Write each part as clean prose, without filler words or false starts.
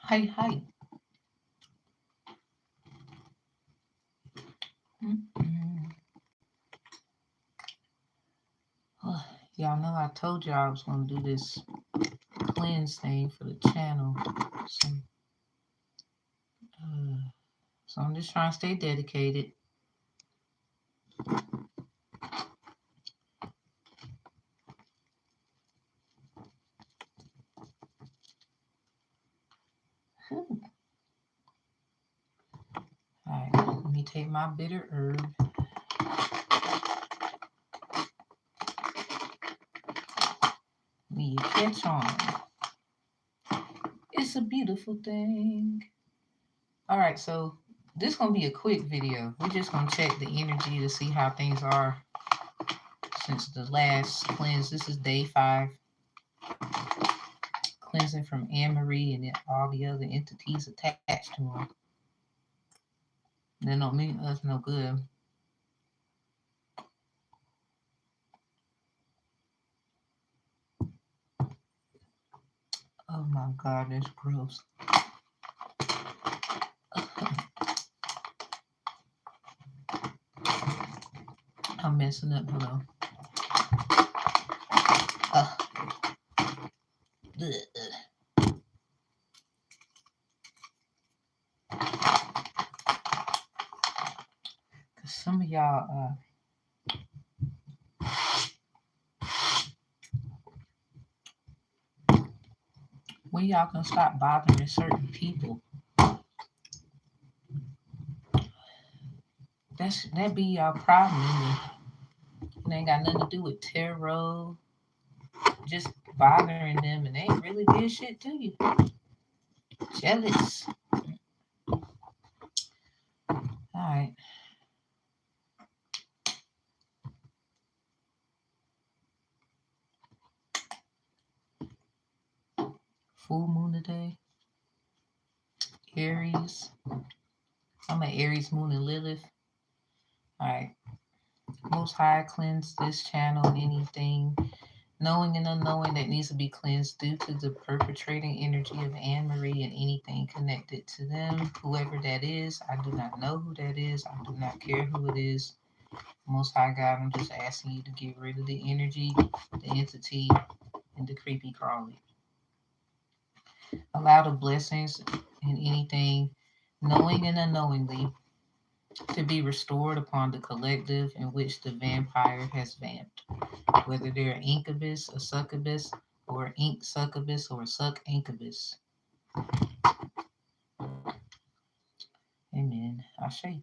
Hi. Y'all know I told y'all I was going to do this cleanse thing for the channel. So I'm just trying to stay dedicated. Alright, let me take my bitter herb. When you catch on, it's a beautiful thing. Alright, so this is going to be a quick video. We're just going to check the energy to see how things are since the last cleanse. This is day 5. Cleansing from Anne-Marie and all the other entities attached to them. They don't mean us no good. Oh my God, that's gross. I'm messing up. Hello. Cause some of y'all when y'all can stop bothering certain people. That be y'all problem. It ain't got nothing to do with tarot. Just bothering them, and they ain't really did shit to you. Jealous. Alright. Full moon today. Aries. I'm an Aries moon and Lilith. Alright. Most High cleanse this channel, anything knowing and unknowing that needs to be cleansed due to the perpetrating energy of Anne-Marie and anything connected to them, whoever that is. I do not know who that is. I do not care who it is. Most High God, I'm just asking you to get rid of the energy, the entity, and the creepy crawly. Allow the blessings and anything, knowing and unknowingly, to be restored upon the collective in which the vampire has vamped. Whether they're an incubus, a succubus, or an ink succubus, or a suck incubus. Amen. Ashe.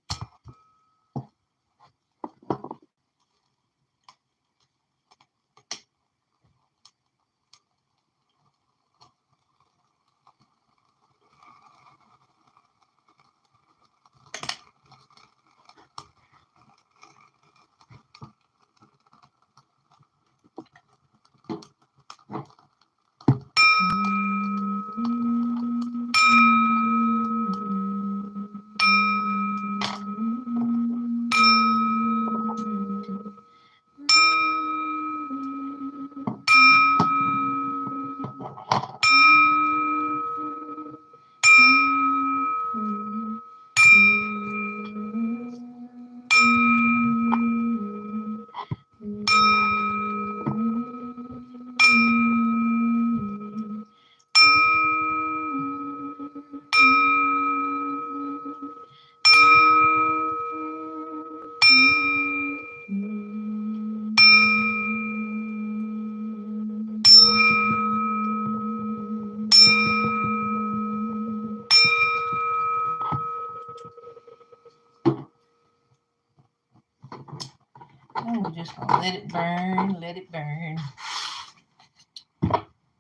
just gonna let it burn, let it burn.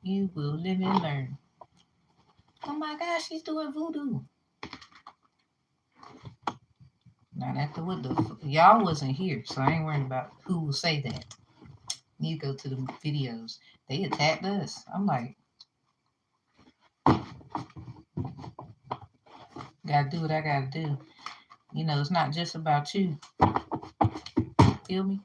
You will live and learn. Oh my gosh, she's doing voodoo. Not after what the y'all wasn't here, so I ain't worried about who will say that. You go to the videos. They attacked us. I'm like, gotta do what I gotta do. You know, it's not just about you. Feel me?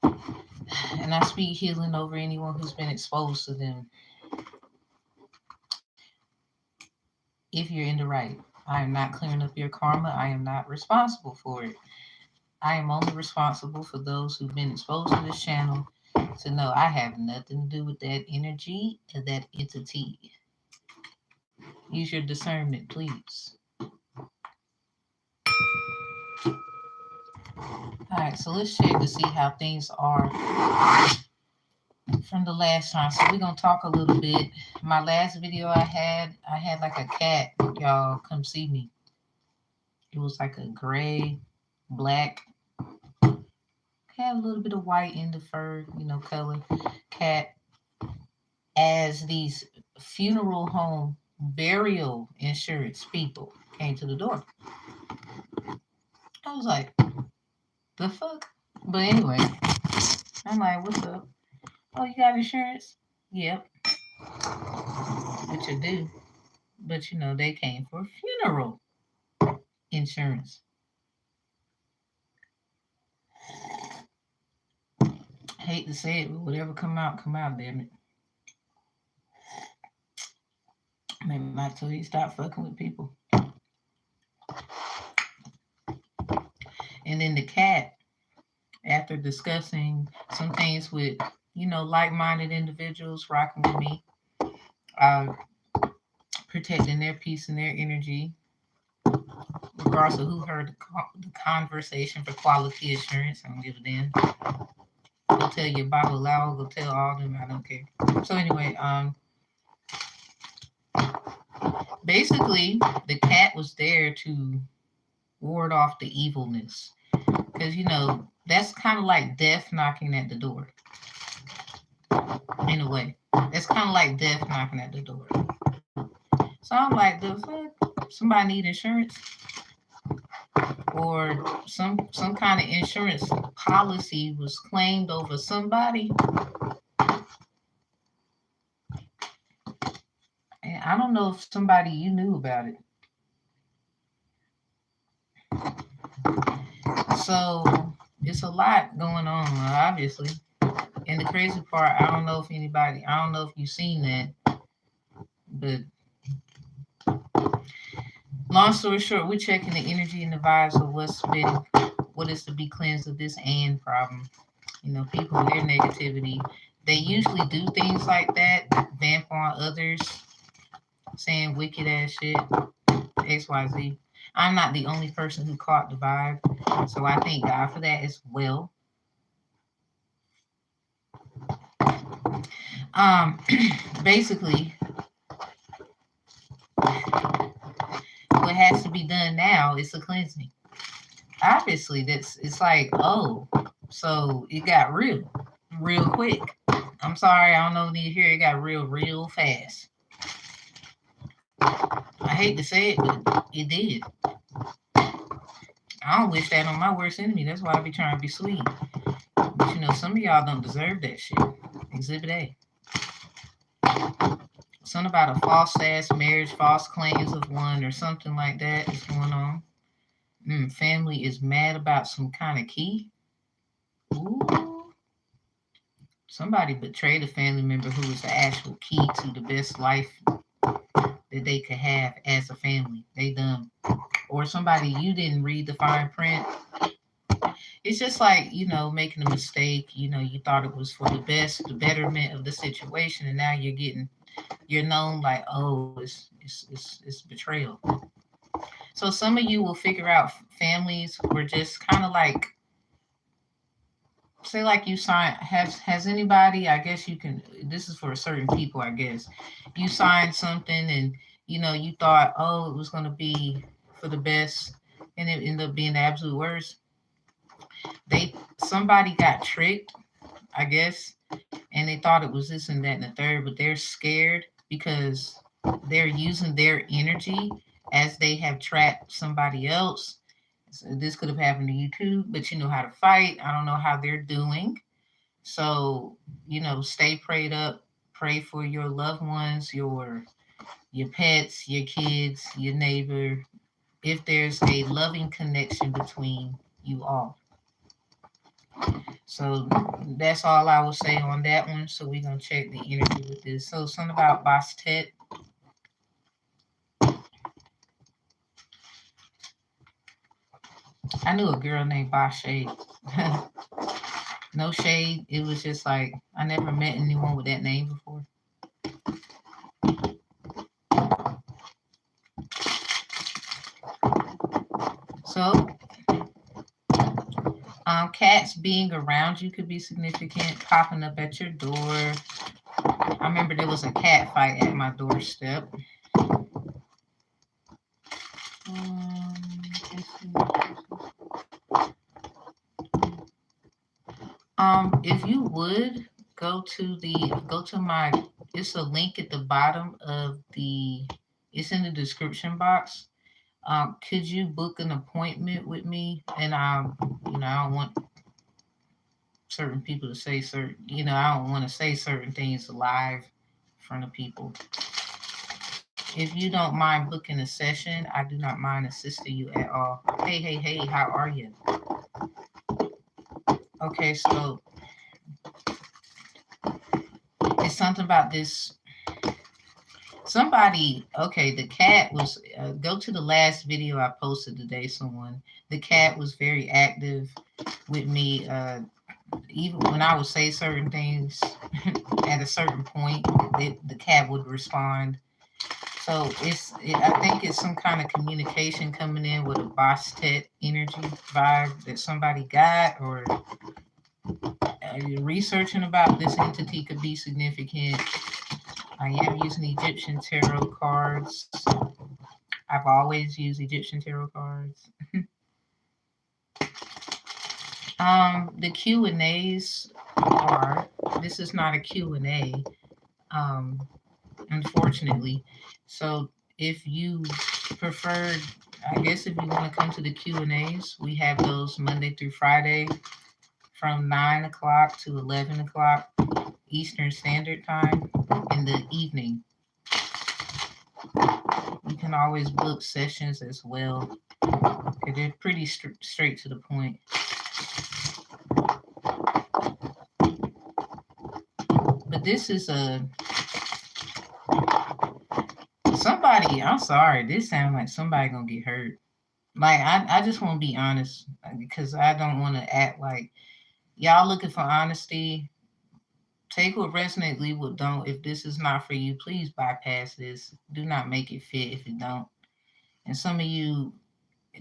And I speak healing over anyone who's been exposed to them. If you're in the right, I am not clearing up your karma. I am not responsible for it. I am only responsible for those who've been exposed to this channel to know I have nothing to do with that energy and that entity. Use your discernment, please. Alright, so let's check to see how things are from the last time. So we're going to talk a little bit. My last video I had like a cat. Y'all come see me. It was like a gray, black, had a little bit of white in the fur, you know, color cat. As these funeral home burial insurance people came to the door. I was like, the fuck? But anyway, I'm like, what's up? Oh, you got insurance? Yep. Which I do. But you know, they came for funeral insurance. I hate to say it, but whatever come out, damn it. Maybe I told you stop fucking with people. And then the cat, after discussing some things with, you know, like-minded individuals rocking with me, protecting their peace and their energy, regardless of who heard the conversation for quality assurance. I don't give a damn. Go tell your Bible loud, go tell all them, I don't care. So anyway, basically the cat was there to ward off the evilness. Because, you know, that's kind of like death knocking at the door. In a way. It's kind of like death knocking at the door. So I'm like, the fuck? Somebody need insurance? Or some kind of insurance policy was claimed over somebody? And I don't know if somebody you knew about it. So it's a lot going on, obviously. And the crazy part, I don't know if you've seen that, but long story short, we're checking the energy and the vibes of what is to be cleansed of this and problem. You know, people with their negativity, they usually do things like that, vamp on others, saying wicked ass shit, XYZ. I'm not the only person who caught the vibe, so I thank God for that as well. Basically, what has to be done now is a cleansing. Obviously, it's like, oh, so it got real quick. I'm sorry, I don't know need to hear it got real fast. I hate to say it, but it did. I don't wish that on my worst enemy. That's why I be trying to be sweet. But you know, some of y'all don't deserve that shit. Exhibit A. Something about a false ass marriage, false claims of one, or something like that is going on. Family is mad about some kind of key. Ooh. Somebody betrayed a family member who was the actual key to the best life that they could have as a family. They done. Or somebody you didn't read the fine print. It's just like, you know, making a mistake. You know, you thought it was for the betterment of the situation, and now you're known like, oh, it's betrayal. So some of you will figure out families were just kind of like, say like you sign, has anybody, I guess you can, this is for certain people, I guess. You signed something and, you know, you thought, oh, it was going to be for the best, and it ended up being the absolute worst. somebody got tricked, I guess, and they thought it was this and that and the third, but they're scared because they're using their energy as they have trapped somebody else. So this could have happened to you too, but you know how to fight. I don't know how they're doing. So, stay prayed up, pray for your loved ones, your pets, your kids, your neighbor, if there's a loving connection between you all. So that's all I will say on that one. So we're going to check the energy with this. So something about Bastet. I knew a girl named Bashet. No shade. It was just like, I never met anyone with that name before. So, cats being around you could be significant, popping up at your door. I remember there was a cat fight at my doorstep. If you would go to my, it's a link at the bottom of it's in the description box. Could you book an appointment with me? And I don't want certain people to say I don't want to say certain things live in front of people. If you don't mind booking a session, I do not mind assisting you at all. Hey, how are you? Okay, so it's something about this. The cat was, go to the last video I posted today, the cat was very active with me, even when I would say certain things at a certain point, the cat would respond. So I think it's some kind of communication coming in with a Bastet energy vibe that somebody got, or researching about this entity could be significant. I am using Egyptian tarot cards. I've always used Egyptian tarot cards. The Q&As this is not a Q&A, unfortunately. So if you prefer, I guess if you want to come to the Q&As, we have those Monday through Friday from 9 o'clock to 11 o'clock Eastern Standard Time in the evening. You can always book sessions as well. They're pretty straight to the point. But this is somebody, I'm sorry, this sounds like somebody gonna get hurt. Like, I just want to be honest, because I don't want to act like y'all looking for honesty. Take what resonates, leave what don't. If this is not for you, please bypass this. Do not make it fit if it don't. And some of you,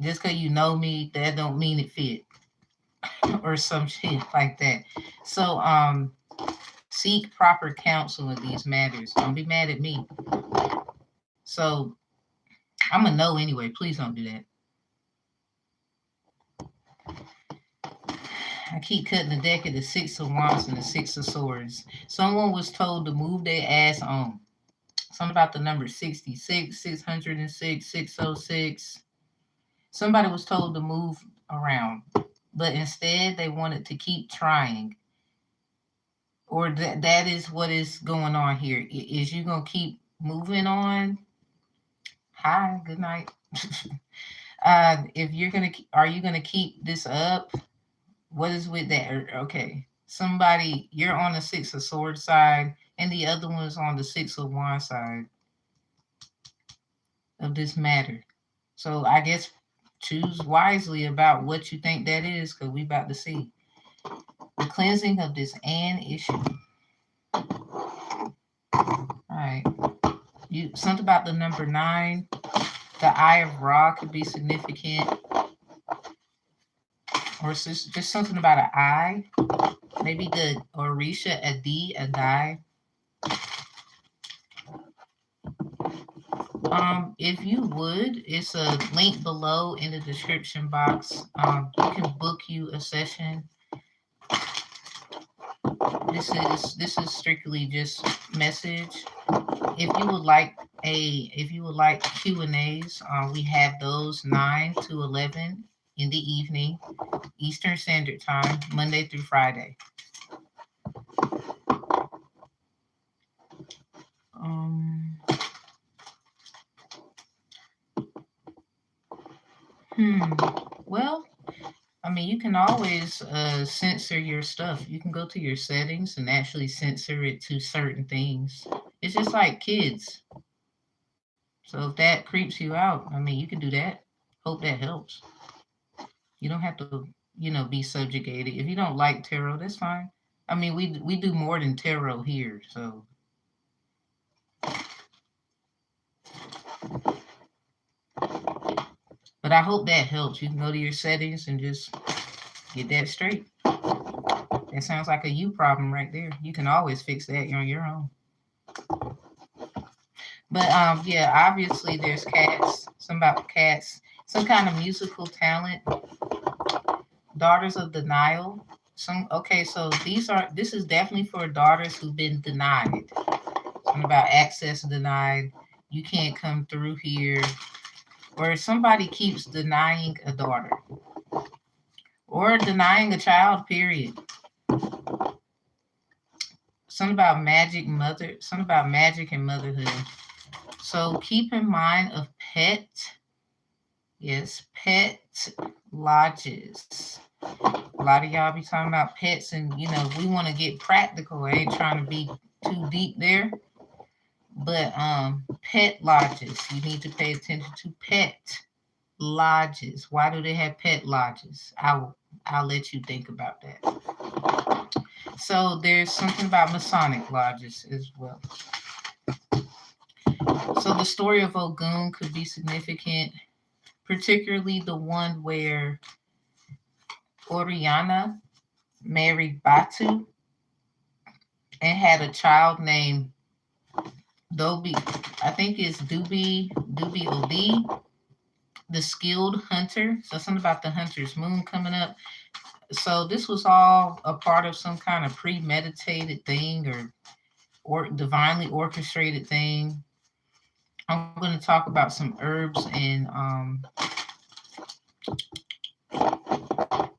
just because you know me, that don't mean it fit. Or some shit like that. So seek proper counsel in these matters. Don't be mad at me. So I'm a no anyway. Please don't do that. I keep cutting the deck of the Six of Wands and the Six of Swords. Someone was told to move their ass on. Something about the number 66, 606, 606. Somebody was told to move around, but instead they wanted to keep trying. Or that is what is going on here. Is you going to keep moving on? Hi, good night. If you're going to, are you going to keep this up? What is with that? Okay. Somebody, you're on the Six of Swords side, and the other one's on the Six of Wands side of this matter. So I guess choose wisely about what you think that is, because we about to see. The cleansing of this and issue. All right. Something about the number 9. The Eye of Ra could be significant. Or just something about an eye. Maybe the Orisha, a D, a die. If you would, it's a link below in the description box. You can book you a session. This is strictly just message. If you would like Q&As, we have those 9 to 11 in the evening, Eastern Standard Time, Monday through Friday. Well, I mean, you can always censor your stuff. You can go to your settings and actually censor it to certain things. It's just like kids. So if that creeps you out, I mean, you can do that. Hope that helps. You don't have to, be subjugated. If you don't like tarot, that's fine. I mean, we do more than tarot here, so. But I hope that helps. You can go to your settings and just get that straight. That sounds like a you problem right there. You can always fix that on your own. But yeah, obviously there's cats. Some about cats. Some kind of musical talent. Daughters of denial. So this is definitely for daughters who've been denied. Something about access denied. You can't come through here. Or somebody keeps denying a daughter. Or denying a child, period. Something about magic and motherhood. So keep in mind of pet lodges. A lot of y'all be talking about pets, and we want to get practical. I ain't trying to be too deep there. But pet lodges, you need to pay attention to pet lodges. Why do they have pet lodges? I'll let you think about that. So there's something about Masonic lodges as well. So the story of Ogun could be significant, particularly the one where Oriana married Batu and had a child named Dobi. I think it's Dubi Od, the skilled hunter. So something about the hunter's moon coming up. So this was all a part of some kind of premeditated thing or divinely orchestrated thing. I'm going to talk about some herbs and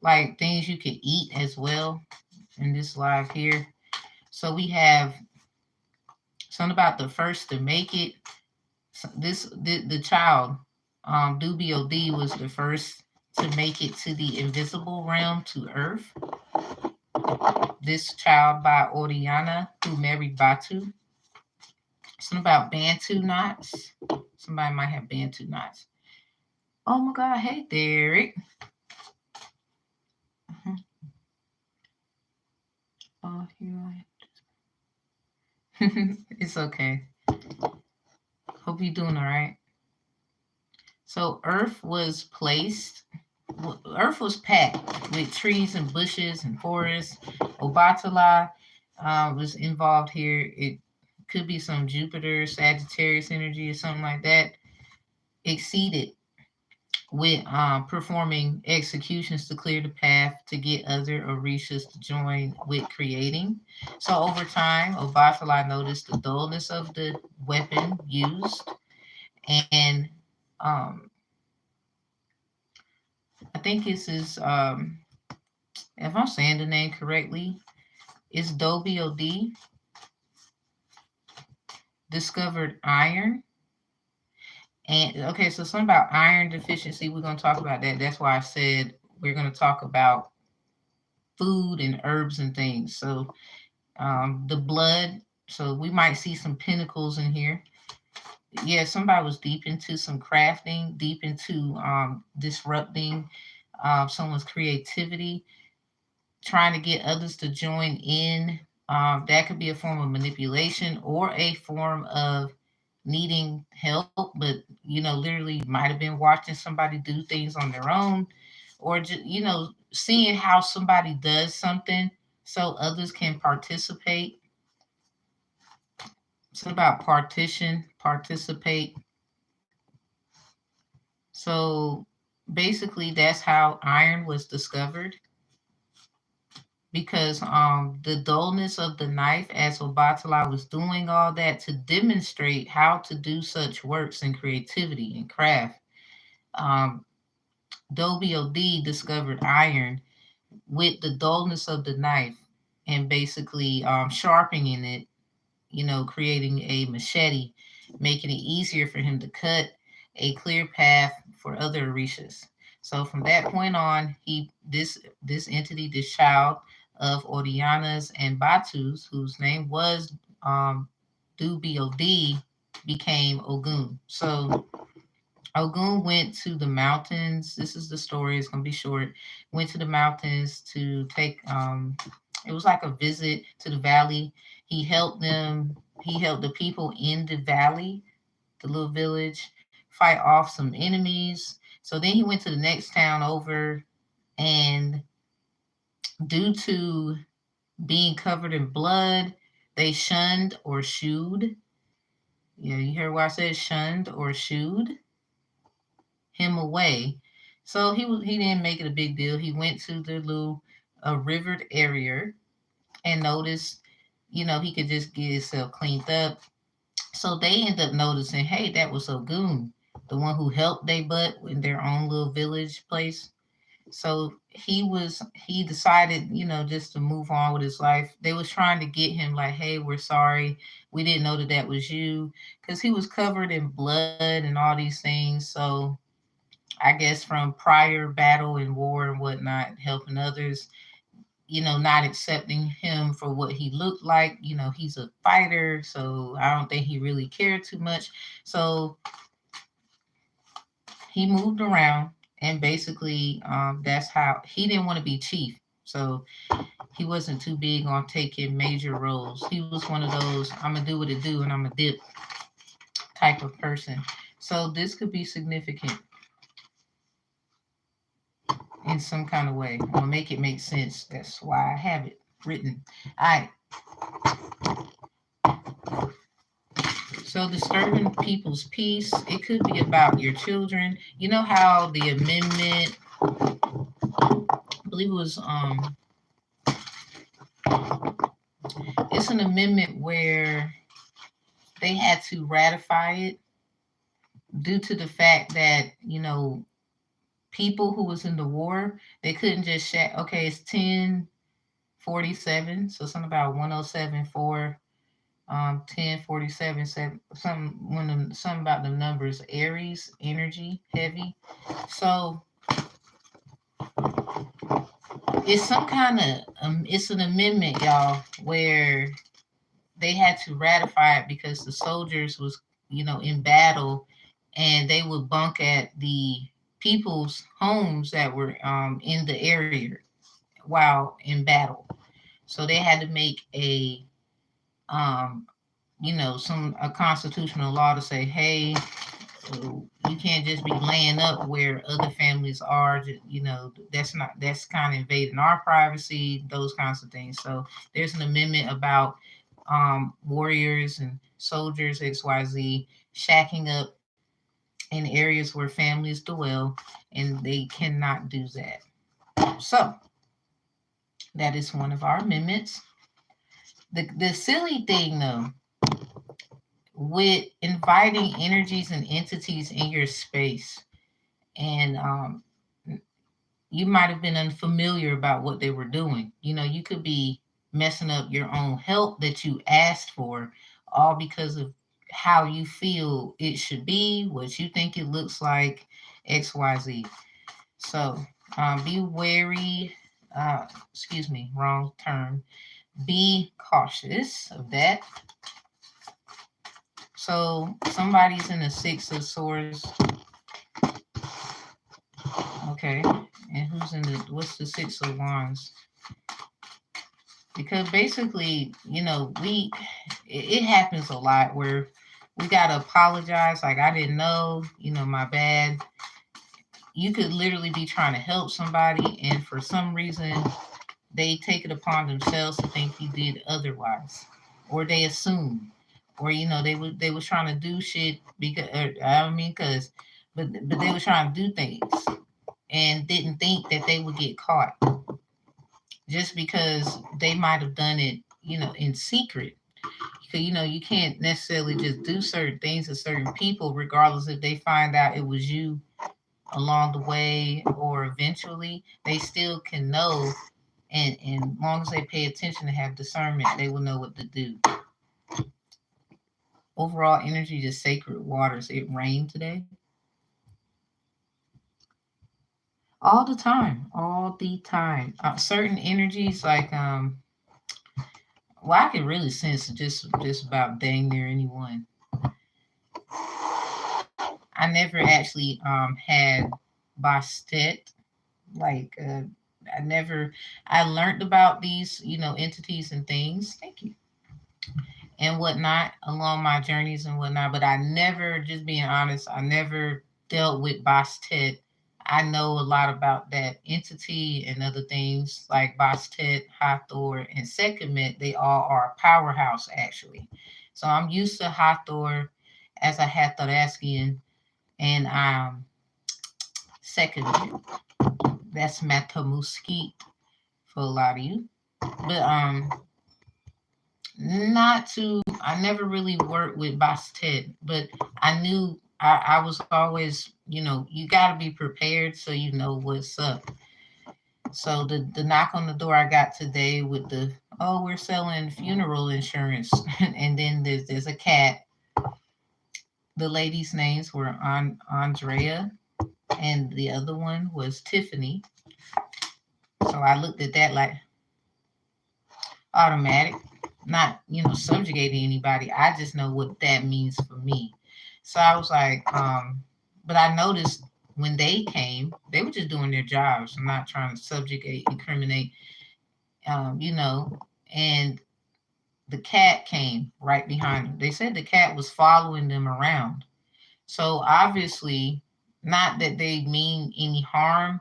like things you could eat as well in this live here. So we have something about the first to make it. The child, Dubio D, was the first to make it to the invisible realm, to Earth. This child by Oriana, who married Batu. Something about Bantu knots. Somebody might have Bantu knots. Oh my God! Hey, Derek. Oh, it's okay. Hope you're doing all right. So Earth was packed with trees and bushes and forests. Obatala was involved here. It could be some Jupiter, Sagittarius energy or something like that. Exceeded with performing executions to clear the path to get other Orishas to join with creating. So over time, Obatala noticed the dullness of the weapon used, and I think this is, if I'm saying the name correctly, it's Dobi Od, discovered iron. And okay, so something about iron deficiency, we're going to talk about that. That's why I said we're going to talk about food and herbs and things. So the blood, so we might see some pinnacles in here. Yeah, somebody was deep into some crafting, deep into disrupting someone's creativity, trying to get others to join in. That could be a form of manipulation or a form of needing help, but literally might have been watching somebody do things on their own, or just seeing how somebody does something so others can participate. It's about participate. So basically, that's how iron was discovered, because the dullness of the knife, as Obatala was doing all that to demonstrate how to do such works in creativity and craft. Um, De'Gawdess discovered iron with the dullness of the knife, and basically sharpening it, creating a machete, making it easier for him to cut a clear path for other orishas. So from that point on, this entity, this child of Orianas and Batus, whose name was De'Gawdess, became Ogun. So Ogun went to the mountains. This is the story. It's gonna be short. Went to the mountains to take. It was like a visit to the valley. He helped them. He helped the people in the valley, the little village, fight off some enemies. So then he went to the next town over, and due to being covered in blood, they shunned or shooed. Yeah, you heard what I said, shunned or shooed him away. So he didn't make it a big deal. He went to the little rivered area and noticed, he could just get himself cleaned up. So they end up noticing, hey, that was Ogun, the one who helped they butt in their own little village place. So he decided, just to move on with his life. They was trying to get him like, hey, we're sorry. We didn't know that that was you, because he was covered in blood and all these things. So I guess from prior battle and war and whatnot, helping others, not accepting him for what he looked like. He's a fighter, so I don't think he really cared too much. So he moved around, and basically, that's how he didn't want to be chief. So he wasn't too big on taking major roles. He was one of those, I'm gonna do what it do and I'm gonna dip type of person. So this could be significant in some kind of way. I'm gonna make it make sense. That's why I have it written. All right. So disturbing people's peace. It could be about your children. You know how the amendment, I believe it was it's an amendment where they had to ratify it due to the fact that, people who was in the war, they couldn't just okay, it's 1047, so something about 1074, 1047, something about the numbers, Aries energy, heavy. So it's some kind of it's an amendment, y'all, where they had to ratify it because the soldiers was, in battle, and they would bunk at the people's homes that were in the area while in battle. So they had to make um, some a constitutional law to say, hey, you can't just be laying up where other families are. That's kind of invading our privacy, those kinds of things. So there's an amendment about warriors and soldiers XYZ shacking up in areas where families dwell, and they cannot do that. So that is one of our amendments. The silly thing though, with inviting energies and entities in your space, and you might have been unfamiliar about what they were doing. You could be messing up your own health that you asked for, all because of how you feel it should be, what you think it looks like, XYZ. So be wary. Excuse me, wrong term. Be cautious of that. So somebody's in the Six of Swords. Okay. And who's in what's the Six of Wands? Because basically, it happens a lot where we got to apologize. Like, I didn't know, my bad. You could literally be trying to help somebody, and for some reason, they take it upon themselves to think you did otherwise, or they assume, or they was trying to do shit because because but they were trying to do things and didn't think that they would get caught just because they might have done it, in secret. Because you can't necessarily just do certain things to certain people, regardless if they find out it was you along the way or eventually. They still can know, and as long as they pay attention and have discernment, they will know what to do. Overall energy to sacred waters. It rained today. All the time. All the time. Certain energies like well, I can really sense just about dang near anyone. I never actually had Bastet. Like I learned about these, entities and things. Thank you. And whatnot along my journeys and whatnot. But I never, just being honest, I never dealt with Bastet. I know a lot about that entity and other things like Bastet, Hathor, and Sekhmet. They all are a powerhouse, actually. So I'm used to Hathor as a Hathoraskian, and Sekhmet. That's Matamuski for a lot of you. But not to, I never really worked with Bastet, but I knew I was always, you got to be prepared so you know what's up. So the knock on the door I got today with the, oh, we're selling funeral insurance. And then there's a cat. The ladies' names were Andrea, and the other one was Tiffany. So I looked at that like automatic, not, subjugating anybody. I just know what that means for me. So I was like, but I noticed when they came, they were just doing their jobs. I'm not trying to subjugate, incriminate, and the cat came right behind them. They said the cat was following them around. So obviously, not that they mean any harm,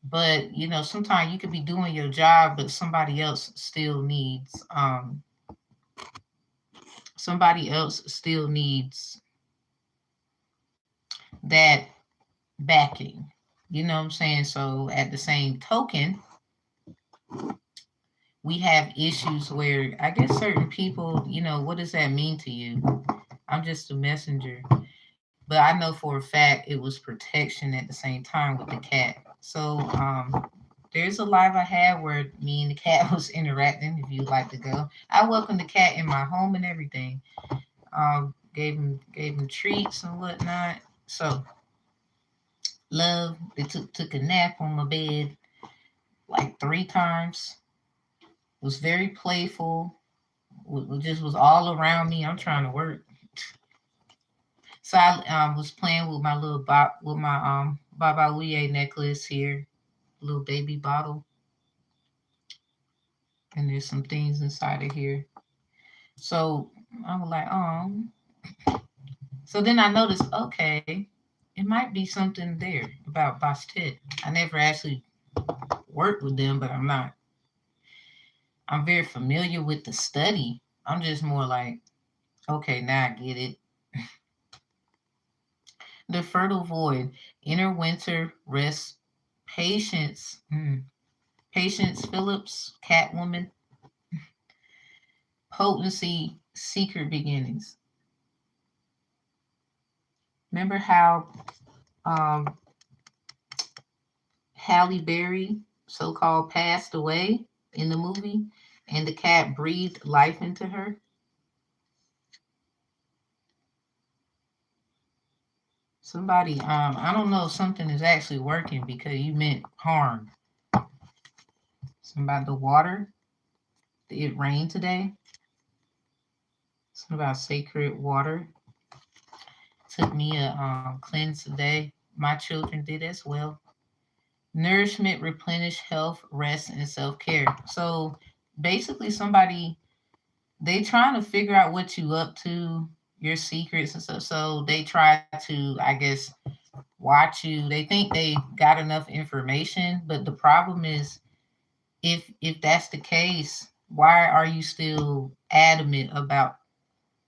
but sometimes you could be doing your job, but somebody else still needs that backing. You know what I'm saying? So at the same token, we have issues where I guess certain people, what does that mean to you? I'm just a messenger. But I know for a fact it was protection at the same time with the cat. So there's a live I had where me and the cat was interacting. If you'd like to go, I welcomed the cat in my home and everything. Gave him treats and whatnot. So love. They took a nap on my bed like 3 times. Was very playful. Just was all around me. I'm trying to work. So I was playing with my little Baba Ouye necklace here, little baby bottle, and there's some things inside of here. So I was like, oh. So then I noticed, okay, it might be something there about Bastet. I never actually worked with them, but I'm very familiar with the study. I'm just more like, okay, now I get it. The fertile void, inner winter, rest, patience. Patience Phillips, Catwoman, potency, secret beginnings. Remember how Halle Berry, so-called, passed away in the movie, and the cat breathed life into her? Somebody, I don't know if something is actually working because you meant harm. Something about the water. It rained today. Something about sacred water. Took me a cleanse today. My children did as well. Nourishment, replenish, health, rest, and self-care. So basically somebody, they trying to figure out what you up to, your secrets and stuff. So they try to, I guess, watch you. They think they got enough information, but the problem is, if that's the case, why are you still adamant about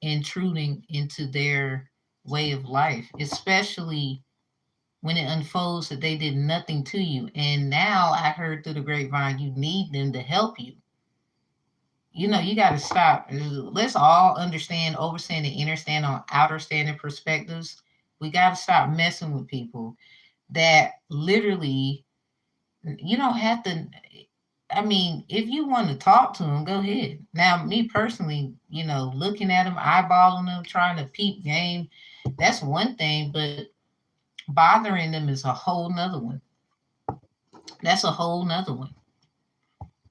intruding into their way of life, especially when it unfolds that they did nothing to you. And now I heard through the grapevine, you need them to help you. You know, you got to stop. Let's all understand, overstand, and understand on outer standing perspectives. We got to stop messing with people that literally, you don't have to. I mean, if you want to talk to them, go ahead. Now, me personally, you know, looking at them, eyeballing them, trying to peep game, that's one thing, but bothering them is a whole nother one. That's a whole nother one.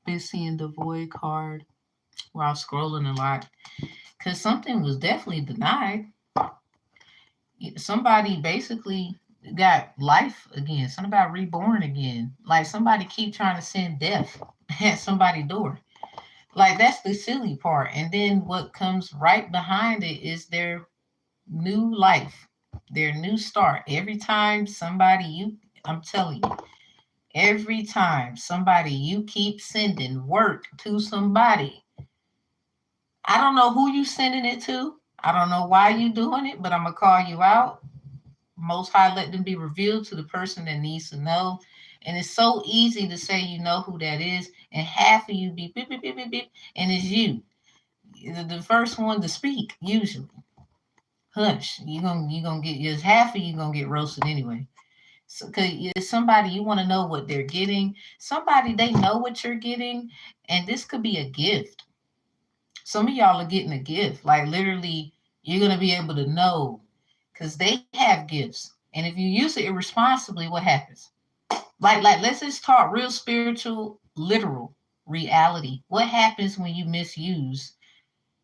Been seeing the void card while scrolling a lot because something was definitely denied. Somebody basically got life again, something about reborn again. Like somebody keep trying to send death at somebody's door. Like that's the silly part. And then what comes right behind it is their new life, their new start. Every time somebody I'm telling you, every time somebody you keep sending work to somebody, I don't know who you sending it to. I don't know why you doing it, but I'm gonna call you out. Most High, let them be revealed to the person that needs to know. And it's so easy to say you know who that is, and half of you be beep, beep, beep, beep, beep, and it's you. The first one to speak, usually. Hush. You gonna get just half of you gonna get roasted anyway. So, cause it's somebody you want to know what they're getting. Somebody they know what you're getting, and this could be a gift. Some of y'all are getting a gift. Like literally, you're gonna be able to know because they have gifts. And if you use it irresponsibly, what happens? Like let's just talk real spiritual, literal reality. What happens when you misuse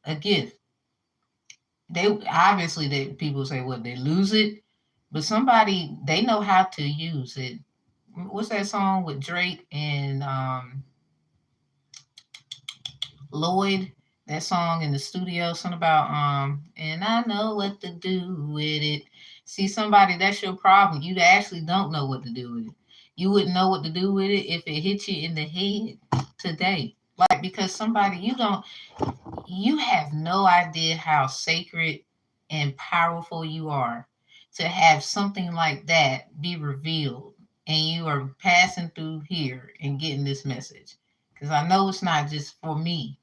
a gift? They obviously they people say what they lose it, but somebody they know how to use it. What's that song with Drake and Lloyd? That song in the studio, something about and I know what to do with it. See, somebody that's your problem. You actually don't know what to do with it. You wouldn't know what to do with it if it hit you in the head today. Like because somebody you have no idea how sacred and powerful you are to have something like that be revealed and you are passing through here and getting this message. Because I know it's not just for me.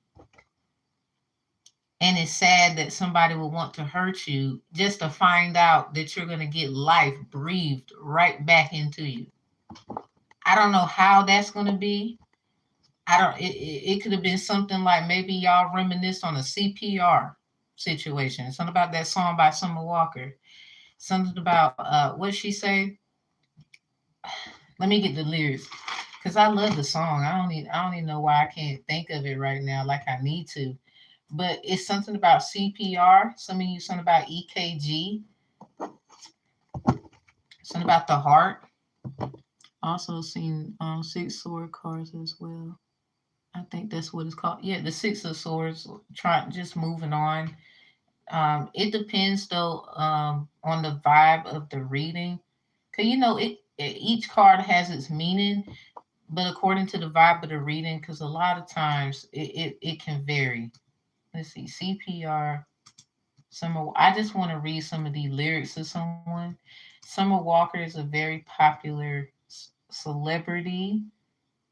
And it's sad that somebody will want to hurt you just to find out that you're going to get life breathed right back into you. I don't know how that's going to be. I don't. It could have been something like maybe y'all reminisced on a CPR situation. Something about that song by Summer Walker. Something about what she say. Let me get the lyrics because I love the song. I don't even know why I can't think of it right now like I need to. But it's something about CPR. Some of you something about EKG. Something about the heart. Also seen six sword cards as well. I think that's what it's called. Yeah, the Six of Swords. Just moving on. It depends though on the vibe of the reading, cause you know each card has its meaning, but according to the vibe of the reading, cause a lot of times it can vary. Let's see, CPR. I just want to read some of the lyrics of someone. Summer Walker is a very popular celebrity.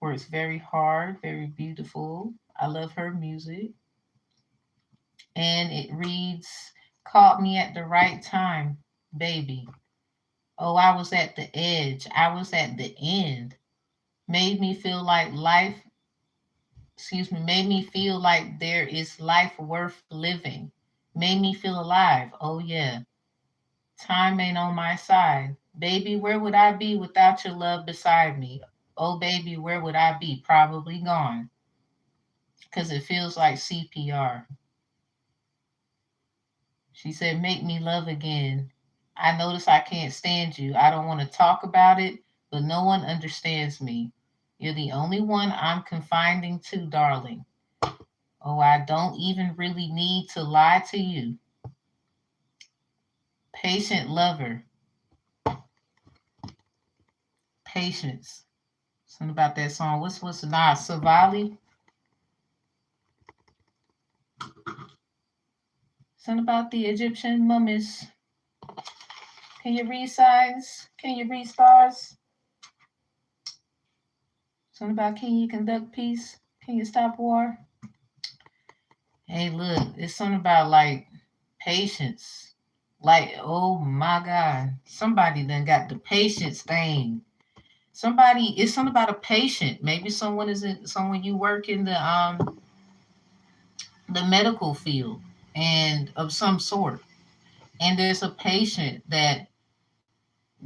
Works very hard, very beautiful. I love her music. And it reads, caught me at the right time, baby. Oh, I was at the edge. I was at the end. Made me feel like life, made me feel like there is life worth living. Made me feel alive. Oh, yeah. Time ain't on my side. Baby, where would I be without your love beside me? Oh, baby, where would I be? Probably gone. Because it feels like CPR. She said, make me love again. I notice I can't stand you. I don't want to talk about it, but no one understands me. You're the only one I'm confiding to, darling. Oh, I don't even really need to lie to you. Patient lover. Patience. Something about that song. What's the nod? Savali? Something about the Egyptian mummies. Can you read signs? Can you read stars? Something about can you conduct peace? Can you stop war? Hey, look, it's something about like patience. Like, oh my God, somebody done got the patience thing. Somebody, it's something about a patient. Maybe someone is in, someone you work in the medical field and of some sort, and there's a patient that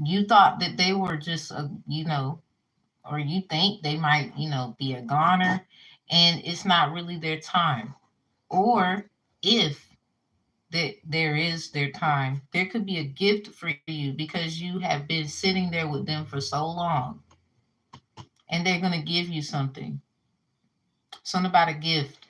you thought that they were just a, or you think they might, be a goner, and it's not really their time. Or if that there is their time, there could be a gift for you because you have been sitting there with them for so long, and they're going to give you something. Something about a gift.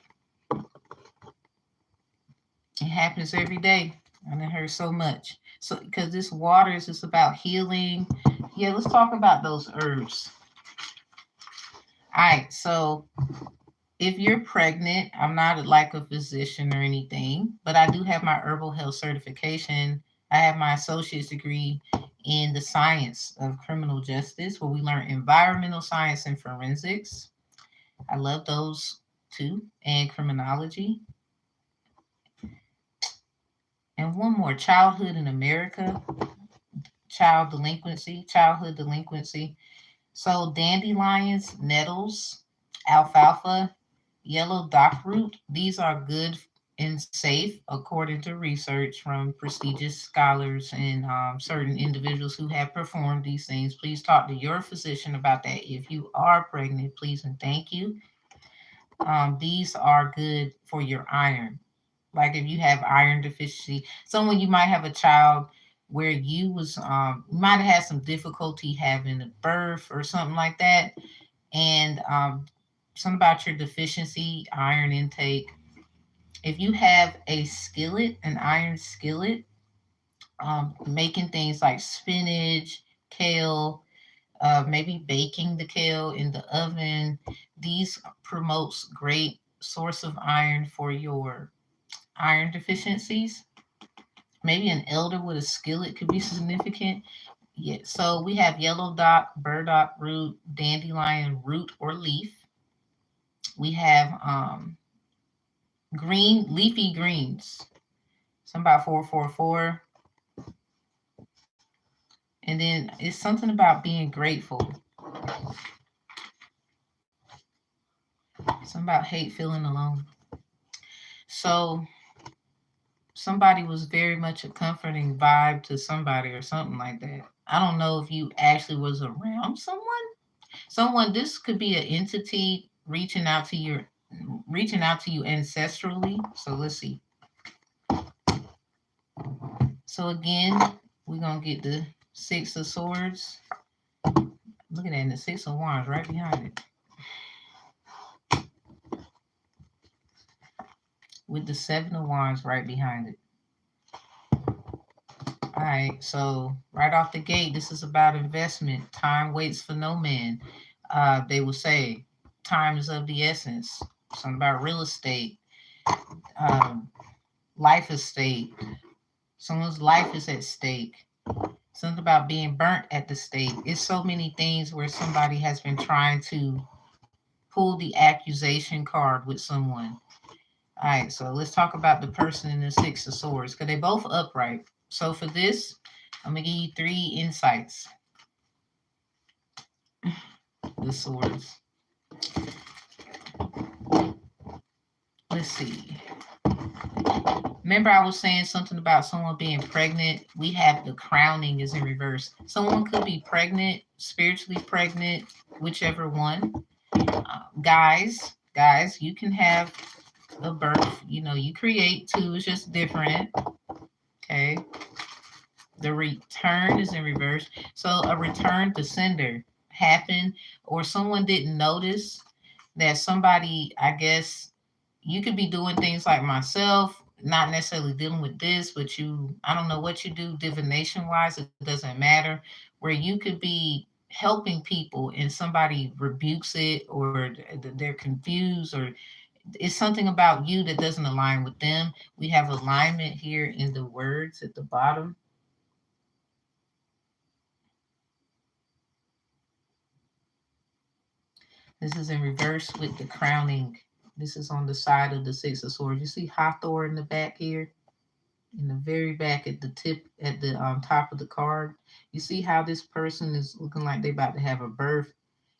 It happens every day. And it hurts so much. So, because this water is just about healing. Yeah, let's talk about those herbs. All right, so if you're pregnant, I'm not like a physician or anything, but I do have my herbal health certification. I have my associate's degree in the science of criminal justice, where we learn environmental science and forensics. I love those too, and criminology. And one more, childhood in America, childhood delinquency. So dandelions, nettles, alfalfa, yellow dockroot, these are good and safe according to research from prestigious scholars and certain individuals who have performed these things. Please talk to your physician about that. If you are pregnant, please and thank you. These are good for your iron. Like if you have iron deficiency, someone you might have a child where you was might have had some difficulty having a birth or something like that, and something about your deficiency iron intake. If you have a skillet, an iron skillet, making things like spinach, kale, maybe baking the kale in the oven, these promotes great source of iron for your iron deficiencies. Maybe an elder with a skillet could be significant. Yeah, so we have yellow dock, burdock root, dandelion root or leaf. We have green leafy greens. Some about 444. And then it's something about being grateful. Something about hate feeling alone. So somebody was very much a comforting vibe to somebody or something like that. I don't know if you actually was around someone. This could be an entity reaching out to you ancestrally. So let's see. So again, we're gonna get the Six of Swords. Look at that, and the Six of Wands right behind it, with the Seven of Wands right behind it. All right, so right off the gate, this is about investment. Time waits for no man. They will say time is of the essence. Something about real estate, um, life estate. Someone's life is at stake. Something about being burnt at the stake. It's so many things where somebody has been trying to pull the accusation card with someone. All right, so let's talk about the person in the Six of Swords, because they both upright. So for this, I'm going to give you 3 insights. The swords. Let's see. Remember I was saying something about someone being pregnant? We have the crowning is in reverse. Someone could be pregnant, spiritually pregnant, whichever one. Guys, you can have a birth. You create too. It's just different. Okay. The return is in reverse. So a return to sender happened, or someone didn't notice that somebody, I guess, you could be doing things like myself, not necessarily dealing with this, but I don't know what you do divination wise, it doesn't matter, where you could be helping people and somebody rebukes it, or they're confused, or it's something about you that doesn't align with them. We have alignment here in the words at the bottom. This is in reverse with the crowning. This is on the side of the Six of Swords. You see Hathor in the back here? In the very back at the tip, at the top of the card. You see how this person is looking like they're about to have a birth.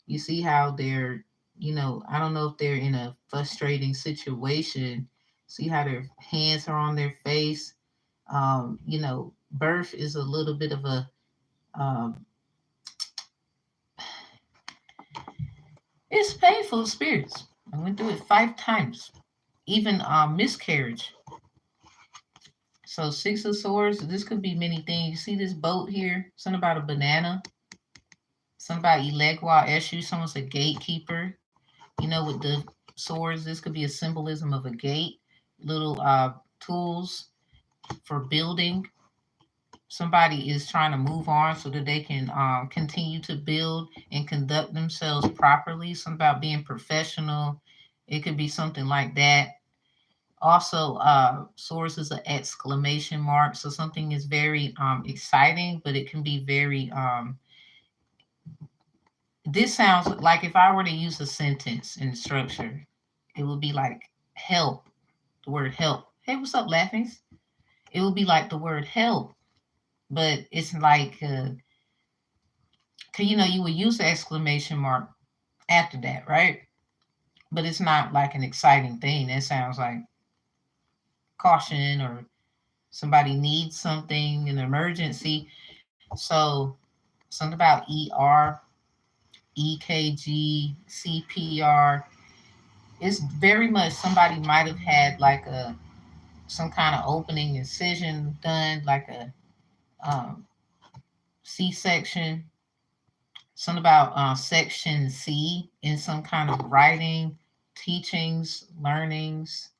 You see how they're, I don't know if they're in a frustrating situation. See how their hands are on their face. Birth is a little bit of a, um, it's painful spirits. I went through it 5 times. Even miscarriage. So Six of Swords, this could be many things. You see this boat here? Something about a banana. Something about Elegwa Eshu. Someone's a gatekeeper. With the swords, this could be a symbolism of a gate. Little tools for building. Somebody is trying to move on so that they can continue to build and conduct themselves properly. Something about being professional. It could be something like that. Also, source is an exclamation mark. So something is very exciting, but it can be very, this sounds like if I were to use a sentence in structure, it would be like help, the word help. Hey, what's up, Laughings? It would be like the word help, but it's like, you would use the exclamation mark after that, right? But it's not like an exciting thing. That sounds like caution or somebody needs something, an emergency. So something about ER, EKG, CPR. It's very much somebody might have had like some kind of opening incision done, like a C-section. Something about section C in some kind of writing, teachings, learnings.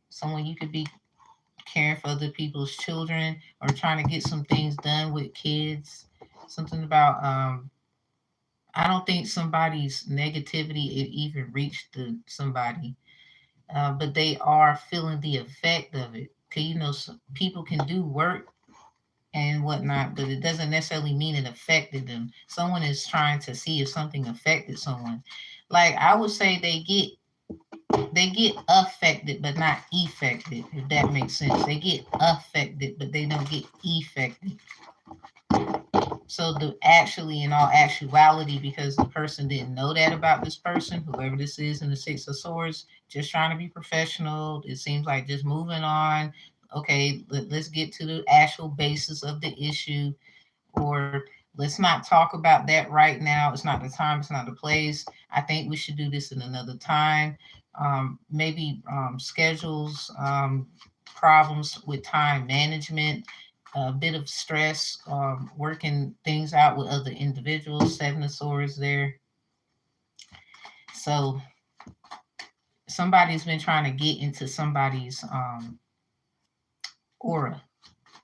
Someone you could be caring for other people's children or trying to get some things done with kids. Something about I don't think somebody's negativity it even reached somebody, but they are feeling the effect of it. Okay, people can do work and whatnot, but it doesn't necessarily mean it affected them. Someone is trying to see if something affected someone. Like I would say they get affected but not effected, if that makes sense. They get affected but they don't get effected. So in all actuality, because the person didn't know that about this person, whoever this is in the Six of Swords, just trying to be professional. It seems like just moving on. Okay, let's get to the actual basis of the issue, or let's not talk about that right now. It's not the time. It's not the place. I think we should do this in another time. Maybe schedules, problems with time management, a bit of stress, working things out with other individuals. Seven of Swords there. So somebody's been trying to get into somebody's aura,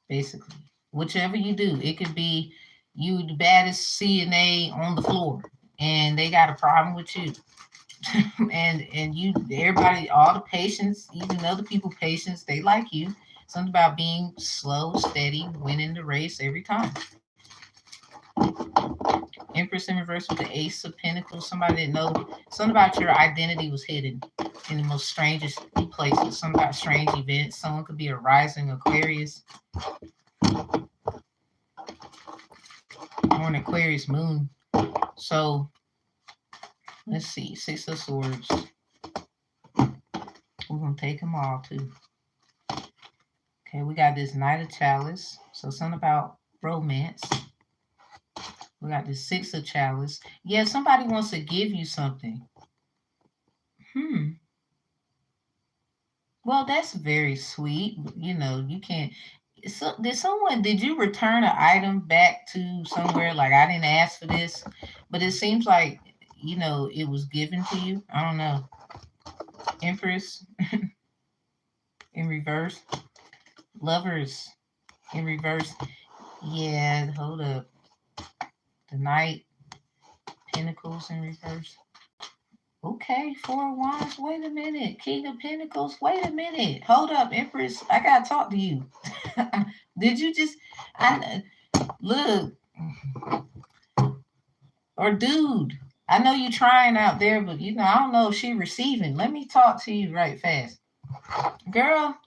basically. Whichever you do, it could be you the baddest CNA on the floor, and they got a problem with you. and you, everybody, all the patients, even other people patients, they like you. Something about being slow, steady, winning the race every time. Empress in reverse with the Ace of Pentacles. Somebody didn't know. Something about your identity was hidden in the most strangest places. Something about strange events. Someone could be a rising Aquarius or an Aquarius moon. So let's see. Six of Swords. We're going to take them all too. Okay, we got this Knight of Chalice. So something about romance. We got this Six of Chalice. Yeah, somebody wants to give you something. Well, that's very sweet. You can't. So, did you return an item back to somewhere? Like, I didn't ask for this, but it seems like, it was given to you. I don't know. Empress in reverse. Lovers in reverse. Yeah, hold up. The Knight, Pentacles in reverse. Okay, Four of Wands. Wait a minute. King of Pentacles. Wait a minute. Hold up, Empress. I gotta talk to you. Did you just? Look, or dude. I know you trying out there, but you know, I don't know if she receiving. Let me talk to you right fast. Girl,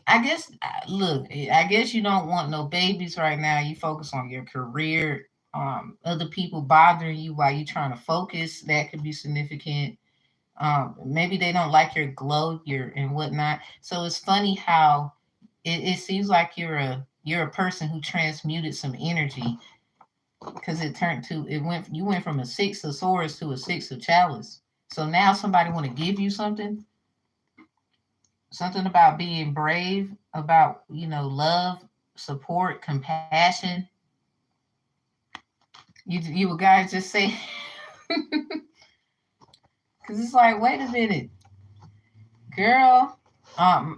I guess look, I guess you don't want no babies right now. You focus on your career. Other people bothering you while you trying to focus, that could be significant. Maybe they don't like your glow, your and whatnot. So it's funny how it seems like you're a person who transmuted some energy because you went from a six of swords to a six of chalice. So now somebody want to give you something about being brave, about love, support, compassion. You guys just say because it's like, wait a minute, girl.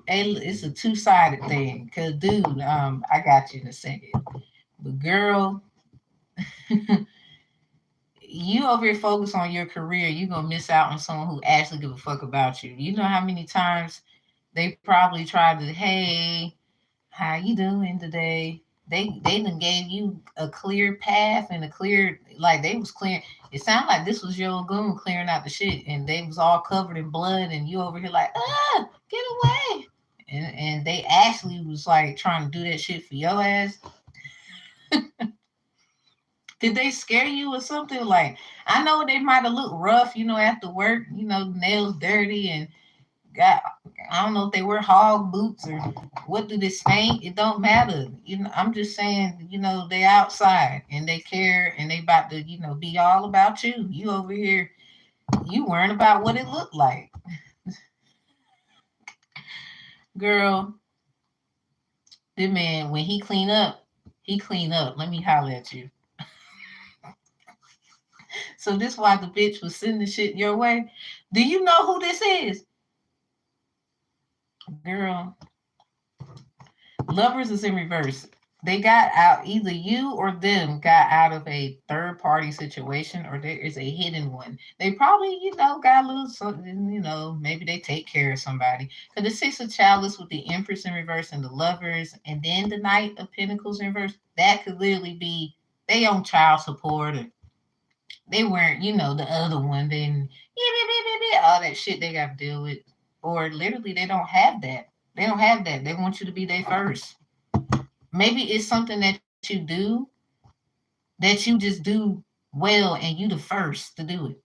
It's a two-sided thing. Cause dude, I got you in a second. But girl, you over here focus on your career, you gonna miss out on someone who actually give a fuck about you. You know how many times they probably tried to, hey, how you doing today? They done gave you a clear path and a clear, like they was clear. It sounded like this was your goon clearing out the shit, and they was all covered in blood, and you over here like, get away. And they actually was like trying to do that shit for your ass. Did they scare you or something? Like, I know they might have looked rough, after work, nails dirty and got, I don't know if they wear hog boots or what do they stink. It don't matter. I'm just saying, they outside and they care and they about to, be all about you. You over here, you worrying about what it looked like. Girl, this man, when he clean up, he clean up. Let me holler at you. So this why the bitch was sending shit your way. Do you know who this is? Girl, lovers is in reverse. They got out, either you or them got out of a third party situation, or there is a hidden one. They probably, got a little something, maybe they take care of somebody. Because the Six of Chalice with the Empress in reverse and the lovers, and then the Knight of Pentacles in reverse, that could literally be they on child support, or they weren't, the other one, then all that shit they got to deal with. Or literally, they don't have that. They don't have that. They want you to be their first. Maybe it's something that you do that you just do well and you the first to do it.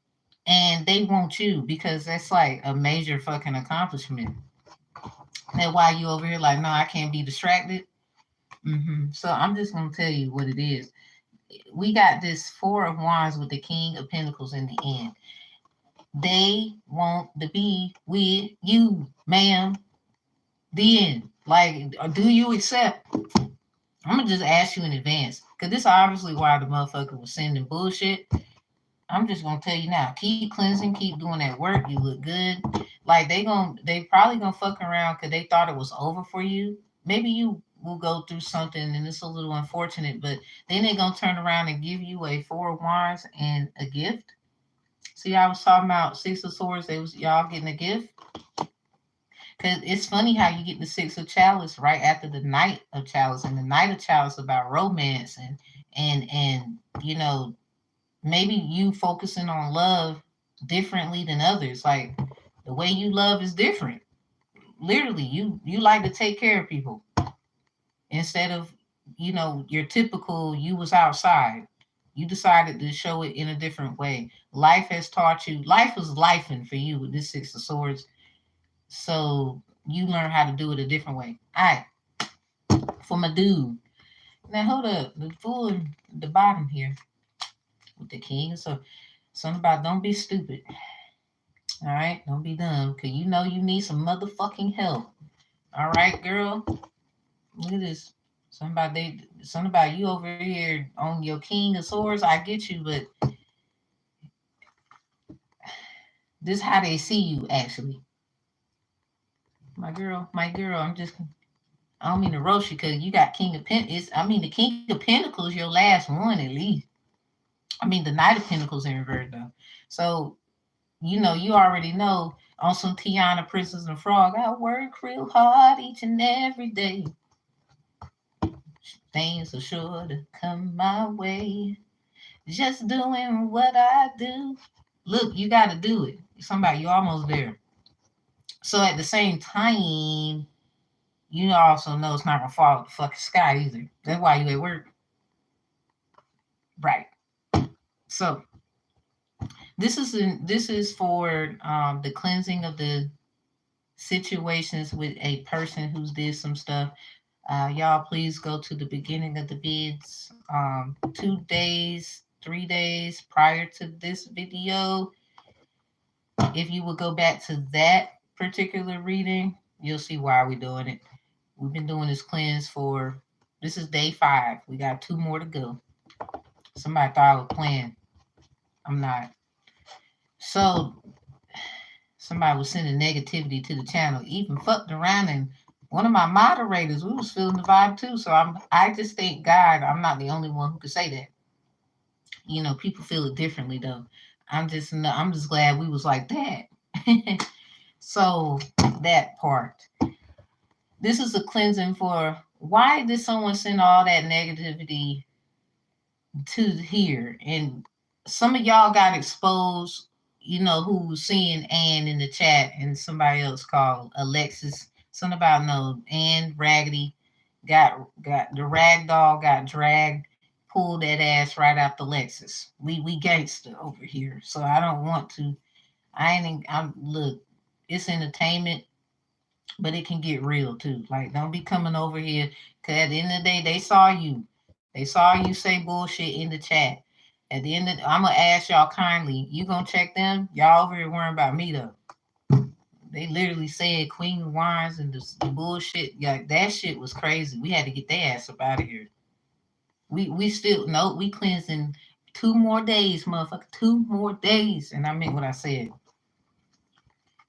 And they want you because that's like a major fucking accomplishment. That's why you over here like, no, I can't be distracted. So I'm just going to tell you what it is. We got this Four of Wands with the King of Pentacles in the end. They want to be with you, ma'am. The end. Like, do you accept? I'm gonna just ask you in advance, because this is obviously why the motherfucker was sending bullshit. I'm just gonna tell you now. Keep cleansing, keep doing that work. You look good. Like they probably gonna fuck around because they thought it was over for you. Maybe you will go through something and it's a little unfortunate, but then they gonna turn around and give you a Four of Wands and a gift. See, I was talking about Six of Swords. They was y'all getting a gift. Because it's funny how you get the Six of Chalice right after the Knight of Chalice, and the Knight of Chalice about romance and maybe you focusing on love differently than others. Like the way you love is different. Literally, you like to take care of people instead of your typical you was outside. You decided to show it in a different way. Life has taught you. Life was lifing for you with this Six of Swords. So you learn how to do it a different way. All right. For my dude. Now hold up. The fool at the bottom here with the king. So something about don't be stupid. All right. Don't be dumb. Because you know you need some motherfucking help. All right, girl. Look at this. Something about you over here on your king of swords. I get you, but this is how they see you actually. My girl, I don't mean to roast you because you got King of Pentacles. I mean, the King of Pentacles, your last one at least. I mean, the Knight of Pentacles in reverse though. So, you already know on some Tiana, Princess and Frog, I work real hard each and every day. Things are sure to come my way. Just doing what I do. Look, you got to do it. Somebody, you're almost there. So at the same time, you also know it's not gonna fall out the fucking sky either. That's why you at work, right? So this is for the cleansing of the situations with a person who's did some stuff. Y'all, please go to the beginning of the vids. 2 days, 3 days prior to this video. If you would go back to that particular reading, you'll see why we're doing it. We've been doing this cleanse for, this is day 5. We got 2 more to go. Somebody thought I was playing. I'm not. So somebody was sending negativity to the channel. Even fucked around, and one of my moderators, we was feeling the vibe too. So I just thank God I'm not the only one who could say that. You know, people feel it differently though. I'm just glad we was like that. So that part. This is a cleansing for, why did someone send all that negativity to here? And some of y'all got exposed, you know, who was seeing Ann in the chat, and somebody else called Alexis. Something about no Ann Raggedy got the rag doll got dragged, pulled that ass right out the Lexus. We gangster over here. So I don't want to, I'm look, it's entertainment, but it can get real too. Like, don't be coming over here, because at the end of the day, they saw you. They saw you say bullshit in the chat. At the end of I'm gonna ask y'all kindly, you gonna check them? Y'all over here worrying about me though. They literally said Queen of Wands and the bullshit. Yeah, that shit was crazy. We had to get their ass up out of here. We still no, we cleansing 2 more days, motherfucker. 2 more days. And I meant what I said.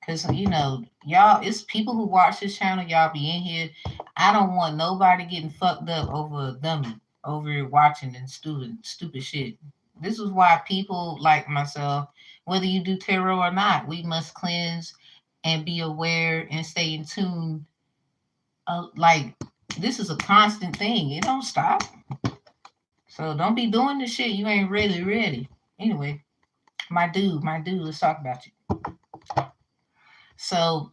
Cause you know, y'all, it's people who watch this channel, y'all be in here. I don't want nobody getting fucked up over a dummy, over here watching and stupid shit. This is why people like myself, whether you do tarot or not, we must cleanse and be aware and stay in tune. Like, this is a constant thing. It don't stop. So don't be doing this shit. You ain't really ready. Anyway, my dude, let's talk about you. So,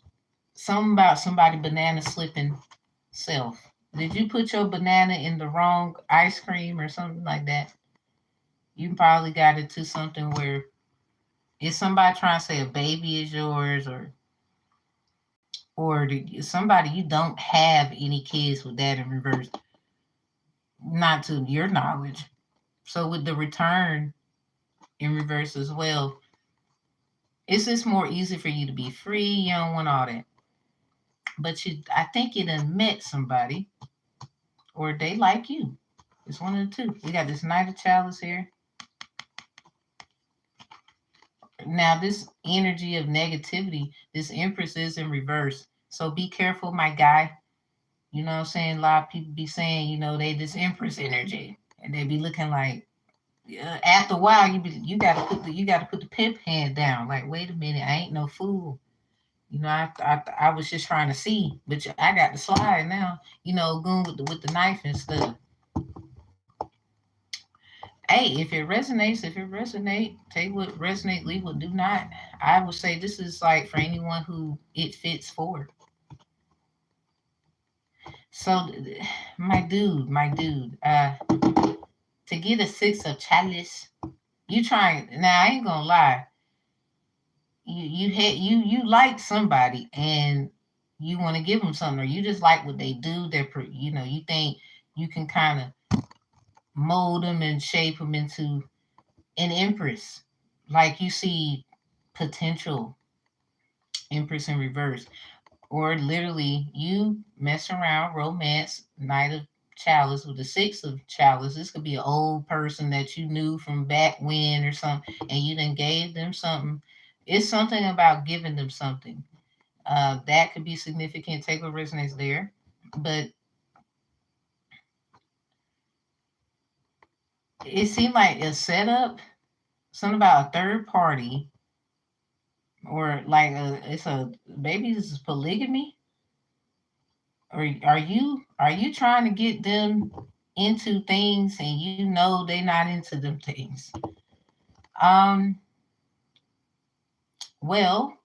something about somebody banana slipping self. Did you put your banana in the wrong ice cream or something like that? You probably got it to something where, is somebody trying to say a baby is yours, or somebody, you don't have any kids with that in reverse, not to your knowledge. So with the return in reverse as well, it's just more easy for you to be free. You don't want all that. But I think you done met somebody, or they like you. It's one of the two. We got this Knight of Chalice here. Now, this energy of negativity, this Empress is in reverse. So be careful, my guy. You know what I'm saying? A lot of people be saying, you know, they this Empress energy, and they be looking like, after a while, you got to put the pimp hand down. Like, wait a minute, I ain't no fool. You know, I was just trying to see, but I got the slide now. You know, going with the knife and stuff. Hey, if it resonates, take what resonate, leave what do not. I would say this is like for anyone who it fits for. So, my dude, to get a 6 of chalice, you trying now. I ain't gonna lie. You like somebody and you want to give them something, or you just like what they do. You know, you think you can kind of mold them and shape them into an Empress. Like, you see potential Empress in reverse, or literally you mess around, romance, Knight of Chalice with the 6 of Chalice. This could be an old person that you knew from back when or something, and you then gave them something. It's something about giving them something. That could be significant. Take what resonates there. But it seemed like a setup, something about a third party, or like maybe this is polygamy. Or are you trying to get them into things and you know they're not into them things. Um, well,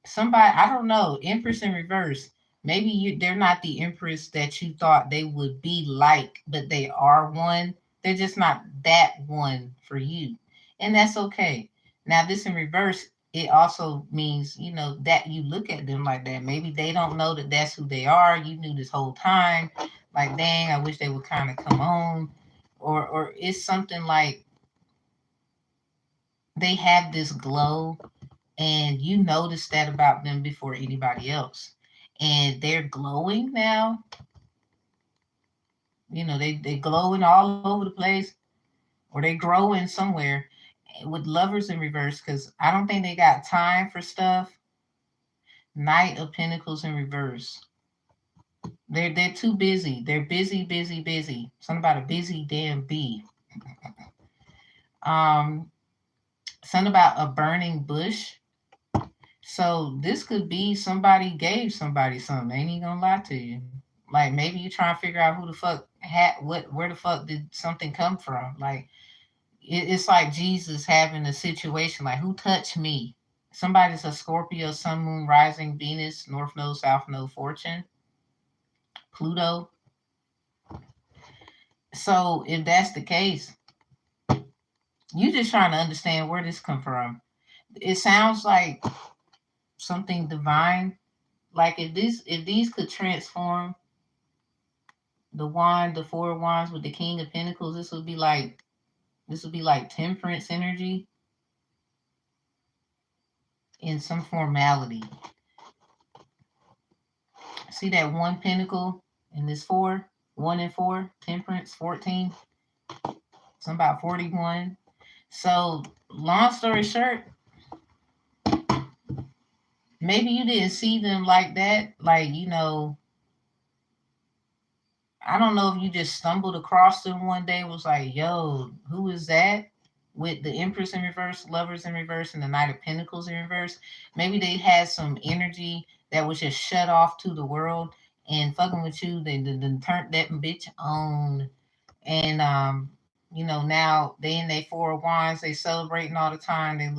somebody, I don't know, Empress in reverse. Maybe they're not the Empress that you thought they would be like, but they are one. They're just not that one for you. And that's okay. Now, this in reverse, it also means, that you look at them like that. Maybe they don't know that that's who they are. You knew this whole time. Like, dang, I wish they would kind of come on. Or it's something like they have this glow and you notice that about them before anybody else. And they're glowing now. They glowing all over the place, or they growing somewhere with lovers in reverse, because I don't think they got time for stuff. Knight of Pentacles in reverse. They're too busy. They're busy, busy, busy. Something about a busy damn bee. Um, something about a burning bush. So this could be somebody gave somebody something. Ain't even gonna lie to you. Like maybe you trying to figure out who the fuck had what, where the fuck did something come from? Like it's like Jesus having a situation like who touched me? Somebody's a Scorpio, Sun, Moon, Rising, Venus, North Node, South Node, Fortune, Pluto. So if that's the case, you just trying to understand where this come from. It sounds like something divine. Like if these could transform the wand, the four of wands with the king of pentacles, this would be like temperance energy in some formality. See that one pentacle and this four, 1 and 4, temperance, 14, some about 41. So long story short, maybe you didn't see them like that. Like, I don't know if you just stumbled across them one day, was like, yo, who is that? With the Empress in reverse, Lovers in reverse, and the Knight of Pentacles in reverse. Maybe they had some energy that was just shut off to the world and fucking with you. They turned that bitch on. And now they in their four of wands, they celebrating all the time. They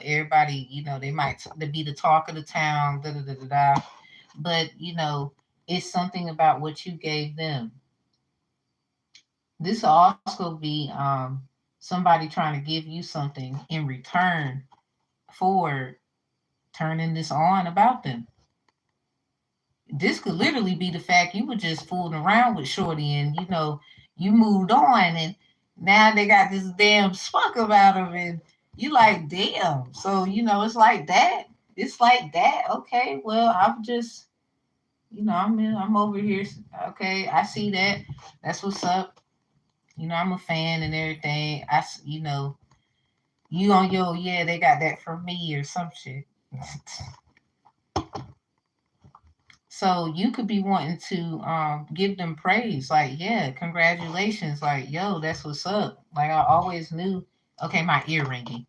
everybody, they might they be the talk of the town, da da da da da. But it's something about what you gave them. This will also be somebody trying to give you something in return for turning this on about them. This could literally be the fact you were just fooling around with Shorty and you moved on and now they got this damn spunk about them and you like damn. So it's like that. It's like that. Okay, well I'm just I'm over here. Okay, I see that. That's what's up. I'm a fan and everything. You on your, yeah, they got that for me or some shit. So you could be wanting to give them praise, like, yeah, congratulations, like, yo, that's what's up. Like I always knew. Okay, my ear ringing.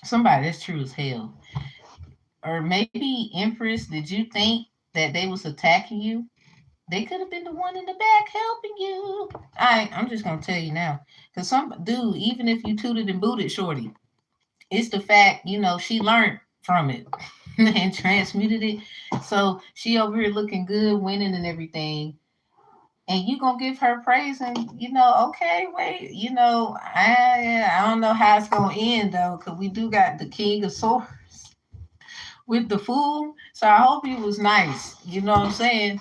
Somebody that's true as hell. Or maybe Empress, did you think that they was attacking you? They could have been the one in the back helping you. I'm just gonna tell you now, cause some dude, even if you tooted and booted Shorty, it's the fact she learned from it and transmuted it. So she over here looking good, winning and everything, and you gonna give her praise and okay, wait, I don't know how it's gonna end though, cause we do got the King of Swords with the Fool. So I hope he was nice. You know what I'm saying?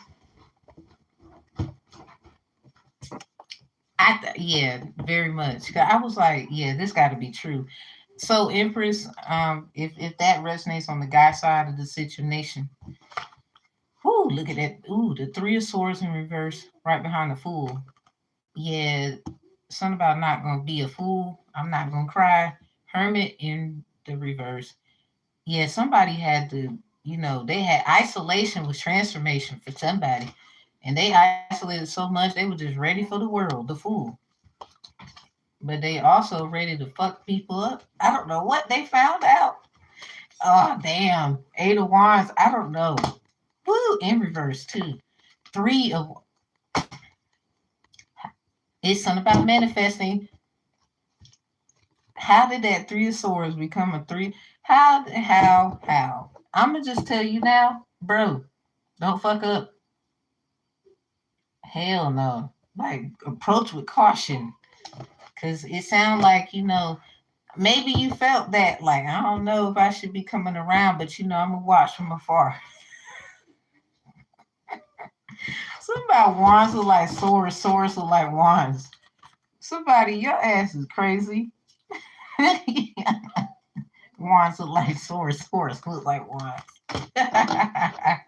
Yeah, very much. I was like, yeah, this got to be true. So Empress, if that resonates on the guy side of the situation, whoo, look at that. Ooh, the Three of Swords in reverse, right behind the Fool. Yeah, something about not gonna be a fool. I'm not gonna cry. Hermit in the reverse. Yeah, somebody had to, they had isolation was transformation for somebody. And they isolated so much, they were just ready for the world, the fool. But they also ready to fuck people up. I don't know what they found out. Oh, damn. Eight of Wands, I don't know. Woo, in reverse, too. Three of it's something about manifesting. How did that Three of Swords become a three? How? I'm gonna just tell you now, bro. Don't fuck up. Hell no. Like approach with caution, cause it sounds like maybe you felt that. Like I don't know if I should be coming around, but I'm gonna watch from afar. Something about wands look like swords, swords look like wands. Somebody, your ass is crazy. Wands look like swords, swords look like wands. I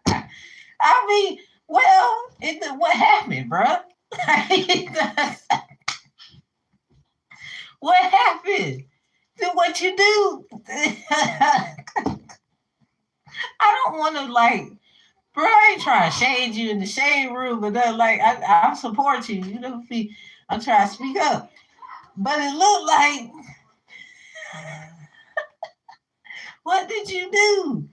mean, well, what happened, bro? What happened? What you do? I don't want to bro. I ain't trying to shade you in the shade room, but I support you. I'm trying to speak up, but it looked like. What did you do?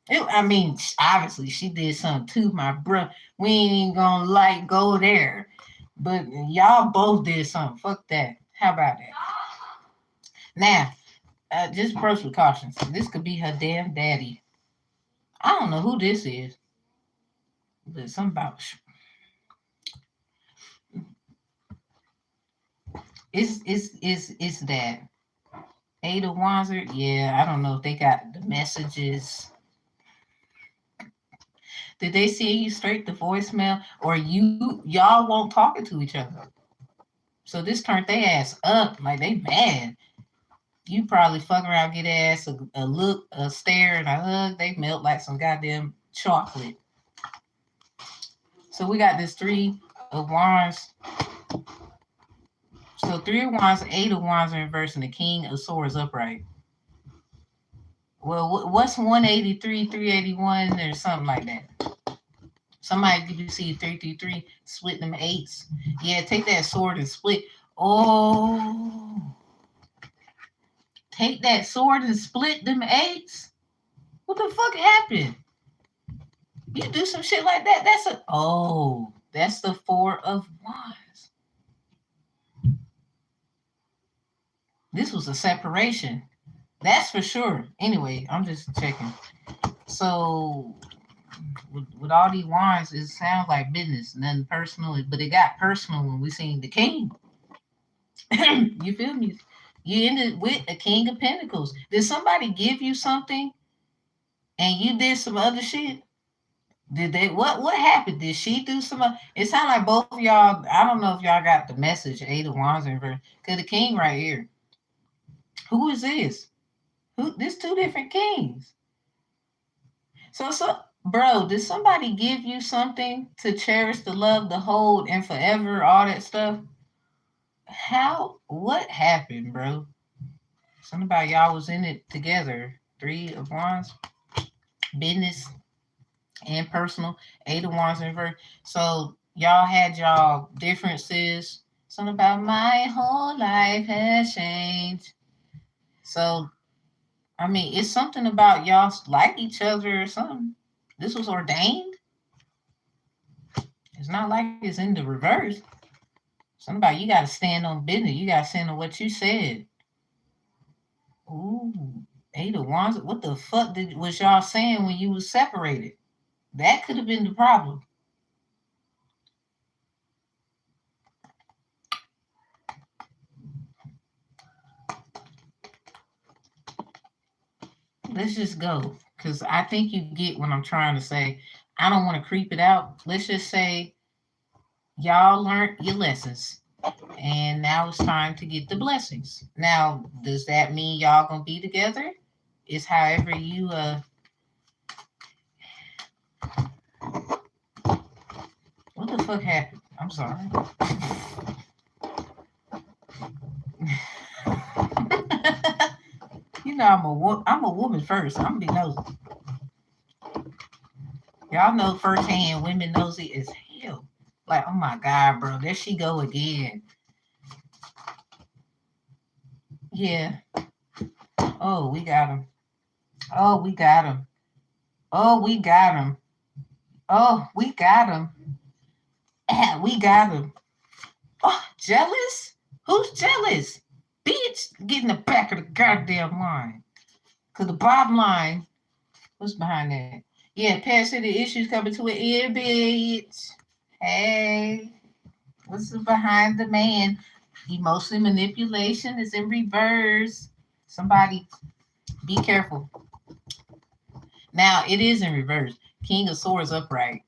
I mean, obviously she did something too, my bro. We ain't even gonna go there. But y'all both did something. Fuck that. How about that? Now, just approach with caution. So this could be her damn daddy. I don't know who this is, but something about it's that Eight of Wands. Yeah, I don't know if they got the messages. Did they send you straight to voicemail, or y'all won't talking to each other? So this turned their ass up, like they mad. You probably fuck around, get their ass a look, a stare, and a hug. They melt like some goddamn chocolate. So we got this Three of Wands. So Three of Wands, Eight of Wands in reverse, and the King of Swords upright. Well, what's 183, 381, or something like that? Somebody give you see 333, split them eights. Yeah, take that sword and split. Oh, take that sword and split them eights. What the fuck happened? You do some shit like that. That's the Four of Wands. This was a separation. That's for sure. Anyway, I'm just checking. So with all these wands, it sounds like business, nothing personal, but it got personal when we seen the king. You feel me? You ended with a King of Pentacles. Did somebody give you something and you did some other shit? Did they what happened? Did she do some it sounded like both of y'all. I don't know if y'all got the message, Eight of Wands in her. Cause the king right here. Who is this? This two different kings. So bro, did somebody give you something to cherish, to love, to hold, and forever, all that stuff? What happened, bro? Something about y'all was in it together. Three of Wands, business and personal. Eight of Wands in reverse. So y'all had y'all differences. Something about my whole life has changed. So, I mean, it's something about y'all like each other or something. This was ordained. It's not like it's in the reverse. Something about you got to stand on business. You got to stand on what you said. Ooh, Eight of Wands. What the fuck was y'all saying when you was separated? That could have been the problem. Let's just go, because I think you get what I'm trying to say. I don't want to creep it out. Let's just say y'all learned your lessons, and now it's time to get the blessings. Now, does that mean y'all gonna be together? It's however you what the fuck happened? I'm sorry. I'm a woman first. I'm gonna be nosy. Y'all know firsthand women nosy as hell. Like, oh my God, bro, there she go again. Yeah. Oh, we got him. Oh, we got him. Oh, we got him. Oh, we got him. Ah, we got him. Oh, jealous? Who's jealous? Bitch, get in the back of the goddamn line. Because the bottom line, what's behind that? Yeah, parasitic issues coming to an end, bitch. Hey, what's behind the man? Emotional manipulation is in reverse. Somebody be careful. Now, it is in reverse. King of Swords upright.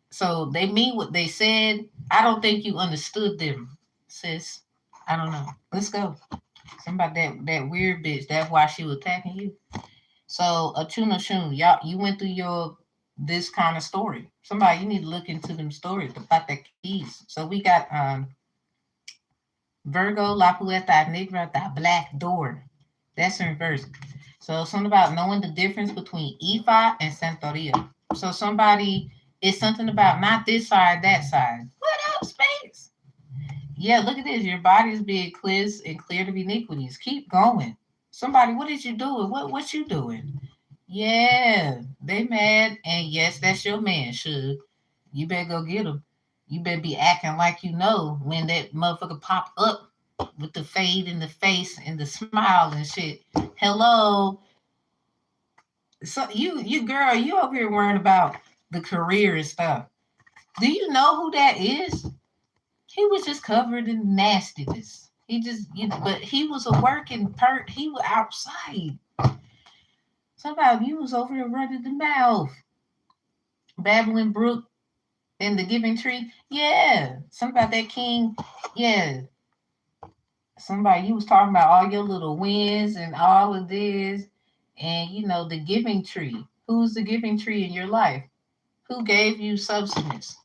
So they mean what they said. I don't think you understood them, sis. I don't know. Let's go. Somebody that weird bitch. That's why she was attacking you. So Achuna Shun, y'all, you went through your this kind of story. Somebody, you need to look into them stories about the keys. So we got Virgo, La Puerta Negra, the black door. That's in reverse. So something about knowing the difference between Ifa and Santeria. So somebody, it's something about not this side, that side. What up, space? Yeah, look at this. Your body is being cleansed and cleared of iniquities. Keep going. Somebody, what is you doing? What you doing? Yeah, they mad, and yes, that's your man. Should you better go get him. You better be acting like you know when that motherfucker pop up with the fade in the face and the smile and shit. Hello, so you girl, you over here worrying about the career and stuff. Do you know who that is? He was just covered in nastiness. He just, but he was a working part. He was outside. Somebody you was over here running the mouth, babbling brook in the giving tree. Yeah, something about that king. Yeah, somebody you was talking about all your little wins and all of this, and the giving tree. Who's the giving tree in your life? Who gave you substance?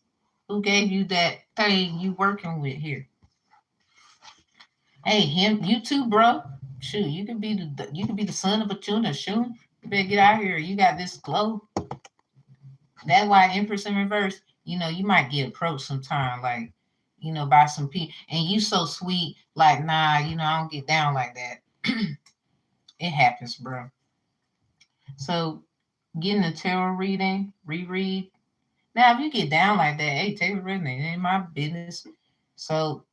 Who gave you that thing you working with here? Hey, him, you too, bro. Shoot, you could be the son of a tuna. Shoot, you better get out here. You got this glow. That's why Empress in reverse. You might get approached sometime, like, by some people, and you so sweet, like, nah, I don't get down like that. It happens, bro. So, getting a tarot reading, reread. Now, if you get down like that, hey, take a reading. It ain't my business. So,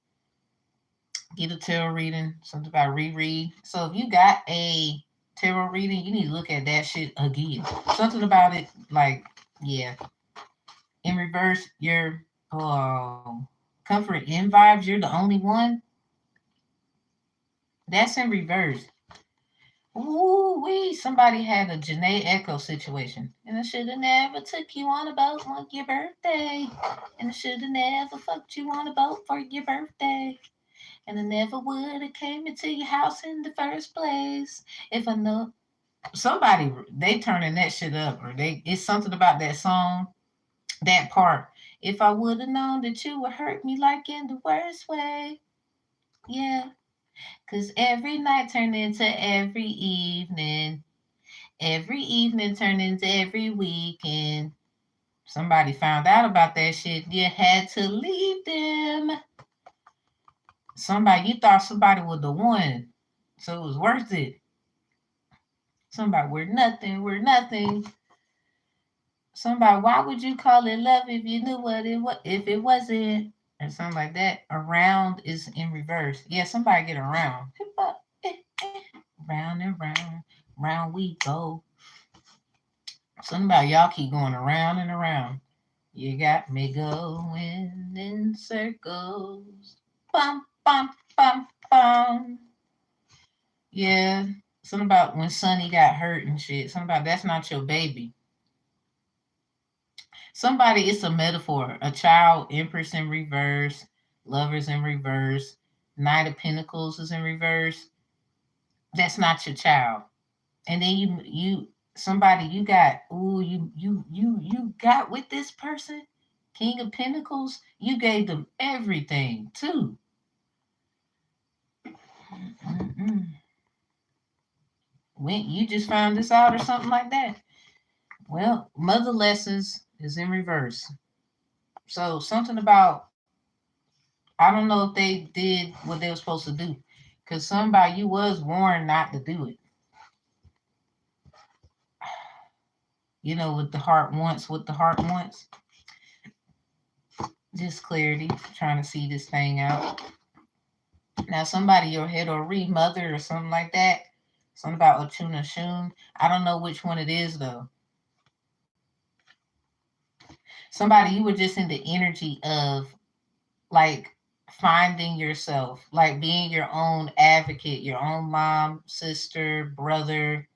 get a tarot reading, something about reread. So, if you got a tarot reading, you need to look at that shit again. Something about it, like, yeah. In reverse, you're comfort in vibes. You're the only one. That's in reverse. Ooh wee! Somebody had a Janae Echo situation, and I should have never took you on a boat on your birthday, and I should have never fucked you on a boat for your birthday, and I never would have came into your house in the first place if I know. Somebody they turning that shit up, or it's something about that song. That part. If I would have known that you would hurt me like in the worst way. Yeah. Because every night turned into every evening. Every evening turned into every weekend. Somebody found out about that shit. You had to leave them. You thought somebody was the one. So it was worth it. Somebody, we're nothing. Somebody, why would you call it love if you knew what it was, if it wasn't, or something like that? Around is in reverse. Yeah, somebody get around. Round and round, round we go. Somebody, y'all keep going around and around. You got me going in circles. Bum, bum, bum, bum. Yeah, something about when Sonny got hurt and shit. Something about that's not your baby. Somebody, it's a metaphor. A child, Empress in reverse, Lovers in reverse, Knight of Pentacles is in reverse. That's not your child. And then somebody you got, you got with this person, King of Pentacles, you gave them everything too. Mm-mm. When you just found this out or something like that. Well, mother lessons is in reverse. So something about I don't know if they did what they were supposed to do. Because somebody you was warned not to do it. What the heart wants, Just clarity, trying to see this thing out. Now, somebody, your head or mother or something like that. Something about Ochuna Shun. I don't know which one it is, though. Somebody, you were just in the energy of like finding yourself, like being your own advocate, your own mom, sister, brother.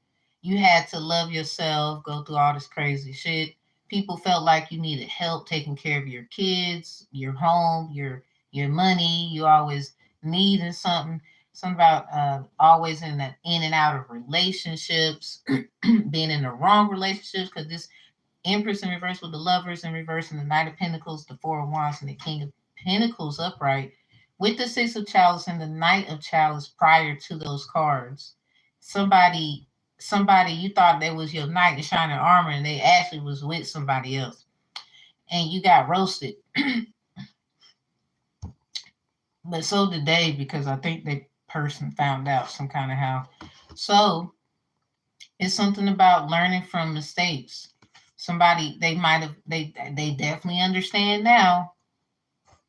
You had to love yourself, go through all this crazy shit. People felt like you needed help taking care of your kids, your home, your money. You always needing something. Something about always in that in and out of relationships, being in the wrong relationships because this Empress in reverse with the lovers in reverse and the Knight of Pentacles, the Four of Wands, and the King of Pentacles upright with the Six of Chalice and the Knight of Chalice prior to those cards. Somebody, somebody you thought they was your knight in shining armor and they actually was with somebody else. And you got roasted. But so did they because I think that person found out some kind of how. So it's something about learning from mistakes. Somebody they might have they definitely understand now,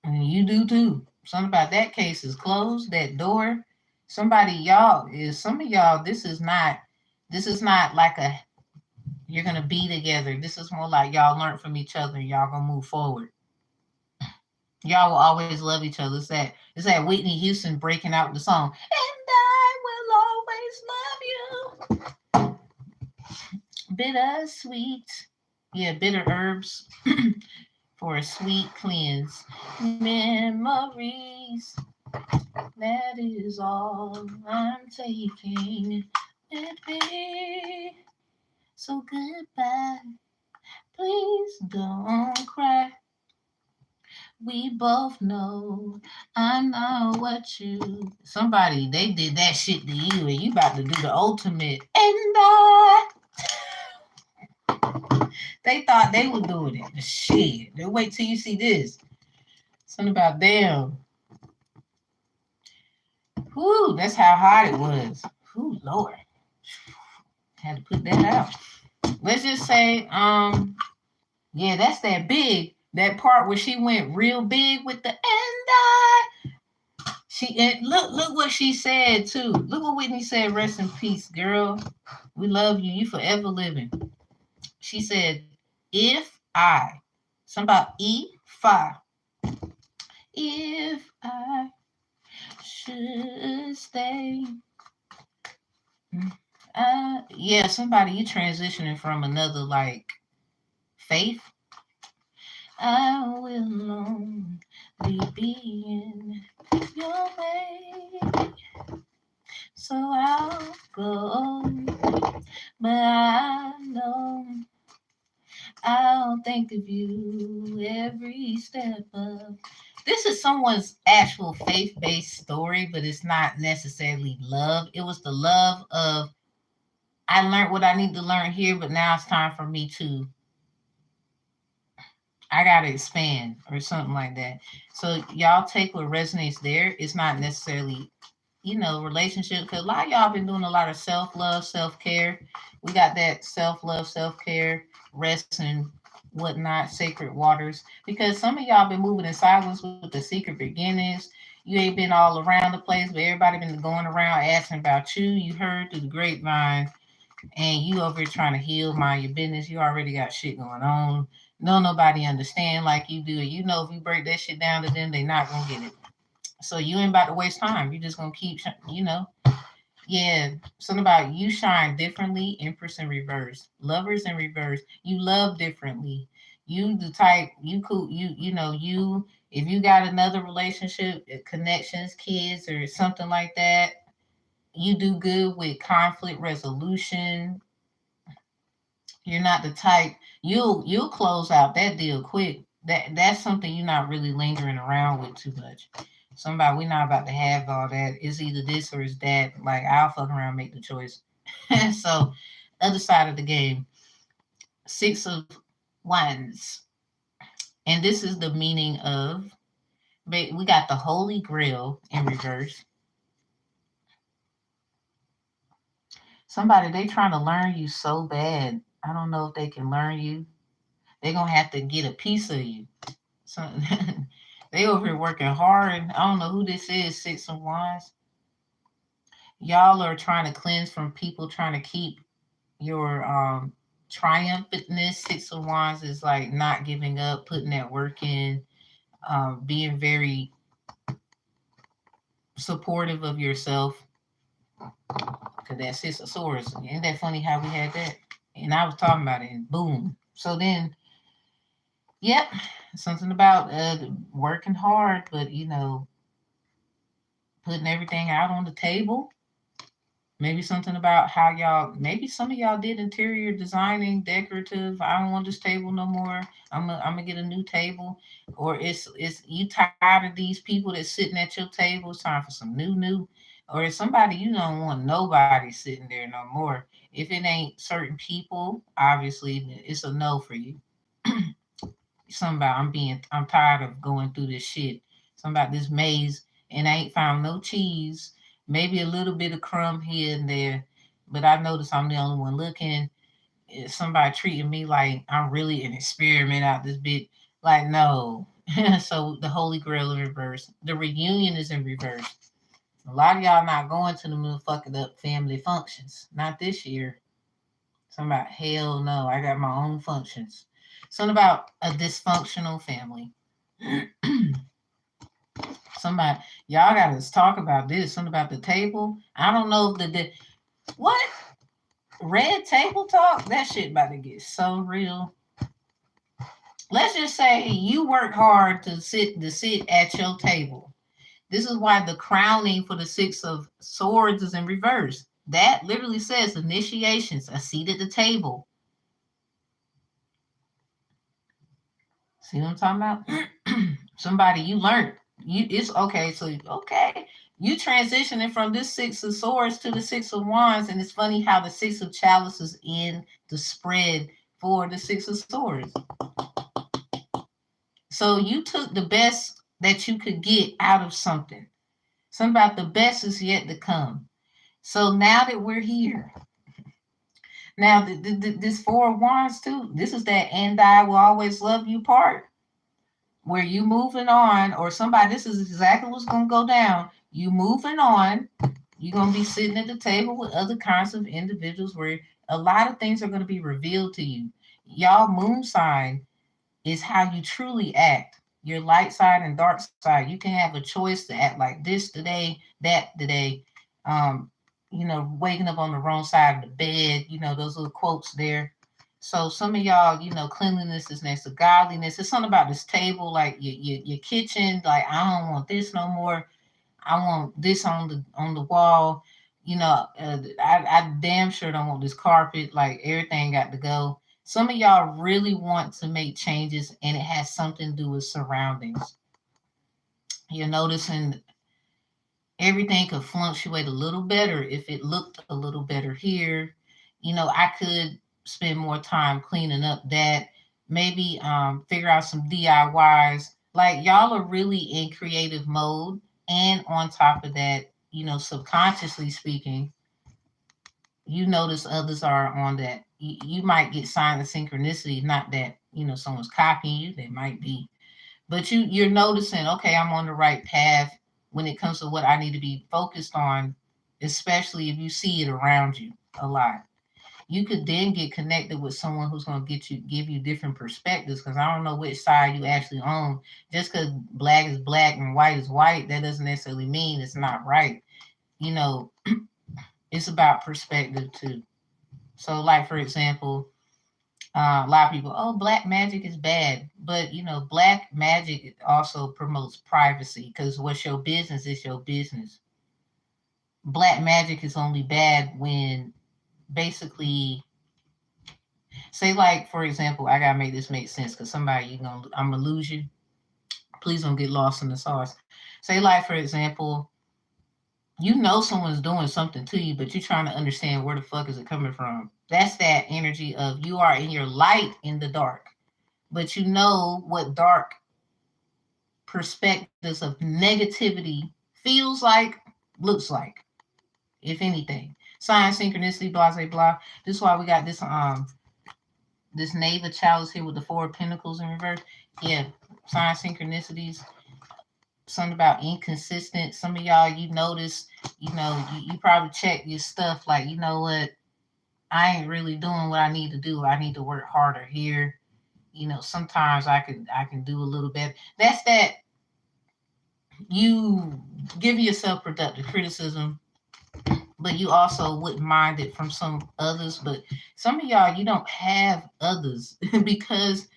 and you do too. Something about that case is closed. That door. Somebody y'all is some of y'all. This is not like a you're gonna be together. This is more like y'all learn from each other and y'all gonna move forward. Y'all will always love each other. It's that Whitney Houston breaking out the song. And I will always love you. Bitter sweet. Yeah, bitter herbs for a sweet cleanse. Memories. That is all I'm taking with me. So goodbye. Please don't cry. We both know I'm not what you. Somebody they did that shit to you, and you about to do the ultimate. And I. They thought they were doing it. Shit. They wait till you see this. Something about them. Whew, that's how hard it was. Whew, Lord. Had to put that out. Let's just say, yeah, that's that part where she went real big with the and I. She and look what she said too. Look what Whitney said. Rest in peace, girl. We love you. You forever living. She said, if I, something about if I should stay. Yeah, somebody you transitioning from another like faith. I will only be in your way. So I'll go, but I know I'll think of you every step of. This is someone's actual faith-based story, but it's not necessarily love. It was the love of I learned what I need to learn here, but now it's time for me to I gotta expand or something like that. So y'all take what resonates there. It's not necessarily relationship because a lot of y'all been doing a lot of self-love, self-care. We got that self-love, self-care, rest and whatnot, sacred waters. Because some of y'all been moving in silence with the secret beginnings. You ain't been all around the place, but everybody been going around asking about you. You heard through the grapevine and you over here trying to heal, mind your business. You already got shit going on. No, nobody understand like you do. You know, if you break that shit down to them, they not gonna get it. So you ain't about to waste time. You just gonna keep, yeah. Something about you shine differently. Empress in reverse, lovers in reverse. You love differently. You the type you cool. You. If you got another relationship, connections, kids, or something like that, you do good with conflict resolution. You're not the type you'll close out that deal quick. That's something you're not really lingering around with too much. Somebody we're not about to have all that. It's either this or it's that. Like I'll fuck around, make the choice. So other side of the game, Six of Wands, and this is the meaning of. We got the Holy Grail in reverse. Somebody they trying to learn you so bad. I don't know if they can learn you. They're gonna have to get a piece of you. So They over here working hard. I don't know who this is, Six of Wands. Y'all are trying to cleanse from people trying to keep your triumphantness. Six of Wands is like not giving up, putting that work in, being very supportive of yourself. Because that Six of Swords, isn't that funny how we had that? And I was talking about it, and boom. So then, yep, something about working hard, but putting everything out on the table. Maybe something about how y'all, maybe some of y'all did interior designing, decorative. I don't want this table no more. I'm gonna get a new table. Or it's you tired of these people that's sitting at your table. It's time for some new. Or it's somebody you don't want nobody sitting there no more. If it ain't certain people, obviously it's a no for you. Somebody I'm tired of going through this shit. Somebody this maze and I ain't found no cheese, maybe a little bit of crumb here and there, but I notice I'm the only one looking. Somebody treating me like I'm really an experiment out this bit. Like no. So the Holy Grail in reverse. The reunion is in reverse. A lot of y'all not going to the motherfucking up family functions. Not this year. Somebody, hell no, I got my own functions. Something about a dysfunctional family. Somebody, y'all got to talk about this. Something about the table. I don't know if what red table talk. That shit about to get so real. Let's just say you work hard to sit at your table. This is why the crowning for the Six of Swords is in reverse. That literally says initiations, a seat at the table. See what I'm talking about? Somebody you learned. It's okay. So okay. You transitioning from this Six of Swords to the Six of Wands, and it's funny how the Six of Chalices in the spread for the Six of Swords. So you took the best that you could get out of something. Something about the best is yet to come. So now that we're here, now this Four of Wands too. This is that "and I will always love you" part where you moving on, or somebody, this is exactly what's going to go down. You moving on, you're going to be sitting at the table with other kinds of individuals where a lot of things are going to be revealed to you. Y'all moon sign is how you truly act, your light side and dark side. You can have a choice to act like this today, that today. um Waking up on the wrong side of the bed, those little quotes there. So some of y'all, cleanliness is next to godliness. It's something about this table, like your kitchen. Like I don't want this no more. I want this on the wall. I damn sure don't want this carpet. Like everything got to go. Some of y'all really want to make changes, and it has something to do with surroundings. You're noticing everything could fluctuate a little better if it looked a little better here. I could spend more time cleaning up that, maybe figure out some DIYs. Like y'all are really in creative mode. And on top of that, subconsciously speaking, you notice others are on that. You might get signs of synchronicity, not that, someone's copying you, they might be. But you're noticing, okay, I'm on the right path when it comes to what I need to be focused on, especially if you see it around you a lot. You could then get connected with someone who's going to give you different perspectives, because I don't know which side you actually own. Just because black is black and white is white, that doesn't necessarily mean it's not right. You know, it's about perspective too. So, like for example, a lot of people, oh, black magic is bad, but black magic also promotes privacy, because what's your business is your business. Black magic is only bad when basically, say, like for example, I gotta make this make sense because somebody I'm gonna lose you. Please don't get lost in the sauce. Say, like for example, someone's doing something to you, but you're trying to understand where the fuck is it coming from. That's that energy of you are in your light in the dark, but you know what dark perspectives of negativity feels like, looks like, if anything. Sign synchronicity, blah blah blah. This is why we got this Knave of Chalice here with the Four of Pentacles in reverse. Yeah, sign synchronicities. something about inconsistent. Some of y'all, you notice, you probably check your stuff like, you know what, I ain't really doing what I need to do. I need to work harder here. Sometimes I can do a little bit. That's that you give yourself productive criticism, but you also wouldn't mind it from some others. But some of y'all, you don't have others because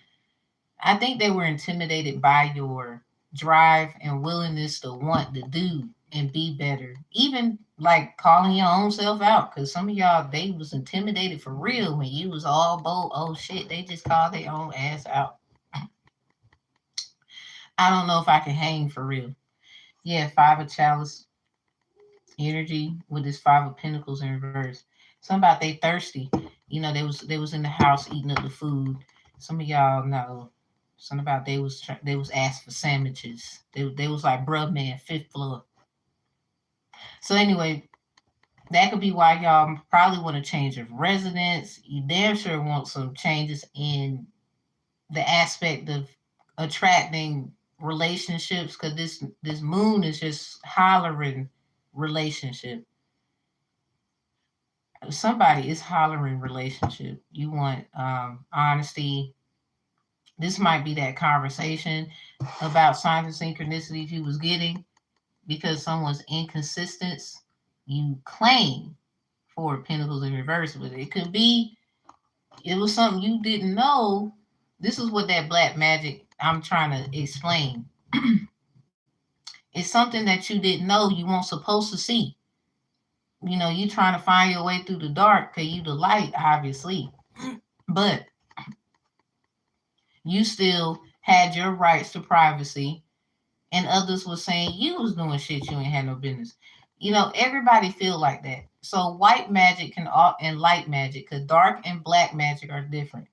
I think they were intimidated by your drive and willingness to want to do and be better. Even like calling your own self out, because some of y'all, they was intimidated for real when you was all bold. Oh shit, they just called their own ass out. I don't know if I can hang for real. Yeah, five of chalice energy with this five of pentacles in reverse. Something about they thirsty. They was in the house eating up the food. Some of y'all know. Something about they was asked for sandwiches. They was like, bruh man, fifth floor. So anyway, that could be why y'all probably want to change of residence. You damn sure want some changes in the aspect of attracting relationships, because this moon is just hollering relationship. Somebody is hollering relationship. You want honesty. This might be that conversation about signs and synchronicities you was getting because someone's inconsistent. You claim for pentacles in reverse, but it could be it was something you didn't know. This is what that black magic I'm trying to explain. It's something that you didn't know you weren't supposed to see. You trying to find your way through the dark because you the light, obviously. But you still had your rights to privacy, and others were saying you was doing shit you ain't had no business. Everybody feel like that. So white magic and light magic, because dark and black magic are different.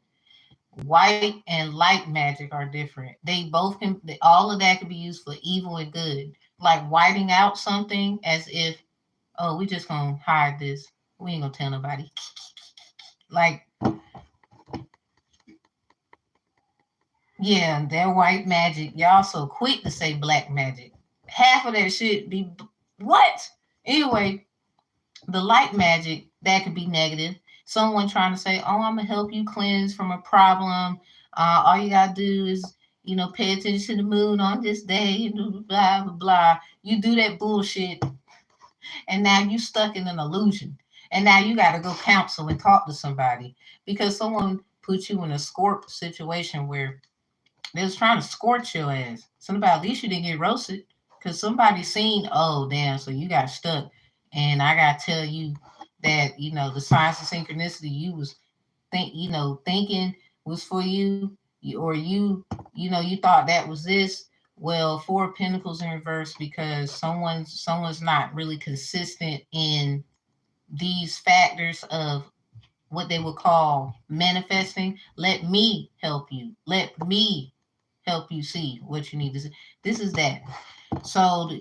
White and light magic are different. They both all of that can be used for evil and good. Like whiting out something as if, oh, we just gonna hide this. We ain't gonna tell nobody. Like, yeah, that white magic. Y'all so quick to say black magic. Half of that shit be what? Anyway, the light magic, that could be negative. Someone trying to say, oh, I'm gonna help you cleanse from a problem. All you gotta do is, pay attention to the moon on this day, blah, blah, blah. You do that bullshit, and now you stuck in an illusion. And now you gotta go counsel and talk to somebody because someone put you in a scorp situation where they was trying to scorch your ass. Somebody, at least you didn't get roasted because somebody seen, oh, damn, so you got stuck. And I got to tell you that, the signs of synchronicity you was thinking was for you, or you thought that was this. Well, four of pentacles in reverse because someone's not really consistent in these factors of what they would call manifesting. Let me help you. Let me help you see what you need to see. This is that. So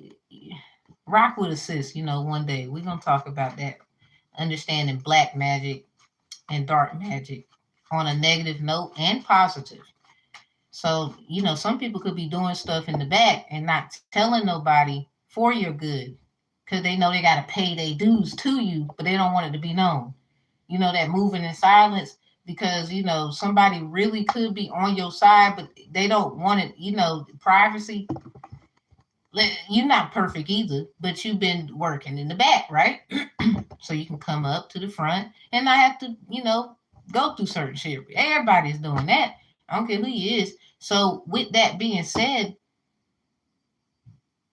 rock with assist, one day we're going to talk about that. Understanding black magic and dark magic on a negative note and positive. So, some people could be doing stuff in the back and not telling nobody for your good because they know they got to pay their dues to you, but they don't want it to be known. That moving in silence because, somebody really could be on your side, but they don't want it, privacy. You're not perfect either, but you've been working in the back, right? So you can come up to the front and not have to, go through certain shit. Everybody's doing that. I don't care who he is. So with that being said,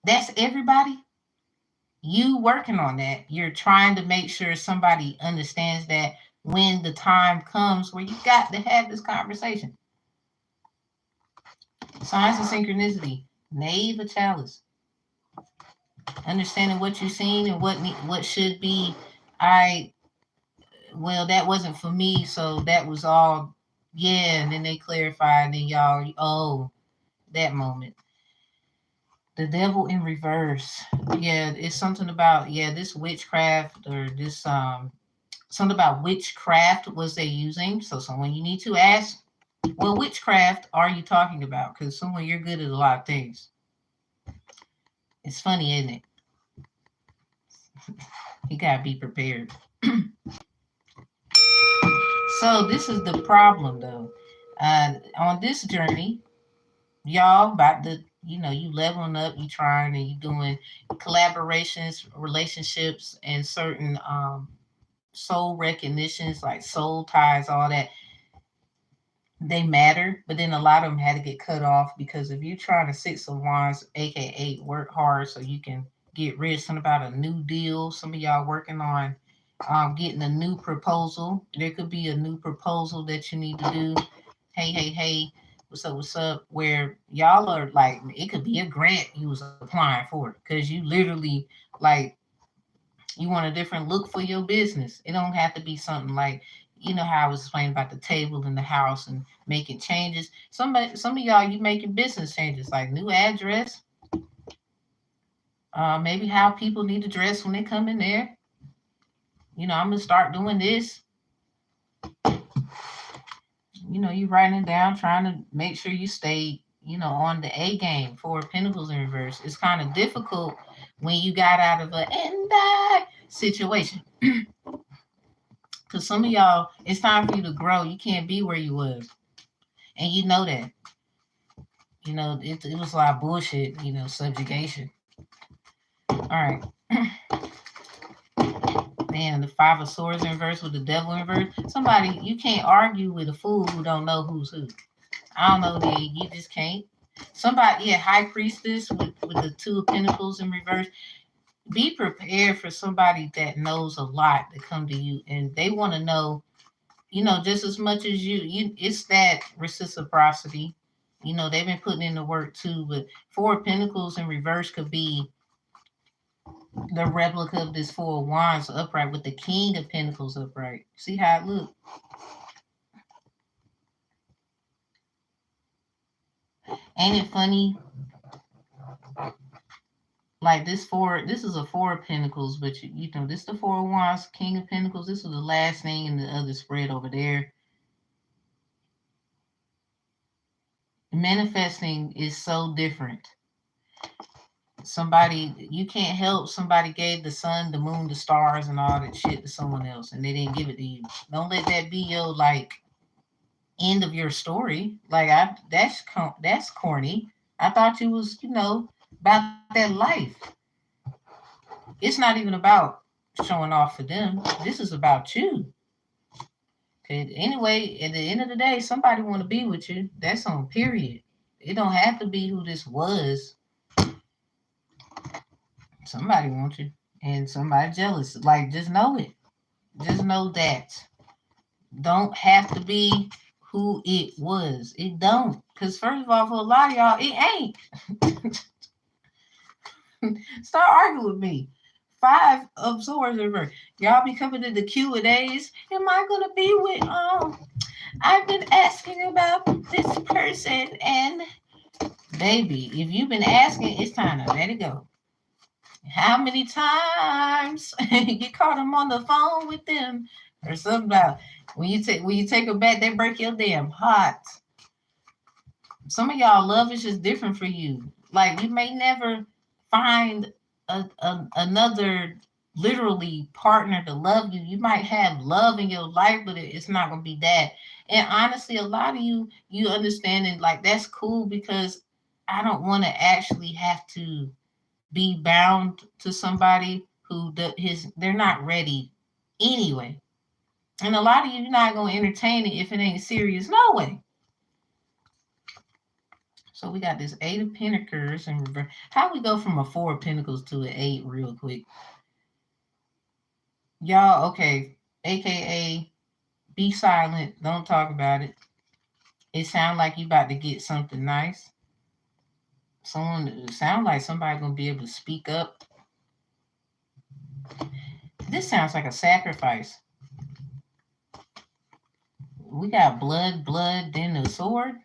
that's everybody. You working on that. You're trying to make sure somebody understands that when the time comes where you got to have this conversation. Signs of synchronicity. Knave of chalice. Understanding what you've seen and what should be. Well, that wasn't for me, so that was all. Yeah, and then they clarified, and then y'all, oh, that moment. The devil in reverse. Yeah, it's something about, this witchcraft or this something about witchcraft was they using. So someone you need to ask, well, witchcraft are you talking about? Because someone you're good at a lot of things. It's funny, isn't it? You gotta be prepared. So this is the problem, though. On this journey, y'all about to, you leveling up, you trying, and you doing collaborations, relationships, and certain soul recognitions, like soul ties, all that. They matter, but then a lot of them had to get cut off because if you're trying to 6 of Wands, aka work hard so you can get rich, something about a new deal. Some of y'all working on getting a new proposal. There could be a new proposal that you need to do. Hey, what's up? What's up? Where y'all are like, it could be a grant you was applying for because you literally like you want a different look for your business. It don't have to be something like, how I was explaining about the table in the house and making changes. Some of y'all, you making business changes like new address, maybe how people need to dress when they come in there. I'm gonna start doing this. You writing it down, trying to make sure you stay, on the A game. 4 of Pentacles in reverse. It's kind of difficult when you got out of a and die situation. Because some of y'all, it's time for you to grow. You can't be where you was. And you know that. It was a lot of bullshit, subjugation. All right. Man, the 5 of Swords in reverse with the Devil in reverse. Somebody, you can't argue with a fool who don't know who's who. I don't know that you just can't. Somebody, High Priestess with the 2 of Pentacles in reverse. Be prepared for somebody that knows a lot to come to you, and they want to know, just as much as you. It's that reciprocity. They've been putting in the work too, but 4 of Pentacles in reverse could be the replica of this 4 of Wands upright with the King of Pentacles upright. See how it look? Ain't it funny? Like this is a 4 of Pentacles, but this the 4 of Wands, King of Pentacles. This is the last thing in the other spread over there. Manifesting is so different. Somebody, you can't help somebody gave the sun, the moon, the stars, and all that shit to someone else, and they didn't give it to you. Don't let that be your end of your story. That's corny. I thought you was about that life. It's not even about showing off for them. This is about you. Okay. Anyway, at the end of the day, somebody want to be with you. That's on period. It don't have to be who this was. Somebody wants you, and somebody jealous. Like, just know it. Just know that. Don't have to be who it was. It don't. Because first of all, for a lot of y'all, it ain't. Start arguing with me. 5 of Swords reverse. Y'all be coming to the Q&As. Am I gonna be with I've been asking about this person, and baby, if you've been asking, it's time to let it go. How many times you caught them on the phone with them, or something about when you take them back, they break your damn heart. Some of y'all love is just different for you. Like, you may never find another literally partner to love you. You might have love in your life, but it's not gonna be that. And honestly, a lot of you understanding, like, that's cool, because I don't want to actually have to be bound to somebody who they're not ready anyway. And a lot of you, you're not going to entertain it if it ain't serious. No way. So we got this 8 of Pentacles and reverse. How we go from a 4 of Pentacles to an 8 real quick? Y'all, okay, AKA be silent. Don't talk about it. It sounds like you about to get something nice. Sound like somebody going to be able to speak up. This sounds like a sacrifice. We got blood, then the sword.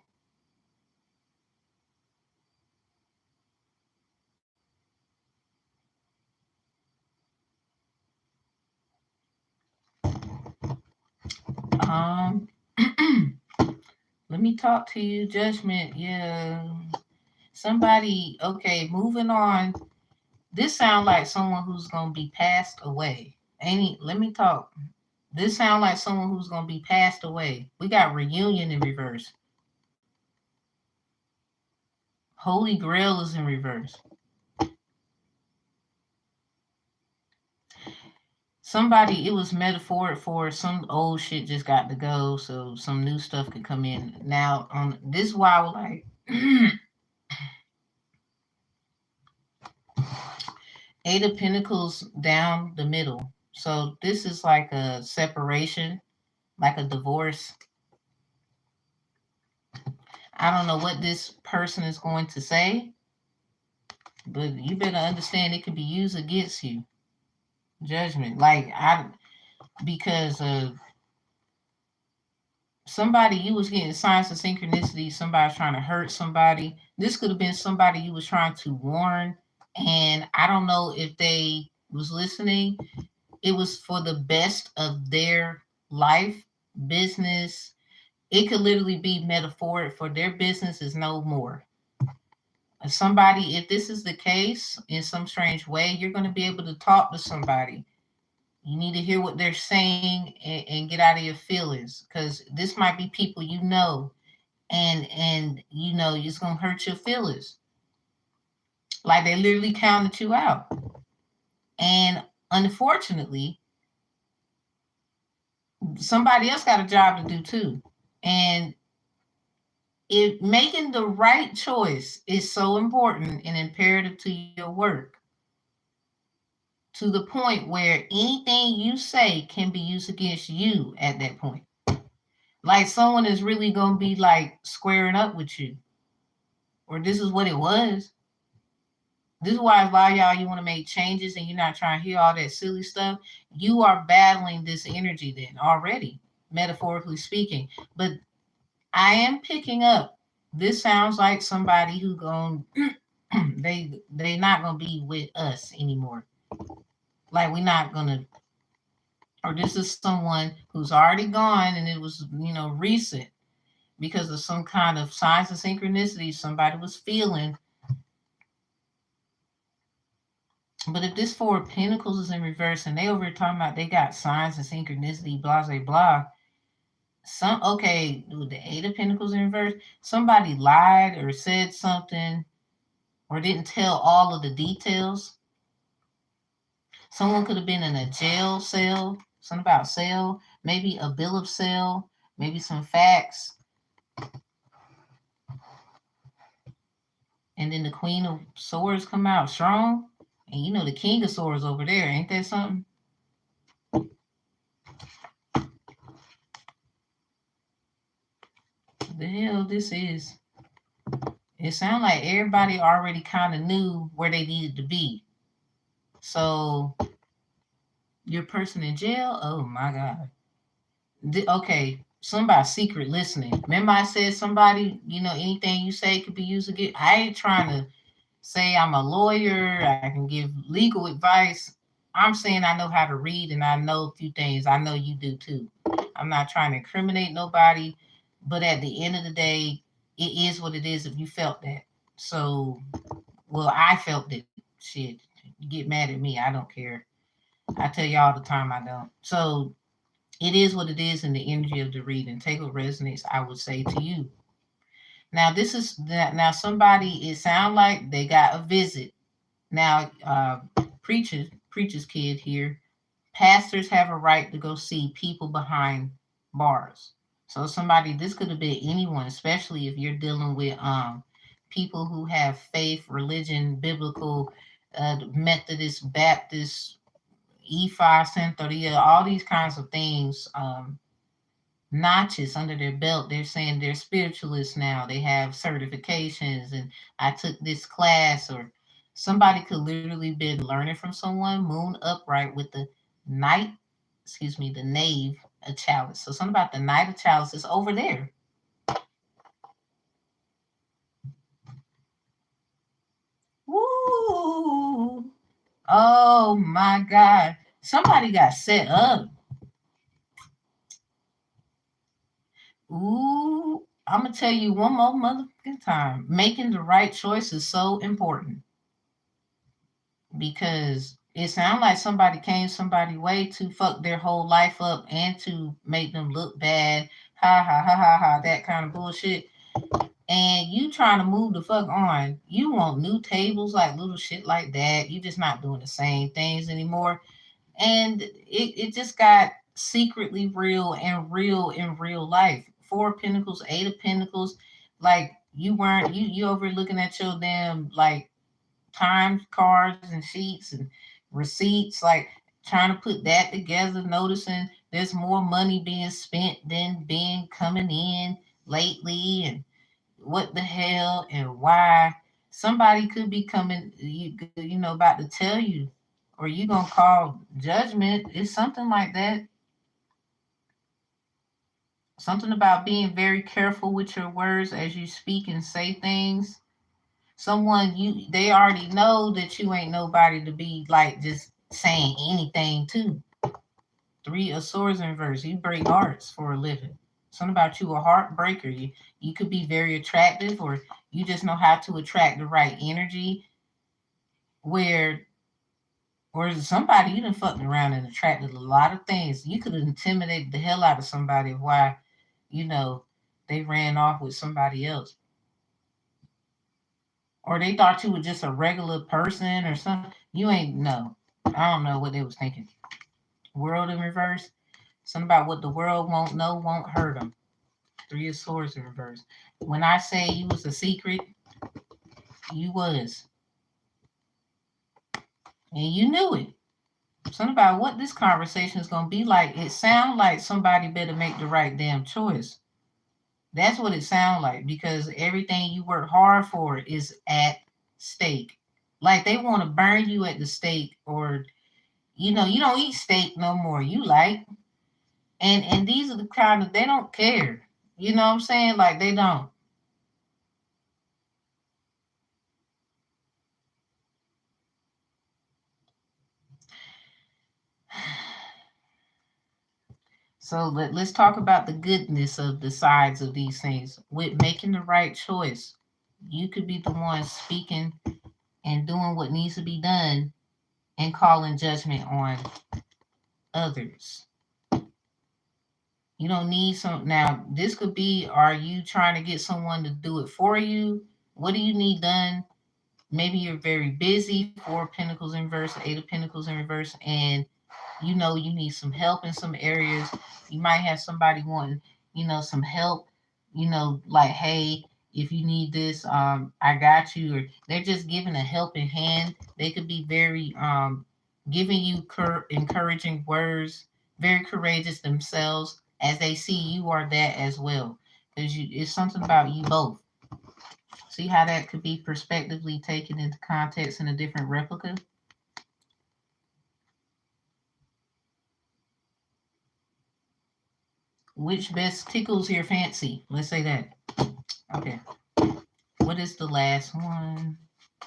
Let me talk to you, Judgment. Yeah. Somebody, okay, moving on. This sounds like someone who's gonna be passed away. Let me talk. This sounds like someone who's gonna be passed away. We got reunion in reverse. Holy Grail is in reverse. Somebody, it was metaphoric for some old shit just got to go, so some new stuff could come in. Now, on this is why I was like, Eight of Pentacles down the middle. So this is like a separation, like a divorce. I don't know what this person is going to say, but you better understand it can be used against you. Judgment, because somebody you was getting signs of synchronicity. Somebody trying to hurt somebody. This could have been somebody you was trying to warn, and I don't know if they was listening. It was for the best of their life, business. It could literally be metaphoric for their business is no more. Somebody, if this is the case in some strange way, you're going to be able to talk to somebody. You need to hear what they're saying and get out of your feelings, because this might be people you know, and you know it's going to hurt your feelings. Like they literally counted you out. And unfortunately, somebody else got a job to do too. And making the right choice is so important and imperative to your work, to the point where anything you say can be used against you at that point. Like someone is really going to be like squaring up with you, or this is what it was. This is why a lot of y'all, you want to make changes and you're not trying to hear all that silly stuff. You are battling this energy then already, metaphorically speaking. But I am picking up. This sounds like somebody who going they not gonna be with us anymore. Like we're not gonna, or this is someone who's already gone and it was recent because of some kind of signs of synchronicity somebody was feeling. But if this Four of Pentacles is in reverse and they over here talking about they got signs of synchronicity, blah blah blah. With the Eight of Pentacles in reverse, somebody lied or said something or didn't tell all of the details. Someone could have been in a jail cell, something about cell, maybe a bill of sale, maybe some facts. And then the Queen of Swords come out strong. And you know the King of Swords over there. Ain't that something? The hell this is? It sounds like everybody already kind of knew where they needed to be. So your person in jail? Oh my God. Okay, somebody secret listening. Remember I said somebody, anything you say could be used against. I ain't trying to say I'm a lawyer. I can give legal advice. I'm saying I know how to read and I know a few things. I know you do too. I'm not trying to incriminate nobody, but at the end of the day, it is what it is if you felt that. So, well, I felt it. Shit, you get mad at me. I don't care. I tell you all the time I don't. So it is what it is in the energy of the reading. Take what resonates, I would say to you. Now this is that. Now somebody, it sounds like they got a visit. Now preacher's kid here. Pastors have a right to go see people behind bars. So somebody, this could have been anyone, especially if you're dealing with people who have faith, religion, biblical, Methodist, Baptist, E5, Santeria, all these kinds of things. Notches under their belt. They're saying they're spiritualists now. They have certifications, and I took this class, or somebody could literally been learning from someone. Moon upright with the knight, the knave, a chalice. So something about the knight of chalice is over there. Woo! Oh my God. Somebody got set up. Ooh, I'm gonna tell you one more motherfucking time. Making the right choice is so important. because it sounds like somebody came somebody's way to fuck their whole life up and to make them look bad. Ha ha ha ha ha, that kind of bullshit. And you trying to move the fuck on. You want new tables, like little shit like that. You just not doing the same things anymore. And it just got secretly real and real in real life. Four of Pentacles, Eight of Pentacles, like you weren't you over looking at your damn like time cards and sheets and receipts, like trying to put that together, noticing there's more money being spent than being coming in lately, and what the hell and why. Somebody could be coming, you know, about to tell you, or you gonna call judgment. It's something like that. Something about being very careful with your words as you speak and say things. Someone you they already know that you ain't nobody to be like just saying anything to. Three of Swords in reverse. You break hearts for a living. Something about you a heartbreaker. You could be very attractive, or you just know how to attract the right energy. Where or somebody you done fucked around and attracted a lot of things. You could have intimidated the hell out of somebody why, you know, they ran off with somebody else. Or they thought you were just a regular person or something. You ain't no. I don't know what they was thinking. World in reverse. Something about what the world won't know won't hurt them. Three of Swords in reverse. When I say you was a secret, you was. And you knew it. Something about what this conversation is going to be like. It sounds like somebody better make the right damn choice. That's what it sounds like, because everything you work hard for is at stake. Like they want to burn you at the stake, or you know, you don't eat steak no more. You like, and these are the kind of, they don't care. You know what I'm saying? Like they don't. So let's talk about the goodness of the sides of these things. With making the right choice, you could be the one speaking and doing what needs to be done and calling judgment on others. You don't need some. Now, this could be, are you trying to get someone to do it for you? What do you need done? Maybe you're very busy. Four of Pentacles in reverse, Eight of Pentacles in reverse, and you know you need some help in some areas. You might have somebody wanting, you know, some help, you know, like, hey, if you need this, I got you. Or they're just giving a helping hand. They could be very giving you encouraging words, very courageous themselves, as they see you are that as well. Because it's something about you both. See how that could be prospectively taken into context in a different replica? Which best tickles your fancy? Let's say that. Okay. What is the last one?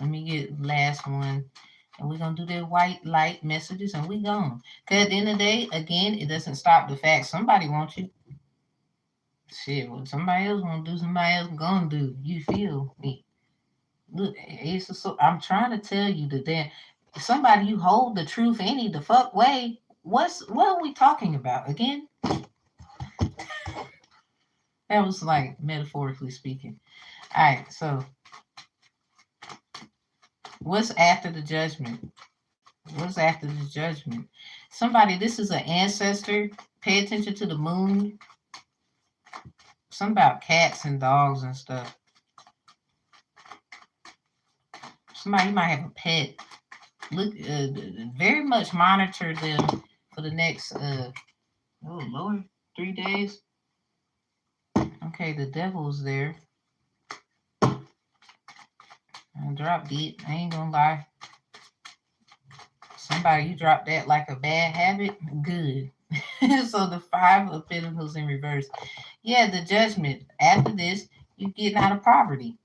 Let me get last one. And we're going to do the white light messages and we gone. Because at the end of the day, again, it doesn't stop the fact somebody wants you. Shit, what somebody else want to do, somebody else going to do. You feel me? Look, it's so, I'm trying to tell you that then somebody you hold the truth any the fuck way. What are we talking about again? That was like metaphorically speaking. All right, so what's after the judgment? What's after the judgment? Somebody, this is an ancestor. Pay attention to the moon. Something about cats and dogs and stuff. Somebody might have a pet. Look, very much monitor them for the next, oh Lord, 3 days. Okay, the devil's there. I dropped it. I ain't gonna lie. Somebody, you dropped that like a bad habit. Good. So the Five of Pentacles in reverse. Yeah, the judgment. After this, you getting out of poverty.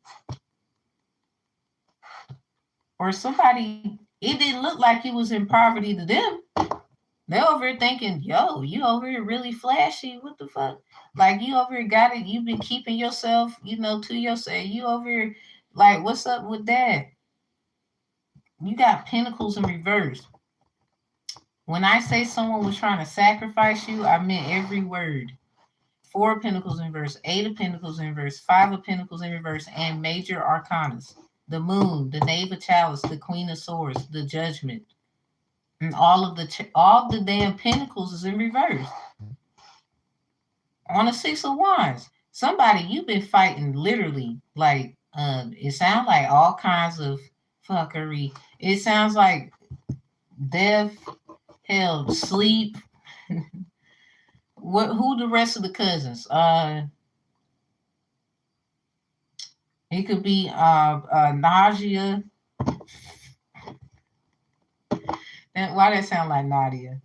Or somebody, it didn't look like you was in poverty to them. They're over here thinking, yo, you over here really flashy. What the fuck? Like you over here got it. You've been keeping yourself, you know, to yourself. You over here, like, what's up with that? You got Pentacles in reverse. When I say someone was trying to sacrifice you, I meant every word. 4 of Pentacles in reverse, 8 of Pentacles in reverse, 5 of Pentacles in reverse, and major arcanas. The Moon, the Knave of Chalice, the Queen of Swords, the Judgment. And all the damn Pentacles is in reverse. On the 6 of Wands, somebody you've been fighting literally, like, it sounds like all kinds of fuckery. It sounds like death, hell, sleep. Who the rest of the cousins? It could be nausea. Why that sound like Nadia?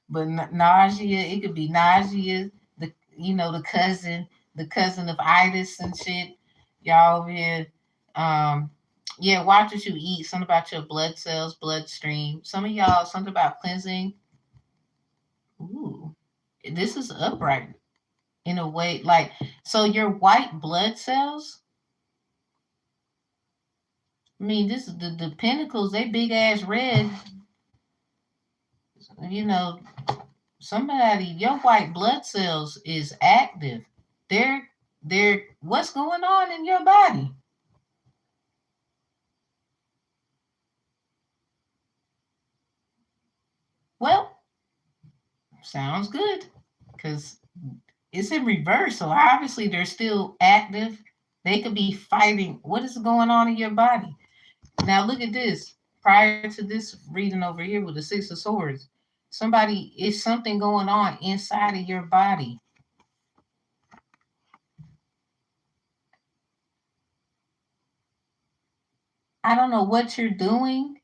But nausea. It could be nausea. The cousin of Itis and shit. Y'all over here. Yeah, watch what you eat. Something about your blood cells, bloodstream. Some of y'all, something about cleansing. Ooh, this is upright in a way. Like, so your white blood cells. I mean, this is the pentacles. They big ass red. Somebody, your white blood cells is active. They're what's going on in your body? Well, sounds good, because it's in reverse, so obviously they're still active. They could be fighting. What is going on in your body? Now look at this. Prior to this reading over here with the 6 of Swords, it's something going on inside of your body. I don't know what you're doing,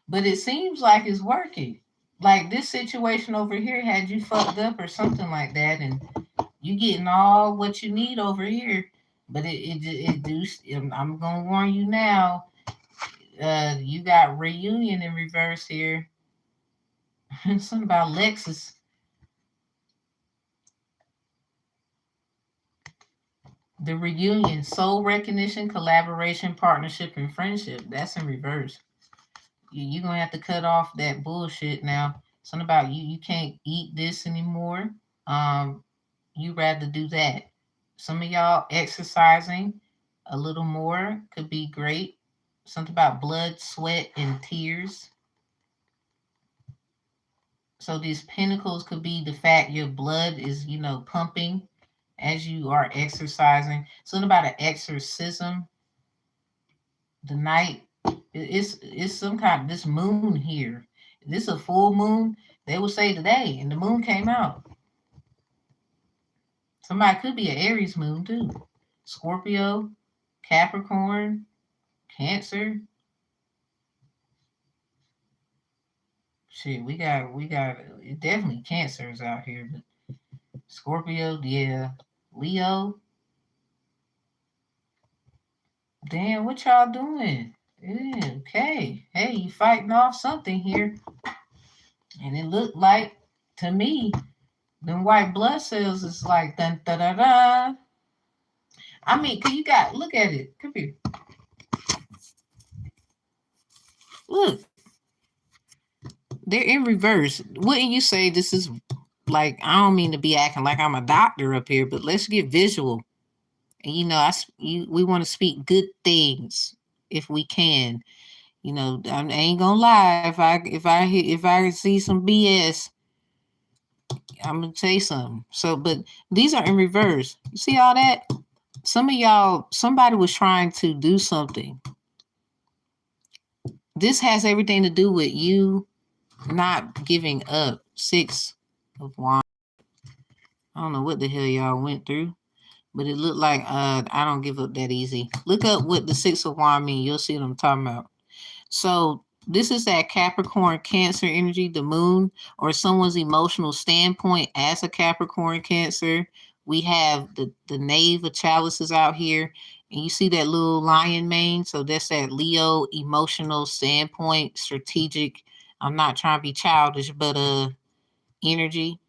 but it seems like it's working. Like this situation over here had you fucked up or something like that, and you getting all what you need over here. But I'm gonna warn you now. You got reunion in reverse here. Something about Alexis. The reunion, soul recognition, collaboration, partnership, and friendship. That's in reverse. You're gonna have to cut off that bullshit now. Something about you can't eat this anymore. You rather do that. Some of y'all exercising a little more could be great. Something about blood, sweat, and tears. So these pentacles could be the fact your blood is, pumping as you are exercising. Something about an exorcism. The night, it's some kind of this moon here. This is a full moon. They will say today, and the moon came out. Somebody could be an Aries moon too. Scorpio, Capricorn, Cancer. Shit, we got definitely Cancers out here, but Scorpio, yeah, Leo. Damn, what y'all doing? Yeah, okay. Hey, you fighting off something here. And it looked like, to me, them white blood cells is like dun da da da. I mean, look at it. Come here. Look. They're in reverse. Wouldn't you say this is like, I don't mean to be acting like I'm a doctor up here, but let's get visual. And we want to speak good things if we can. I ain't gonna lie. If I see some BS, I'm gonna say something. So, but these are in reverse. You see all that? Some of y'all, somebody was trying to do something. This has everything to do with you not giving up. 6 of Wands. I don't know what the hell y'all went through, but it looked like I don't give up that easy. Look up what the 6 of Wands mean. You'll see what I'm talking about. So this is that Capricorn Cancer energy, the moon, or someone's emotional standpoint as a Capricorn Cancer. We have the Knave of Chalices out here, and you see that little lion mane. So that's that Leo emotional standpoint, strategic. I'm not trying to be childish, but energy.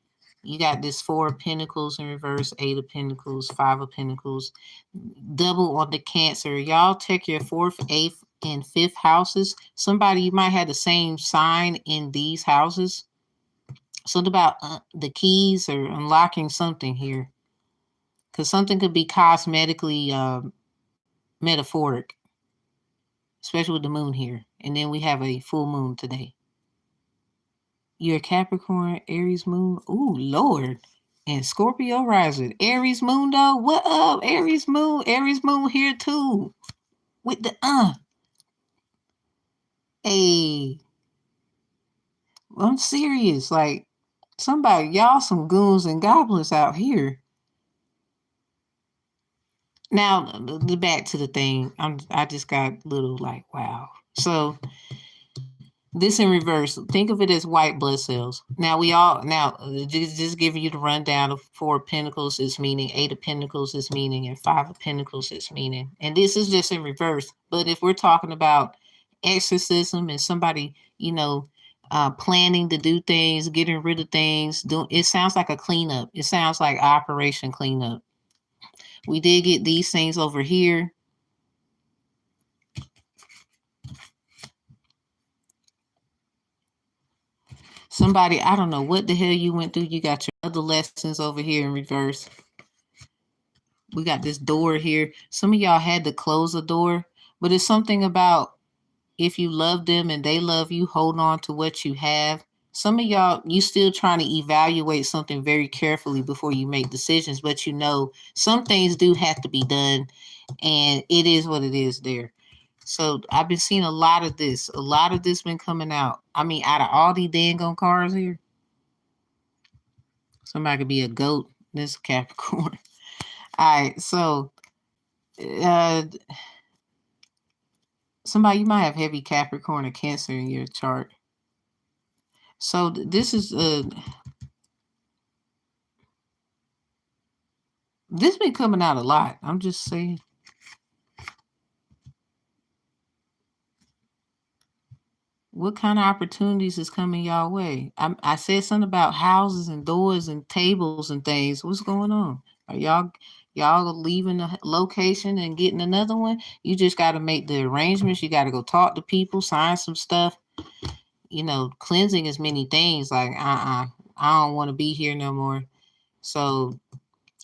You got this 4 of Pentacles in reverse, 8 of Pentacles, 5 of Pentacles, double on the Cancer. Y'all check your 4th, 8th, and fifth houses. Somebody, you might have the same sign in these houses. Something about the keys or unlocking something here. Because something could be cosmetically metaphoric, especially with the moon here. And then we have a full moon today. You're Capricorn, Aries moon. Ooh, Lord. And Scorpio rising. Aries moon though. What up? Aries moon. Aries moon here too. With the Hey. I'm serious. Like somebody, y'all some goons and goblins out here. Now the back to the thing. I just got a little like wow. So this in reverse. Think of it as white blood cells. Now just giving you the rundown of Four of Pentacles is meaning, Eight of Pentacles is meaning, and Five of Pentacles is meaning. And this is just in reverse. But if we're talking about exorcism and somebody, planning to do things, getting rid of things, it sounds like a cleanup. It sounds like Operation Cleanup. We did get these things over here. Somebody, I don't know what the hell you went through. You got your other lessons over here in reverse. We got this door here. Some of y'all had to close a door, but it's something about if you love them and they love you, hold on to what you have. Some of y'all, you still trying to evaluate something very carefully before you make decisions, but some things do have to be done, and it is what it is there. So I've been seeing a lot of this. A lot of this been coming out. I mean, out of all these dang on cards here, somebody could be a goat. This Capricorn. All right, so somebody, you might have heavy Capricorn or Cancer in your chart. So this is this been coming out a lot. I'm just saying. What kind of opportunities is coming y'all way? I said something about houses and doors and tables and things. What's going on? Are y'all leaving the location and getting another one? You just got to make the arrangements. You got to go talk to people, sign some stuff. Cleansing is many things. Like I don't want to be here no more. So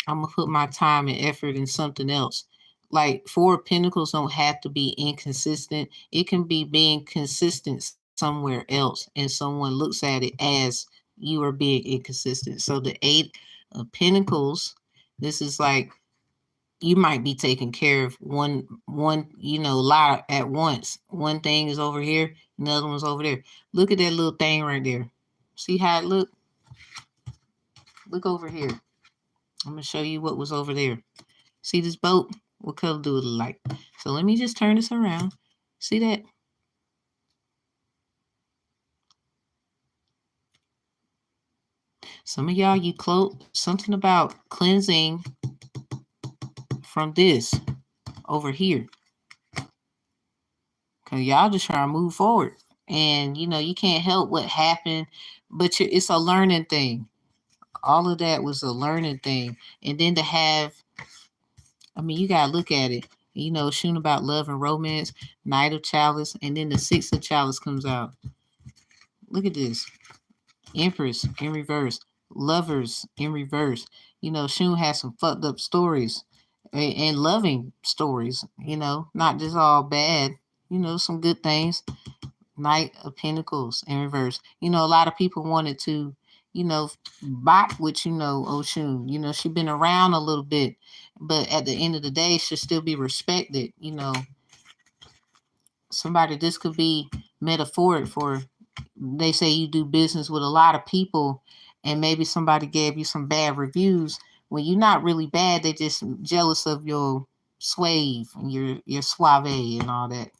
I'm gonna put my time and effort in something else. Like Four of Pentacles don't have to be inconsistent. It can be being consistent somewhere else, and someone looks at it as you are being inconsistent. So the Eight of Pentacles, this is like you might be taking care of one lot at once. One thing is over here, another one's over there. Look at that little thing right there. See how it look? Look over here. I'm gonna show you what was over there. See this boat? What color do it look like? So let me just turn this around. See that? Some of y'all, you something about cleansing from this over here. Because y'all just trying to move forward. And, you can't help what happened, but it's a learning thing. All of that was a learning thing. And then to have, you got to look at it. Shooting about love and romance, Knight of Chalice, and then the Six of Chalice comes out. Look at this. Empress in reverse. Lovers in reverse. Shun has some fucked up stories and loving stories, not just all bad, some good things. Knight of Pentacles in reverse. A lot of people wanted to, bop with, Oshun. She's been around a little bit, but at the end of the day, should still be respected. Somebody, this could be metaphoric for, they say you do business with a lot of people and maybe somebody gave you some bad reviews when you're not really bad. They just jealous of your suave and your suave and all that.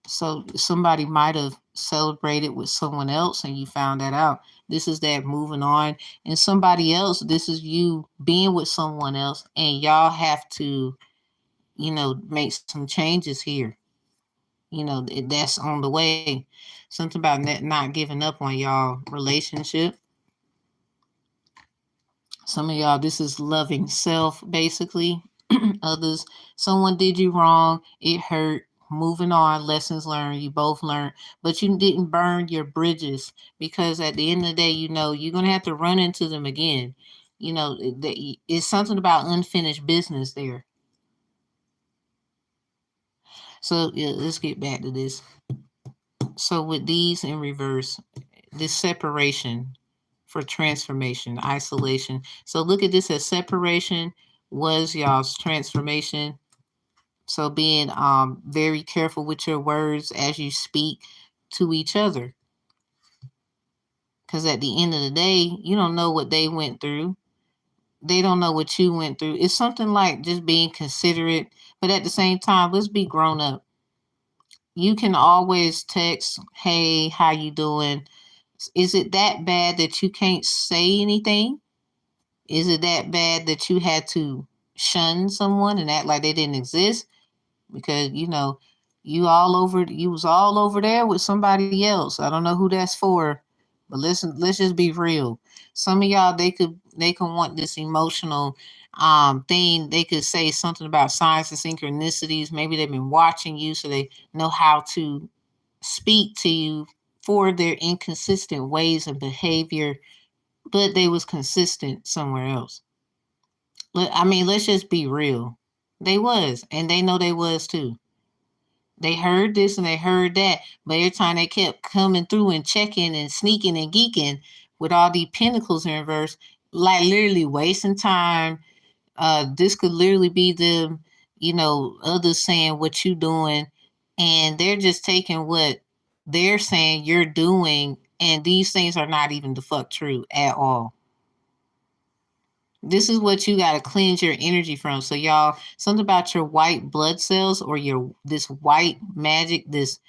So somebody might have celebrated with someone else and you found that out. This is that moving on. And somebody else, this is you being with someone else and y'all have to, make some changes here. That's on the way. Something about not giving up on y'all relationship. Some of y'all, this is loving self, basically. Others, someone did you wrong. It hurt. moving on, lessons learned, you both learned, but you didn't burn your bridges, because at the end of the day, you're going to have to run into them again. It's something about unfinished business there. So yeah, let's get back to this. So with these in reverse, this separation for transformation, isolation. So look at this as separation was y'all's transformation. So being very careful with your words as you speak to each other. Because at the end of the day, you don't know what they went through. They don't know what you went through. It's something like just being considerate, but at the same time, let's be grown up. You can always text, "Hey, how you doing?" Is it that bad that you can't say anything? Is it that bad that you had to shun someone and act like they didn't exist? Because you was all over there with somebody else. I don't know who that's for, but listen, let's just be real. Some of y'all, they can want this emotional thing. They could say something about signs and synchronicities. Maybe they've been watching you, so they know how to speak to you for their inconsistent ways of behavior, but they was consistent somewhere else. I mean, let's just be real. They was, and they know they was too. They heard this and they heard that, but every time they kept coming through and checking and sneaking and geeking with all these pinnacles in reverse, like literally wasting time. This could literally be them, others saying what you doing, and they're just taking what they're saying you're doing, and these things are not even the fuck true at all. This is what you got to cleanse your energy from. So y'all, something about your white blood cells, or your this white magic, this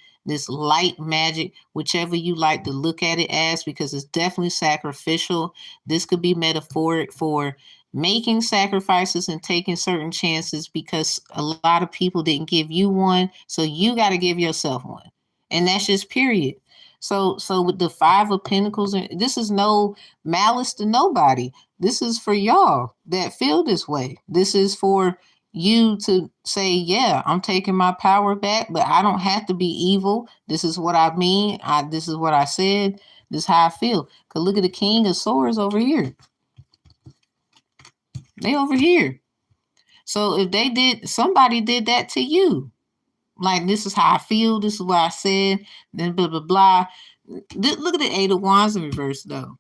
light magic, whichever you like to look at it as, because it's definitely sacrificial. This could be metaphoric for making sacrifices and taking certain chances, because a lot of people didn't give you one, so you got to give yourself one. And that's just period. So with the 5 of Pentacles, this is no malice to nobody. This is for y'all that feel this way. This is for you to say, yeah, I'm taking my power back, but I don't have to be evil. This is what I mean. This is what I said. This is how I feel. Cause look at the King of Swords over here. They over here. So if somebody did that to you, like, this is how I feel, this is what I said, then blah blah blah. Look at the 8 of Wands in reverse though.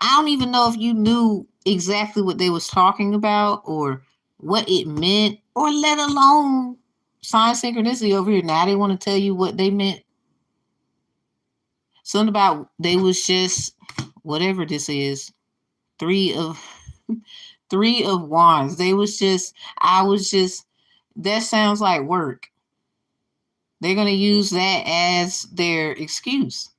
I don't even know if you knew exactly what they was talking about or what it meant, or let alone sign synchronicity over here. Now they want to tell you what they meant. Something about they was just whatever this is. 3 of 3 of Wands. I was just, that sounds like work. They're gonna use that as their excuse.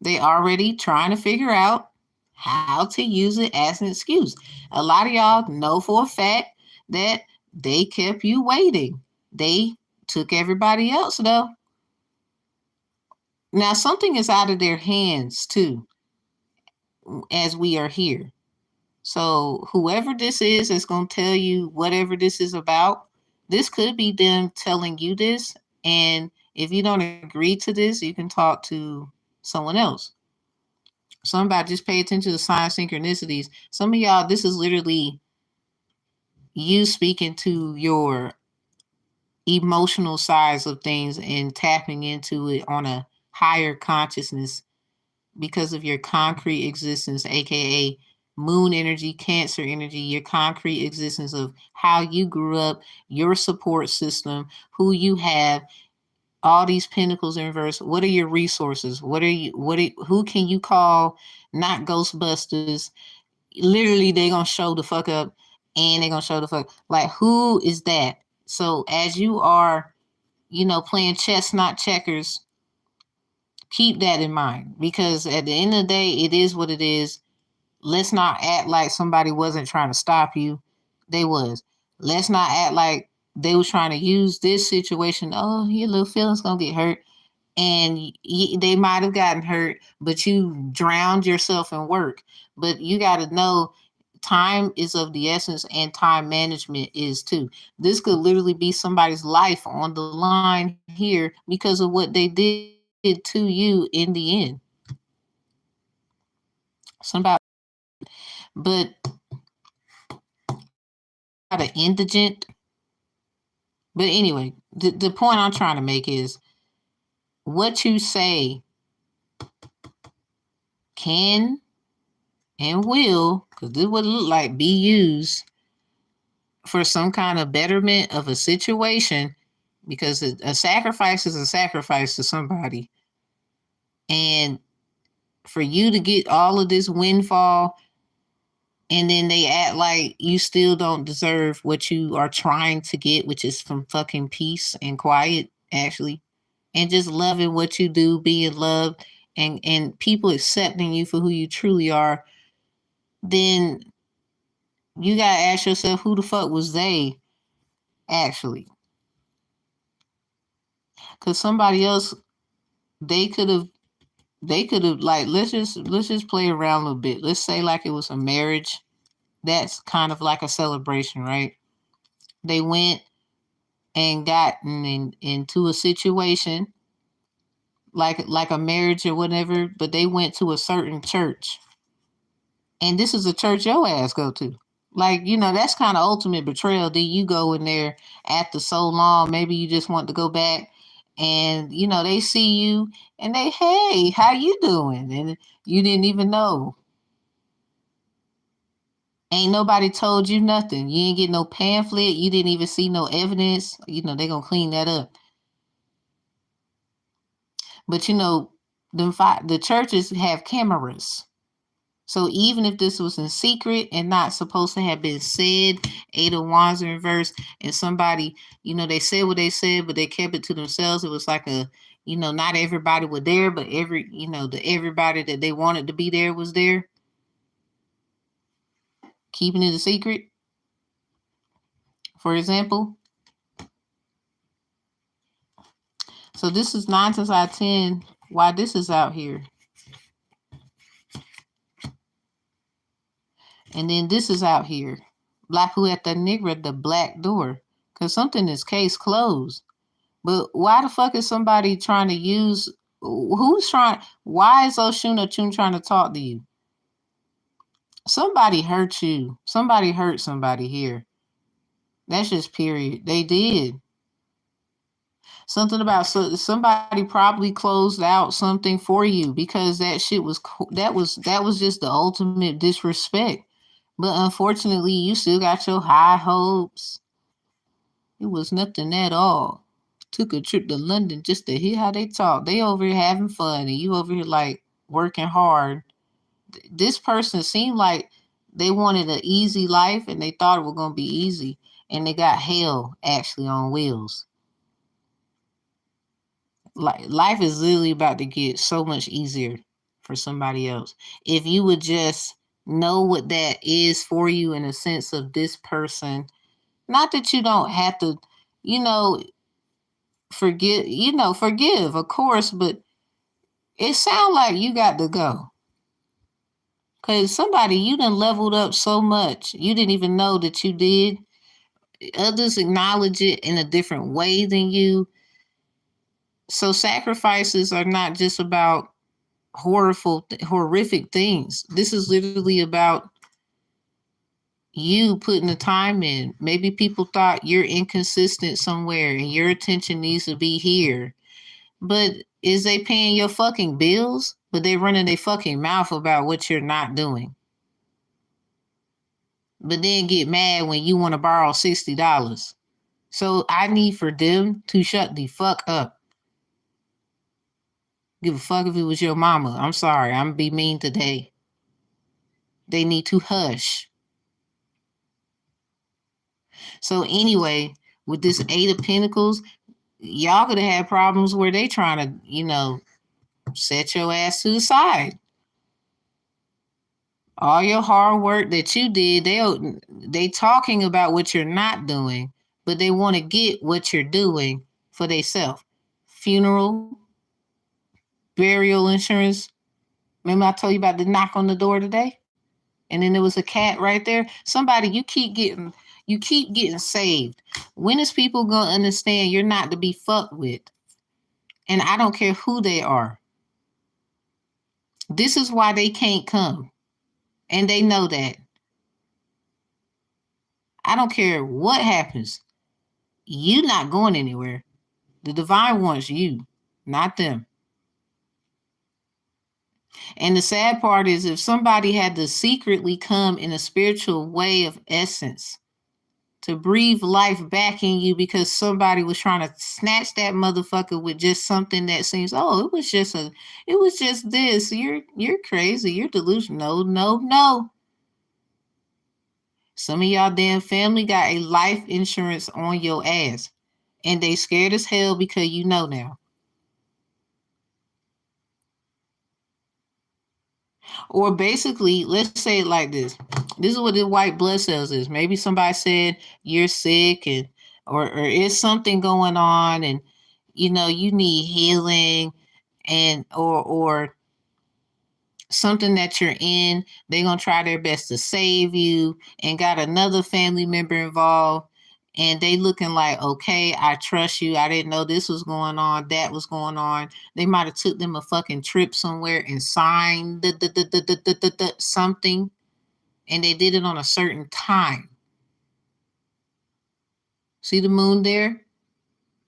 They already trying to figure out how to use it as an excuse. A lot of y'all know for a fact that they kept you waiting. They took everybody else though. Now something is out of their hands too, as we are here. So whoever this is that's going to tell you whatever this is about, this could be them telling you this. And if you don't agree to this, you can talk to someone else. Somebody just pay attention to the sign synchronicities. Some of y'all, this is literally you speaking to your emotional sides of things and tapping into it on a higher consciousness because of your concrete existence, aka moon energy, Cancer energy, your concrete existence of how you grew up, your support system, who you have, all these pentacles in reverse. What are your resources? Who can you call? Not Ghostbusters. Literally, they're gonna show the fuck up, and they're gonna show the fuck, like, who is that? So as you are, playing chess, not checkers, keep that in mind, because at the end of the day, it is what it is. Let's not act like somebody wasn't trying to stop you. They was. Let's not act like they was trying to use this situation. Oh, your little feelings gonna get hurt, and they might have gotten hurt, but you drowned yourself in work. But you got to know, time is of the essence, and time management is too. This could literally be somebody's life on the line here because of what they did to you in the end. Somebody, but kind of indigent. But anyway, the point I'm trying to make is what you say can and will, because this would look like, be used for some kind of betterment of a situation, because a sacrifice is a sacrifice to somebody. And for you to get all of this windfall, and then they act like you still don't deserve what you are trying to get, which is from fucking peace and quiet, actually, and just loving what you do, being loved, and people accepting you for who you truly are, then you gotta ask yourself, who the fuck was they actually? Because somebody else, they could have like, let's just play around a little bit. Let's say like it was a marriage. That's kind of like a celebration, right? They went and gotten into a situation like a marriage or whatever, but they went to a certain church. And this is a church your ass go to. Like, that's kind of ultimate betrayal. Then you go in there after so long, maybe you just want to go back, and they see you and they, hey, how you doing? And you didn't even know. Ain't nobody told you nothing. You ain't get no pamphlet. You didn't even see no evidence. They gonna clean that up. But the churches have cameras. So even if this was in secret and not supposed to have been said, Eight of Wands in reverse, and somebody, they said what they said, but they kept it to themselves. It was like not everybody was there, but everybody that they wanted to be there was there. Keeping it a secret, for example. So this is 9 times out of 10 why this is out here. And then this is out here. Black who at the nigger at the black door. Because something is case closed. But why the fuck is somebody trying to use... Why is Oshunachun trying to talk to you? Somebody hurt you. Somebody hurt somebody here. That's just period. They did. Something about somebody probably closed out something for you, because that shit was that was just the ultimate disrespect. But unfortunately, you still got your high hopes. It was nothing at all. Took a trip to London just to hear how they talk. They over here having fun, and you over here like working hard. This person seemed like they wanted an easy life, and they thought it was gonna be easy, and they got hell actually on wheels. Like, life is literally about to get so much easier for somebody else. If you would just know what that is for you, in a sense of this person, not that you don't have to, forgive, of course, but it sounds like you got to go. Because somebody, you done leveled up so much, you didn't even know that you did. Others acknowledge it in a different way than you. So sacrifices are not just about horrific things. This is literally about you putting the time in. Maybe people thought you're inconsistent somewhere and your attention needs to be here. But is they paying your fucking bills? But they running their fucking mouth about what you're not doing. But then get mad when you want to borrow $60. So I need for them to shut the fuck up. Give a fuck if it was your mama. I'm sorry, I'm gonna be mean today. They need to hush. So anyway, with this Eight of Pentacles, y'all could have had problems where they trying to, set your ass to the side. All your hard work that you did, they talking about what you're not doing, but they want to get what you're doing for themselves. Funeral, burial insurance. Remember I told you about the knock on the door today? and then there was a cat right there. Somebody, you keep getting saved. When is people gonna understand you're not to be fucked with? And I don't care who they are. This is why they can't come. And they know that. I don't care what happens. You not going anywhere. The divine wants you, not them. And the sad part is if somebody had to secretly come in a spiritual way of essence to breathe life back in you because somebody was trying to snatch that motherfucker with just something that seems, oh, it was just this. You're crazy. You're delusional. No, no, no. Some of y'all damn family got a life insurance on your ass. And they scared as hell because you know now. Or basically, let's say it like this. This is what the white blood cells is. Maybe somebody said you're sick and or is something going on and you know you need healing and or something that you're in, they're gonna try their best to save you and got another family member involved and they looking like, okay, I trust you. I didn't know this was going on, that was going on. They might have took them a fucking trip somewhere and signed something, and they did it on a certain time. See the moon there?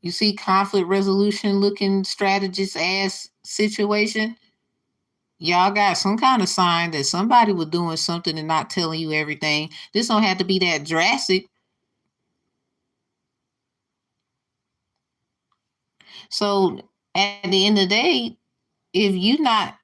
You see conflict resolution looking strategist ass situation? Y'all got some kind of sign that somebody was doing something and not telling you everything. This don't have to be that drastic. So at the end of the day, if you're not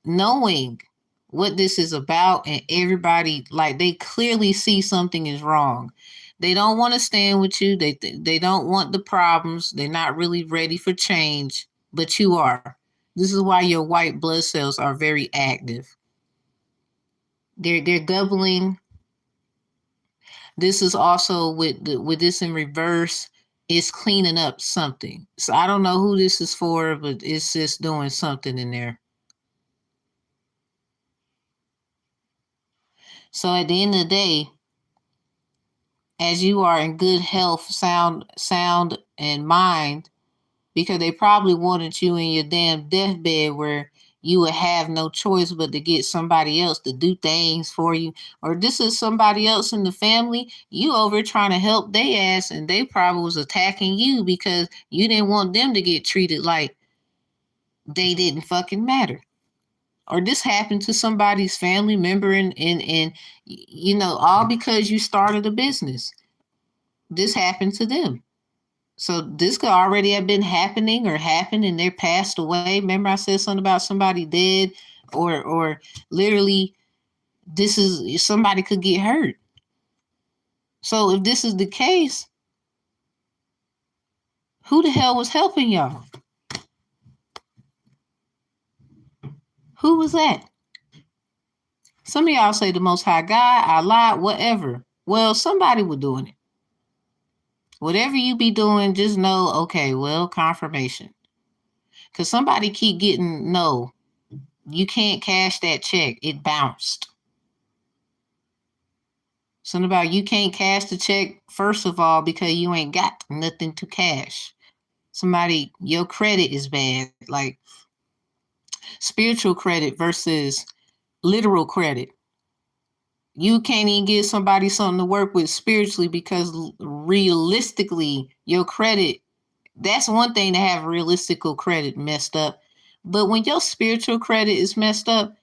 knowing what this is about and everybody, like they clearly see something is wrong. They don't want to stand with you. They don't want the problems. They're not really ready for change, but you are. This is why your white blood cells are very active. They're doubling. This is also with this in reverse. It's cleaning up something. So I don't know who this is for, but it's just doing something in there. So at the end of the day, as you are in good health, sound and mind, because they probably wanted you in your damn deathbed where you would have no choice but to get somebody else to do things for you. Or this is somebody else in the family, you over trying to help their ass and they probably was attacking you because you didn't want them to get treated like they didn't fucking matter. Or this happened to somebody's family member and you know, all because you started a business. This happened to them. So this could already have been happening or happened and they're passed away. Remember I said something about somebody dead or literally this is somebody could get hurt. So if this is the case, who the hell was helping y'all? Who was that? Some of y'all say the Most High God, Allah, whatever. Well, somebody was doing it. Whatever you be doing, just know, okay, well, confirmation. Because somebody keep getting, no, you can't cash that check. It bounced. Something about you can't cash the check, first of all, because you ain't got nothing to cash. Somebody, your credit is bad. Like spiritual credit versus literal credit. You can't even give somebody something to work with spiritually because realistically, your credit, that's one thing to have realistical credit messed up. But when your spiritual credit is messed up,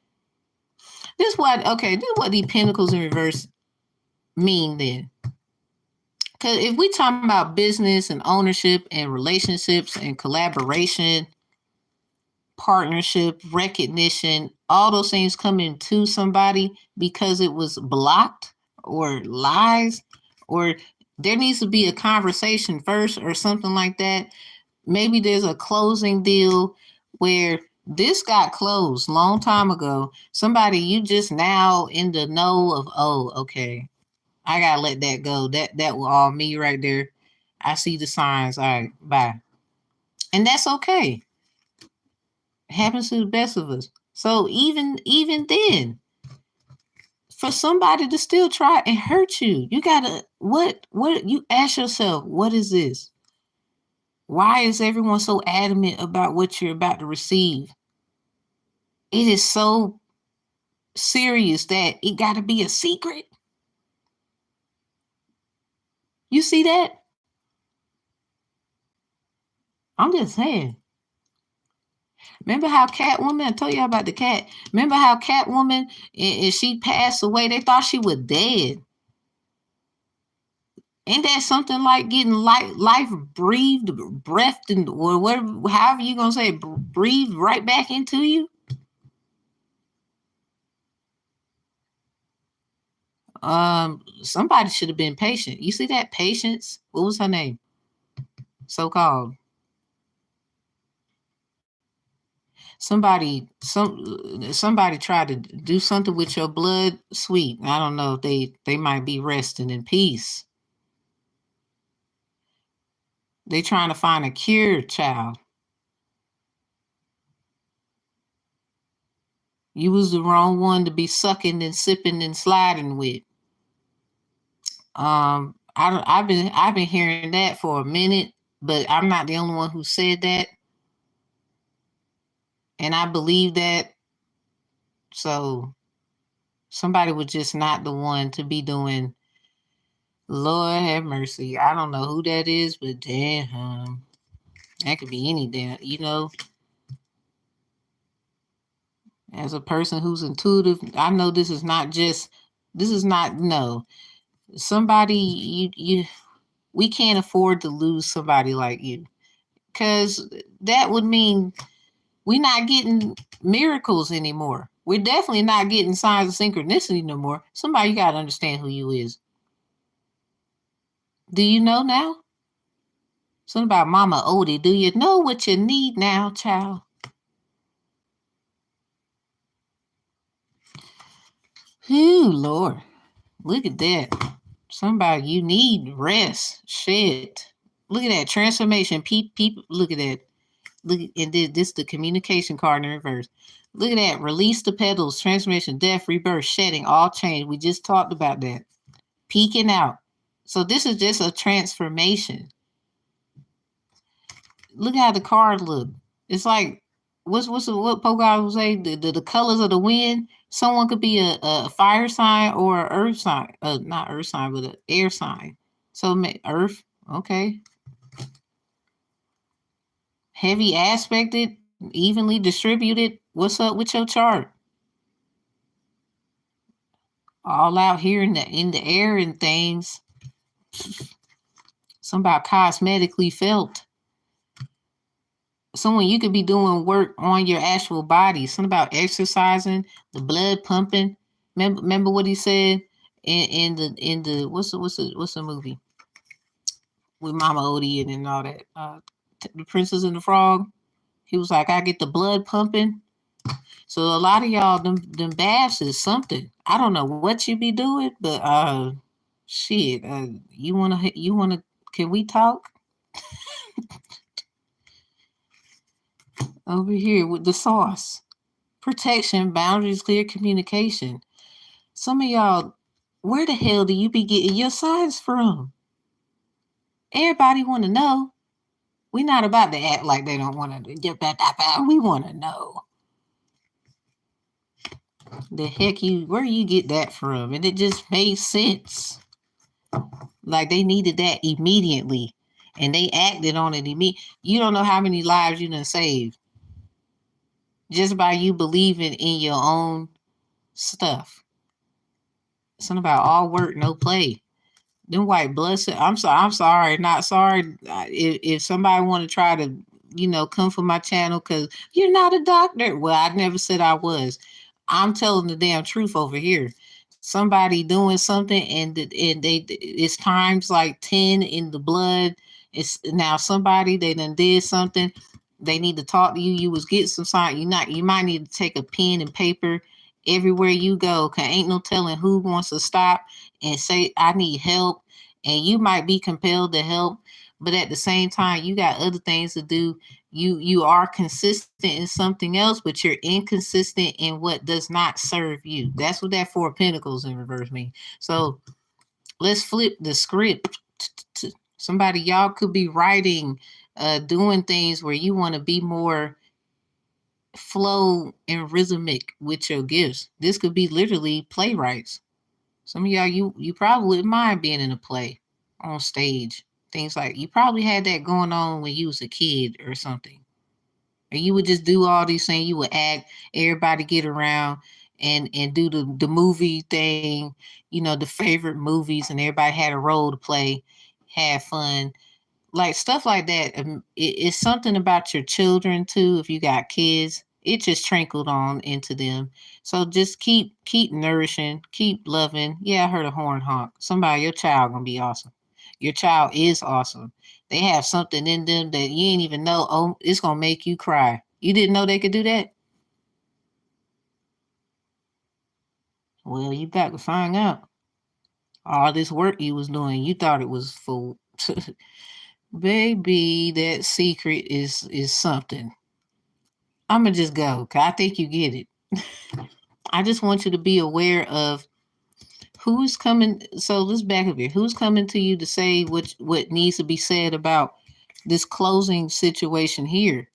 this is what the pentacles in reverse mean then. Because if we talk about business and ownership and relationships and collaboration, partnership, recognition, all those things come into somebody because it was blocked or lies, or there needs to be a conversation first or something like that. Maybe there's a closing deal where this got closed long time ago. Somebody you just now in the know of, oh, okay, I gotta let that go. That was all me right there. I see the signs. All right, bye. And that's okay. It happens to the best of us. So even then, for somebody to still try and hurt you. You gotta what you ask yourself, what is this? Why is everyone so adamant about what you're about to receive? It is so serious that it gotta be a secret. You see that? I'm just saying. Remember how Catwoman, I told you about the cat. Remember how Catwoman, and she passed away, they thought she was dead. Ain't that something like getting life breathed, breathed, and or whatever, however you gonna say it, breathed right back into you? Somebody should have been patient. You see that Patience? What was her name? So called. Somebody tried to do something with your blood, sweet. I don't know if they might be resting in peace. They trying to find a cure, child. You was the wrong one to be sucking and sipping and sliding with. I've been hearing that for a minute, but I'm not the only one who said that, and I believe that. So somebody was just not the one to be doing. Lord have mercy. I don't know who that is, but damn, that could be any damn. As a person who's intuitive, I know this is not no. Somebody we can't afford to lose somebody like you, because that would mean we're not getting miracles anymore. We're definitely not getting signs of synchronicity no more. Somebody got to understand who you is. Do you know now? Something about Mama Odie. Do you know what you need now, child? Ooh, Lord. Look at that. Somebody, you need rest. Shit. Look at that transformation. People, look at that. Look, and this the communication card in reverse. Look at that. Release the petals. Transformation, death, rebirth, shedding, all change. We just talked about that. Peeking out. So this is just a transformation. Look how the card look. It's like what Pogard would say, the colors of the wind. Someone could be a fire sign or an earth sign. Not earth sign, but an air sign. So earth, okay. Heavy aspected, evenly distributed. What's up with your chart? All out here in the air and things. Something about cosmetically felt. Someone you could be doing work on your actual body. Something about exercising, the blood pumping. Remember what he said in the what's the movie with Mama Odie and all that. The Princess and the Frog. He was like, I get the blood pumping. So a lot of y'all, them baths is something. I don't know what you be doing, but shit. You wanna? Can we talk over here with the sauce? Protection, boundaries, clear communication. Some of y'all, where the hell do you be getting your signs from? Everybody want to know. We not about to act like they don't want to. We want to know. The heck where you get that from? And it just made sense. Like they needed that immediately. And they acted on it immediately. You don't know how many lives you done saved. Just by you believing in your own stuff. Something about all work, no play. Them white blood cells. I'm sorry, not sorry. If somebody want to try to, come for my channel because you're not a doctor. Well, I never said I was. I'm telling the damn truth over here. Somebody doing something and it's times like 10 in the blood. It's now somebody they done did something. They need to talk to you. You was getting some sign. You might need to take a pen and paper everywhere you go. Cause ain't no telling who wants to stop and say, I need help. And you might be compelled to help, but at the same time, you got other things to do. You are consistent in something else, but you're inconsistent in what does not serve you. That's what that Four of Pentacles in reverse means. So let's flip the script. Somebody, y'all could be writing, doing things where you want to be more flow and rhythmic with your gifts. This could be literally playwrights. Some of y'all, you probably wouldn't mind being in a play on stage. Things like you probably had that going on when you was a kid or something. Or you would just do all these things. You would act, everybody get around and do the movie thing, the favorite movies, and everybody had a role to play, have fun, like stuff like that. It's something about your children too. If you got kids, it just trickled on into them. So just keep nourishing, keep loving. Yeah, I heard a horn honk. Somebody, your child gonna be awesome. Your child is awesome. They have something in them that you ain't even know. Oh, it's gonna make you cry. You didn't know they could do that? Well, you got to find out. All this work you was doing, you thought it was for baby, that secret is something. I'ma just go, 'cause I think you get it. I just want you to be aware of who's coming. So let's back up here. Who's coming to you to say what needs to be said about this closing situation here?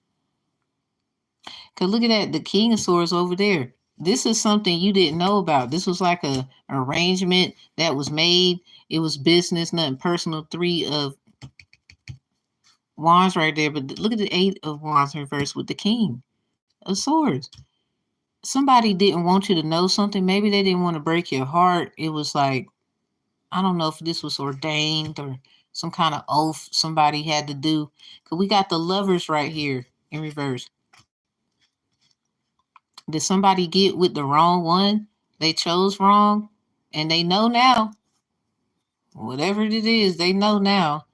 Cause look at that, the King of Swords over there. This is something you didn't know about. This was like a arrangement that was made. It was business, nothing personal. Three of Wands right there, but look at the Eight of Wands in reverse with the King of Swords. Somebody didn't want you to know something. Maybe they didn't want to break your heart. It was like, I don't know if this was ordained or some kind of oath somebody had to do. Because we got the Lovers right here in reverse. Did somebody get with the wrong one? They chose wrong and they know now. Whatever it is, they know now.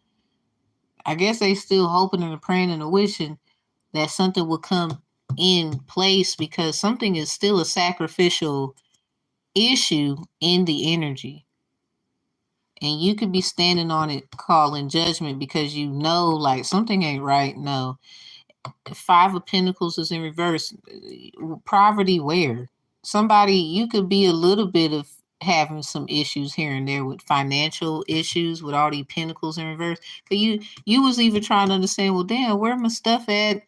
I guess they still hoping and praying and wishing that something will come in place, because something is still a sacrificial issue in the energy. And you could be standing on it calling judgment because you know like something ain't right. No. Five of Pentacles is in reverse. Poverty where? Somebody, you could be a little bit of having some issues here and there with financial issues with all these pentacles in reverse. But you was even trying to understand, well, damn, where my stuff at?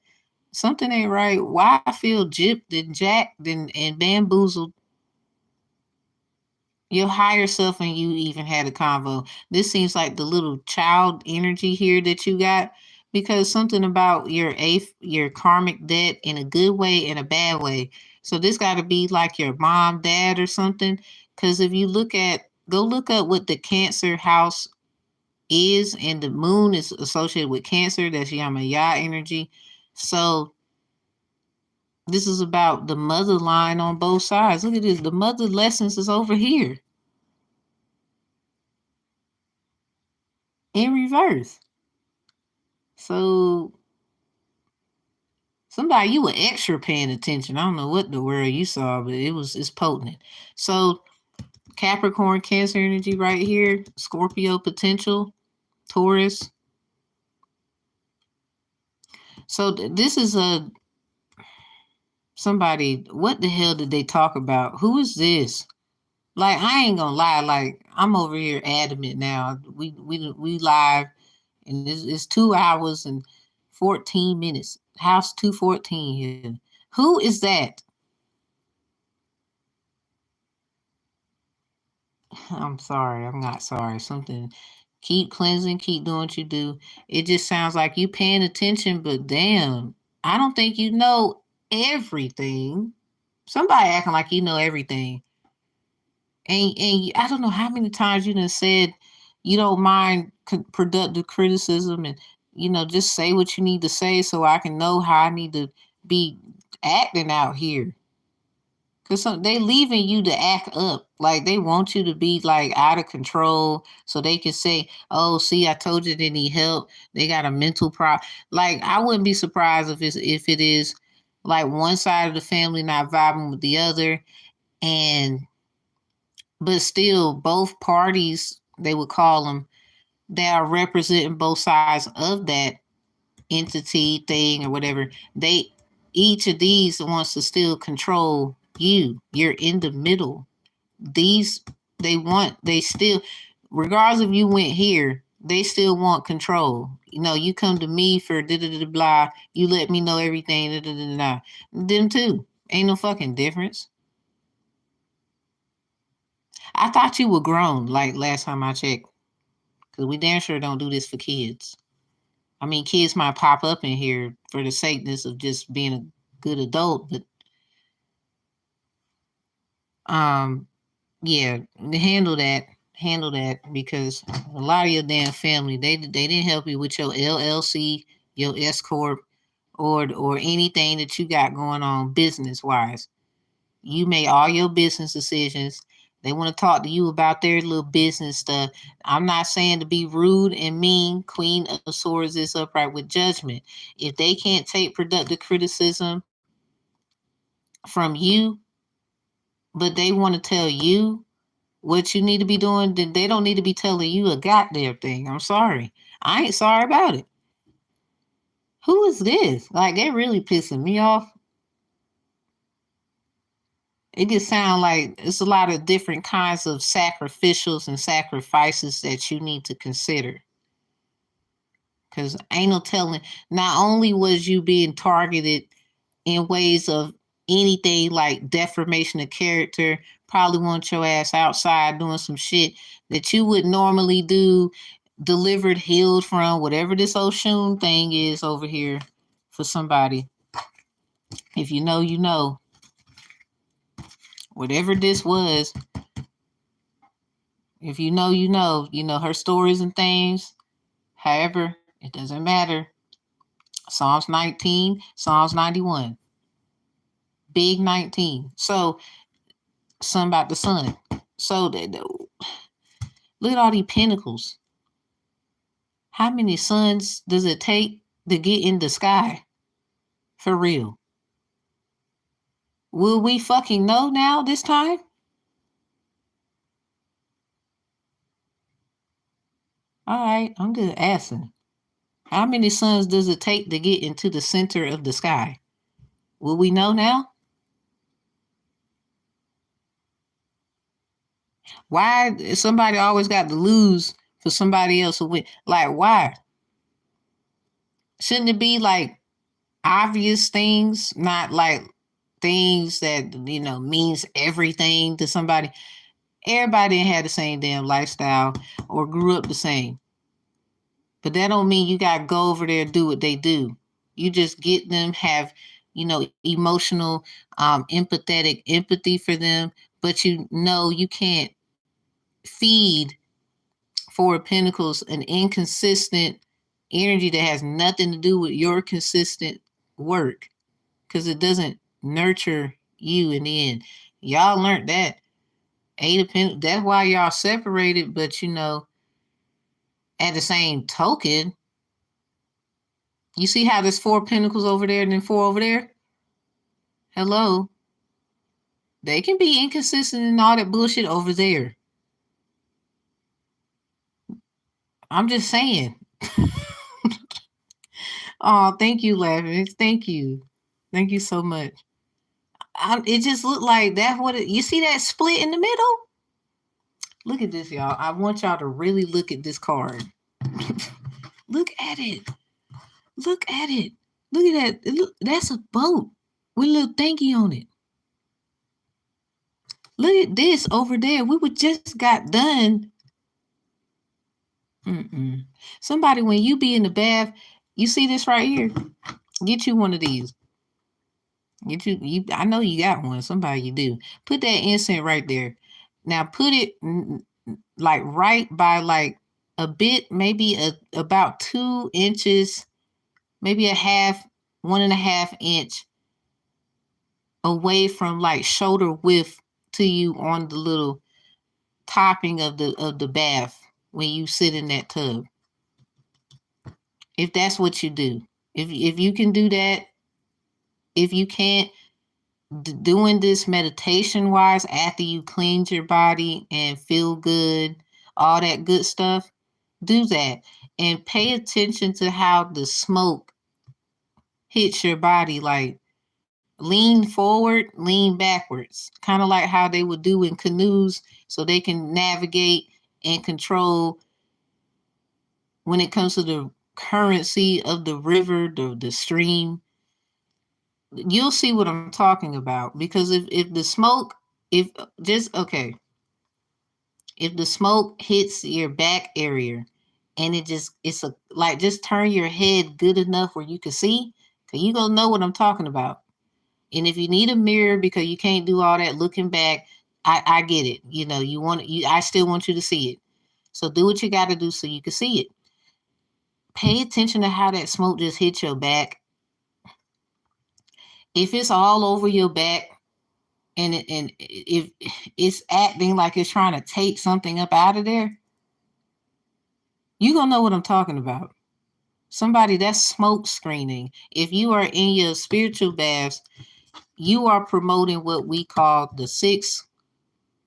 Something ain't right. Why I feel gypped and jacked and bamboozled? Your higher self and you even had a convo. This seems like the little child energy here that you got, because something about your karmic debt in a good way and a bad way. So this got to be like your mom, dad, or something. Because if you go look up what the Cancer house is, and the moon is associated with Cancer. That's Yamaya energy. So this is about the mother line on both sides. Look at this. The mother lessons is over here in reverse. So somebody, you were extra paying attention. I don't know what the word you saw, but it's potent. So Capricorn, Cancer energy right here, Scorpio potential, Taurus. So this is somebody. What the hell did they talk about? Who is this? Like, I ain't gonna lie. Like, I'm over here adamant now. We live, and it's 2 hours and 14 minutes. House 214 here. Who is that? I'm sorry. I'm not sorry. Something. Keep cleansing. Keep doing what you do. It just sounds like you paying attention, but damn, I don't think you know everything. Somebody acting like you know everything, and I don't know how many times you done said you don't mind productive criticism, and just say what you need to say so I can know how I need to be acting out here. Cause they leaving you to act up. Like they want you to be like out of control so they can say, oh, see, I told you they need help. They got a mental problem. Like, I wouldn't be surprised if it is like one side of the family not vibing with the other, and but still both parties, they would call them, that are representing both sides of that entity thing or whatever, they each of these wants to still control you. You're in the middle. These they still, regardless if you went here, they still want control. You come to me for da da da blah. You let me know everything. Da da da da. Them too. Ain't no fucking difference. I thought you were grown, like last time I checked, because we damn sure don't do this for kids. I mean, kids might pop up in here for the sakeness of just being a good adult, but um, yeah, handle that, because a lot of your damn family, they didn't help you with your LLC, your S corp, or anything that you got going on business wise. You made all your business decisions. They want to talk to you about their little business stuff. I'm not saying to be rude and mean. Queen of Swords is upright with judgment. If they can't take productive criticism from you, but they want to tell you what you need to be doing, then they don't need to be telling you a goddamn thing. I'm sorry. I ain't sorry about it. Who is this? Like, they're really pissing me off. It just sounds like it's a lot of different kinds of sacrificials and sacrifices that you need to consider. Because ain't no telling, not only was you being targeted in ways of anything like deformation of character, probably want your ass outside doing some shit that you would normally do, delivered, healed from, whatever this Oshun thing is over here for somebody. If you know, you know. Whatever this was, if you know, you know her stories and things. However, it doesn't matter. Psalms 19, Psalms 91, big 19. So, something about the sun. So, look at all these pentacles. How many suns does it take to get in the sky? For real. Will we fucking know now this time? All right, I'm just asking. How many suns does it take to get into the center of the sky? Will we know now? Why somebody always got to lose for somebody else to win? Like, why? Shouldn't it be like obvious things, not like things that means everything to somebody? Everybody didn't have the same damn lifestyle or grew up the same. But that don't mean you gotta go over there and do what they do. You just get them, have, emotional, empathetic empathy for them, but you can't feed Four of Pentacles an inconsistent energy that has nothing to do with your consistent work, because it doesn't nurture you in the end. Y'all learned that. Eight of Pentacles, that's why y'all separated, but at the same token, you see how there's Four of Pentacles over there and then four over there? Hello. They can be inconsistent and all that bullshit over there. I'm just saying. Oh, thank you, Lavin. Thank you. Thank you so much. It just looked like that's what you see that split in the middle? Look at this, y'all. I want y'all to really look at this card. Look at it. Look at it. Look at that. Look, that's a boat with a little thanky on it. Look at this over there. We just got done. Somebody, when you be in the bath, you see this right here? Get you one of these. I know you got one. Somebody you do. Put that incense right there. Now put it like right by like a bit, maybe about 2 inches, maybe a half, 1.5 inch away from like shoulder width to you on the little topping of the bath when you sit in that tub. If that's what you do. If you can do that, if you can't, doing this meditation wise after you cleanse your body and feel good, all that good stuff, Do that and pay attention to how the smoke hits your body. Like lean forward, lean backwards, kind of like how they would do in canoes so they can navigate and control when it comes to the currency of the river, the stream. You'll see what I'm talking about because if the smoke, if just okay, if the smoke hits your back area and it's a like just turn your head good enough where you can see, cause you gonna know what I'm talking about. And if you need a mirror because you can't do all that looking back, I get it. You know, I still want you to see it. So do what you gotta do so you can see it. Pay attention to how that smoke just hit your back. If it's all over your back and if it's acting like it's trying to take something up out of there, you gonna know what I'm talking about. Somebody that's smoke screening. If you are in your spiritual baths, you are promoting what we call the six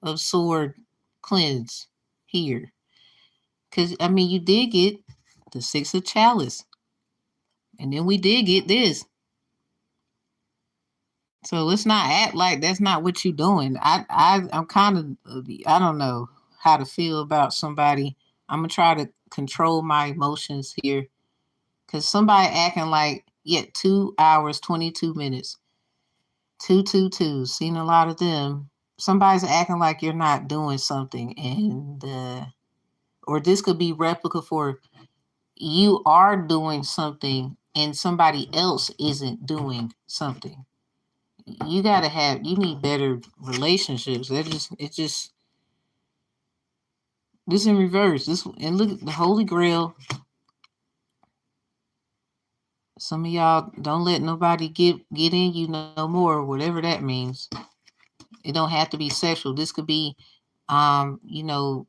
of sword cleanse here. Because, I mean, you did get the six of chalice. And then we did get this. So let's not act like that's not what you're doing. I'm kind of, I don't know how to feel about somebody. I'm going to try to control my emotions here. Because somebody acting like, yeah, 2 hours, 22 minutes. 222. Seen a lot of them. Somebody's acting like you're not doing something. And, or this could be replica for you are doing something and somebody else isn't doing something. You need better relationships. This in reverse. This and look at the Holy Grail. Some of y'all don't let nobody get in you no more, whatever that means. It don't have to be sexual. This could be, you know,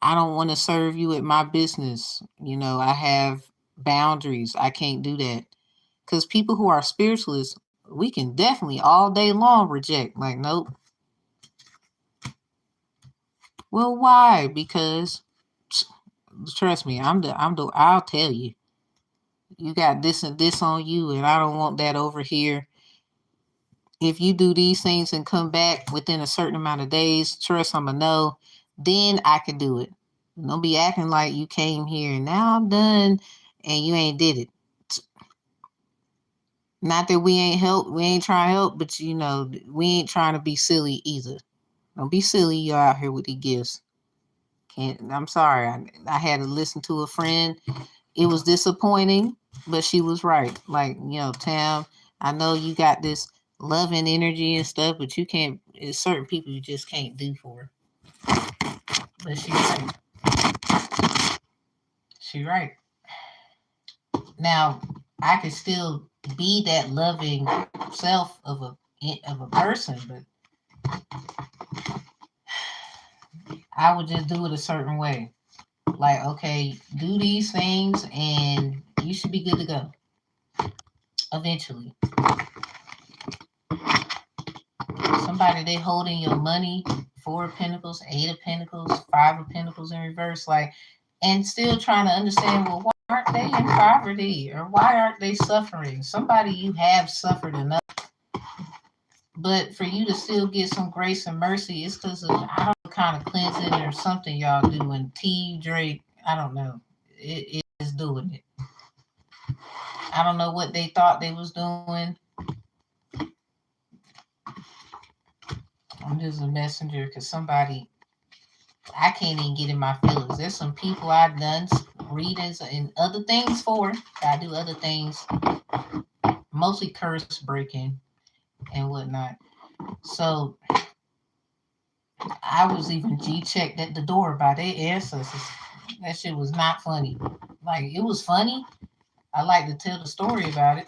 I don't want to serve you at my business. You know, I have boundaries. I can't do that. Because people who are spiritualists, we can definitely all day long reject. Like, nope. Well, why? Because trust me, I'll tell you. You got this and this on you, and I don't want that over here. If you do these things and come back within a certain amount of days, trust I'm a no, then I can do it. Don't be acting like you came here and now I'm done and you ain't did it. Not that we ain't trying to help, but you know, we ain't trying to be silly either. Don't be silly, you're out here with the gifts. I'm sorry. I had to listen to a friend. It was disappointing, but she was right. Like, you know, Tam, I know you got this loving energy and stuff, but you can't, there's certain people you just can't do for. But she's right. She's right. Now, I could still be that loving self of a person, but I would just do it a certain way. Like, okay, do these things and you should be good to go. Eventually. Somebody they holding your money, 4 of Pentacles, 8 of Pentacles, 5 of Pentacles in reverse, like, and still trying to understand, well, why aren't they in poverty or why aren't they suffering? Somebody you have suffered enough. But for you to still get some grace and mercy, it's because of, I don't know, what kind of cleansing or something y'all doing, tea, drink, I don't know. It is doing it. I don't know what they thought they was doing. I'm just a messenger because somebody, I can't even get in my feelings. There's some people I've done readings and other things for. I do other things, mostly curse breaking and whatnot. So I was even G-checked at the door by their ancestors. That shit was not funny. Like, it was funny. I like to tell the story about it.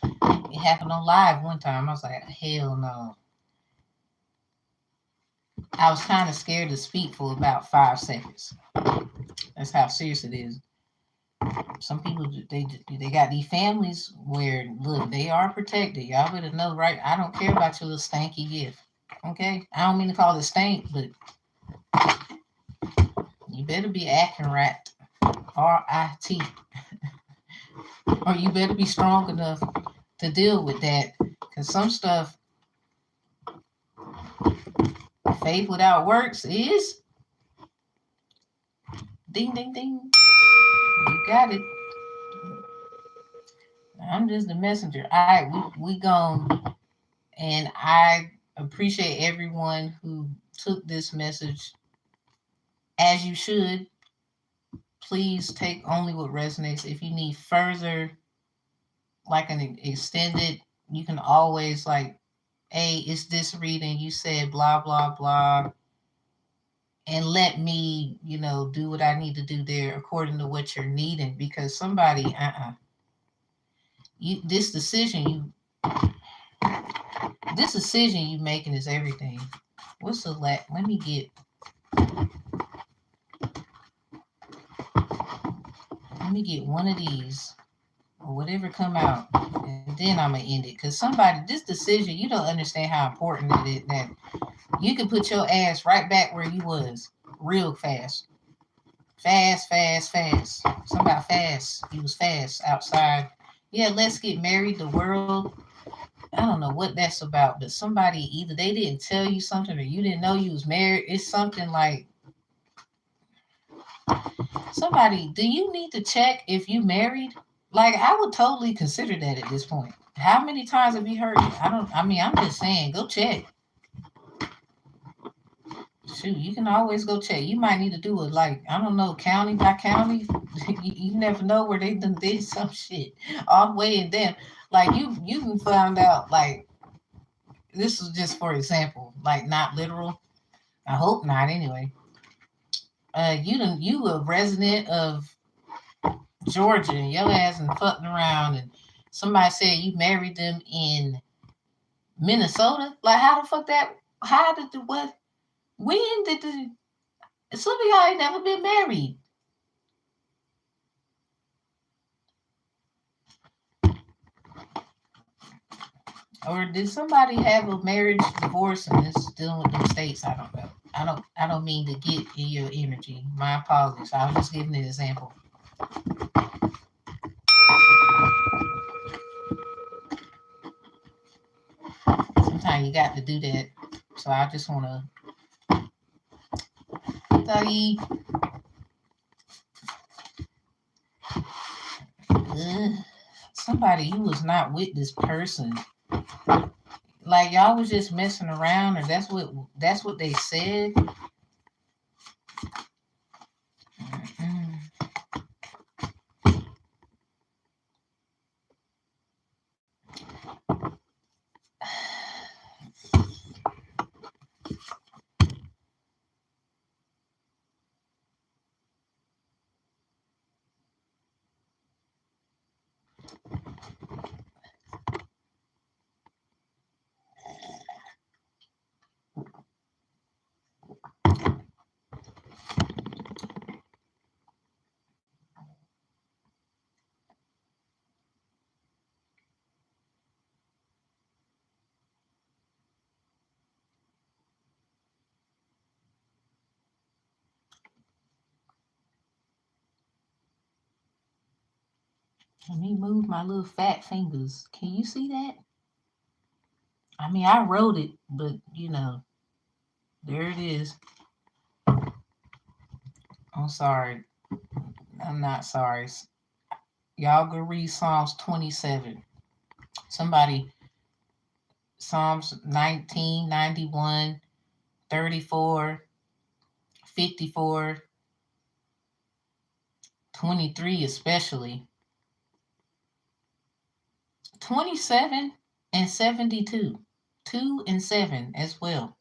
It happened on live one time. I was like, hell no. I was kind of scared to speak for about 5 seconds. That's how serious it is. Some people, they got these families where, look, they are protected. Y'all better know, right? I don't care about your little stanky gift. Okay? I don't mean to call it stank, but You better be acting right. R-I-T. Or you better be strong enough to deal with that. Because some stuff, faith without works is ding, ding, ding. You got it. I'm just the messenger. All right, we gone. And I appreciate everyone who took this message as you should. Please take only what resonates. If you need further, like an extended, you can always like, hey, it's this reading. You said blah, blah, blah. And let me, do what I need to do there according to what you're needing. Because somebody, this decision you making is everything. What's the let me get one of these or whatever come out, and then I'm gonna end it. Because this decision, you don't understand how important it is that you can put your ass right back where you was real fast. Somebody fast. You was fast outside. Yeah, let's get married. The world. I don't know what that's about, but somebody, either they didn't tell you something or you didn't know you was married. It's something like, somebody, do you need to check if you married? Like, I would totally consider that at this point. How many times have you heard it? I'm just saying, go check. Shoot, you can always go check. You might need to do it, like, I don't know, county by county. you never know where they done did some shit all the way in them. Like, you can find out, like, this is just for example, like, not literal. I hope not anyway. You a resident of Georgia and your ass and fucking around, and somebody said you married them in Minnesota. Like, how the fuck that? How did the what? When did some of y'all ain't never been married? Or did somebody have a marriage divorce and is dealing with them states? I don't know. I don't mean to get in your energy. My apologies. I was just giving an example. Sometimes you got to do that. So I just want to tell you, somebody, you was not with this person. Like, y'all was just messing around, or that's what they said. Let me move my little fat fingers. Can you see that? I mean, I wrote it, but there it is. I'm sorry. I'm not sorry. Y'all go read Psalms 27. Somebody, Psalms 19, 91, 34, 54, 23 especially. 27 and 72. 2 and 7 as well.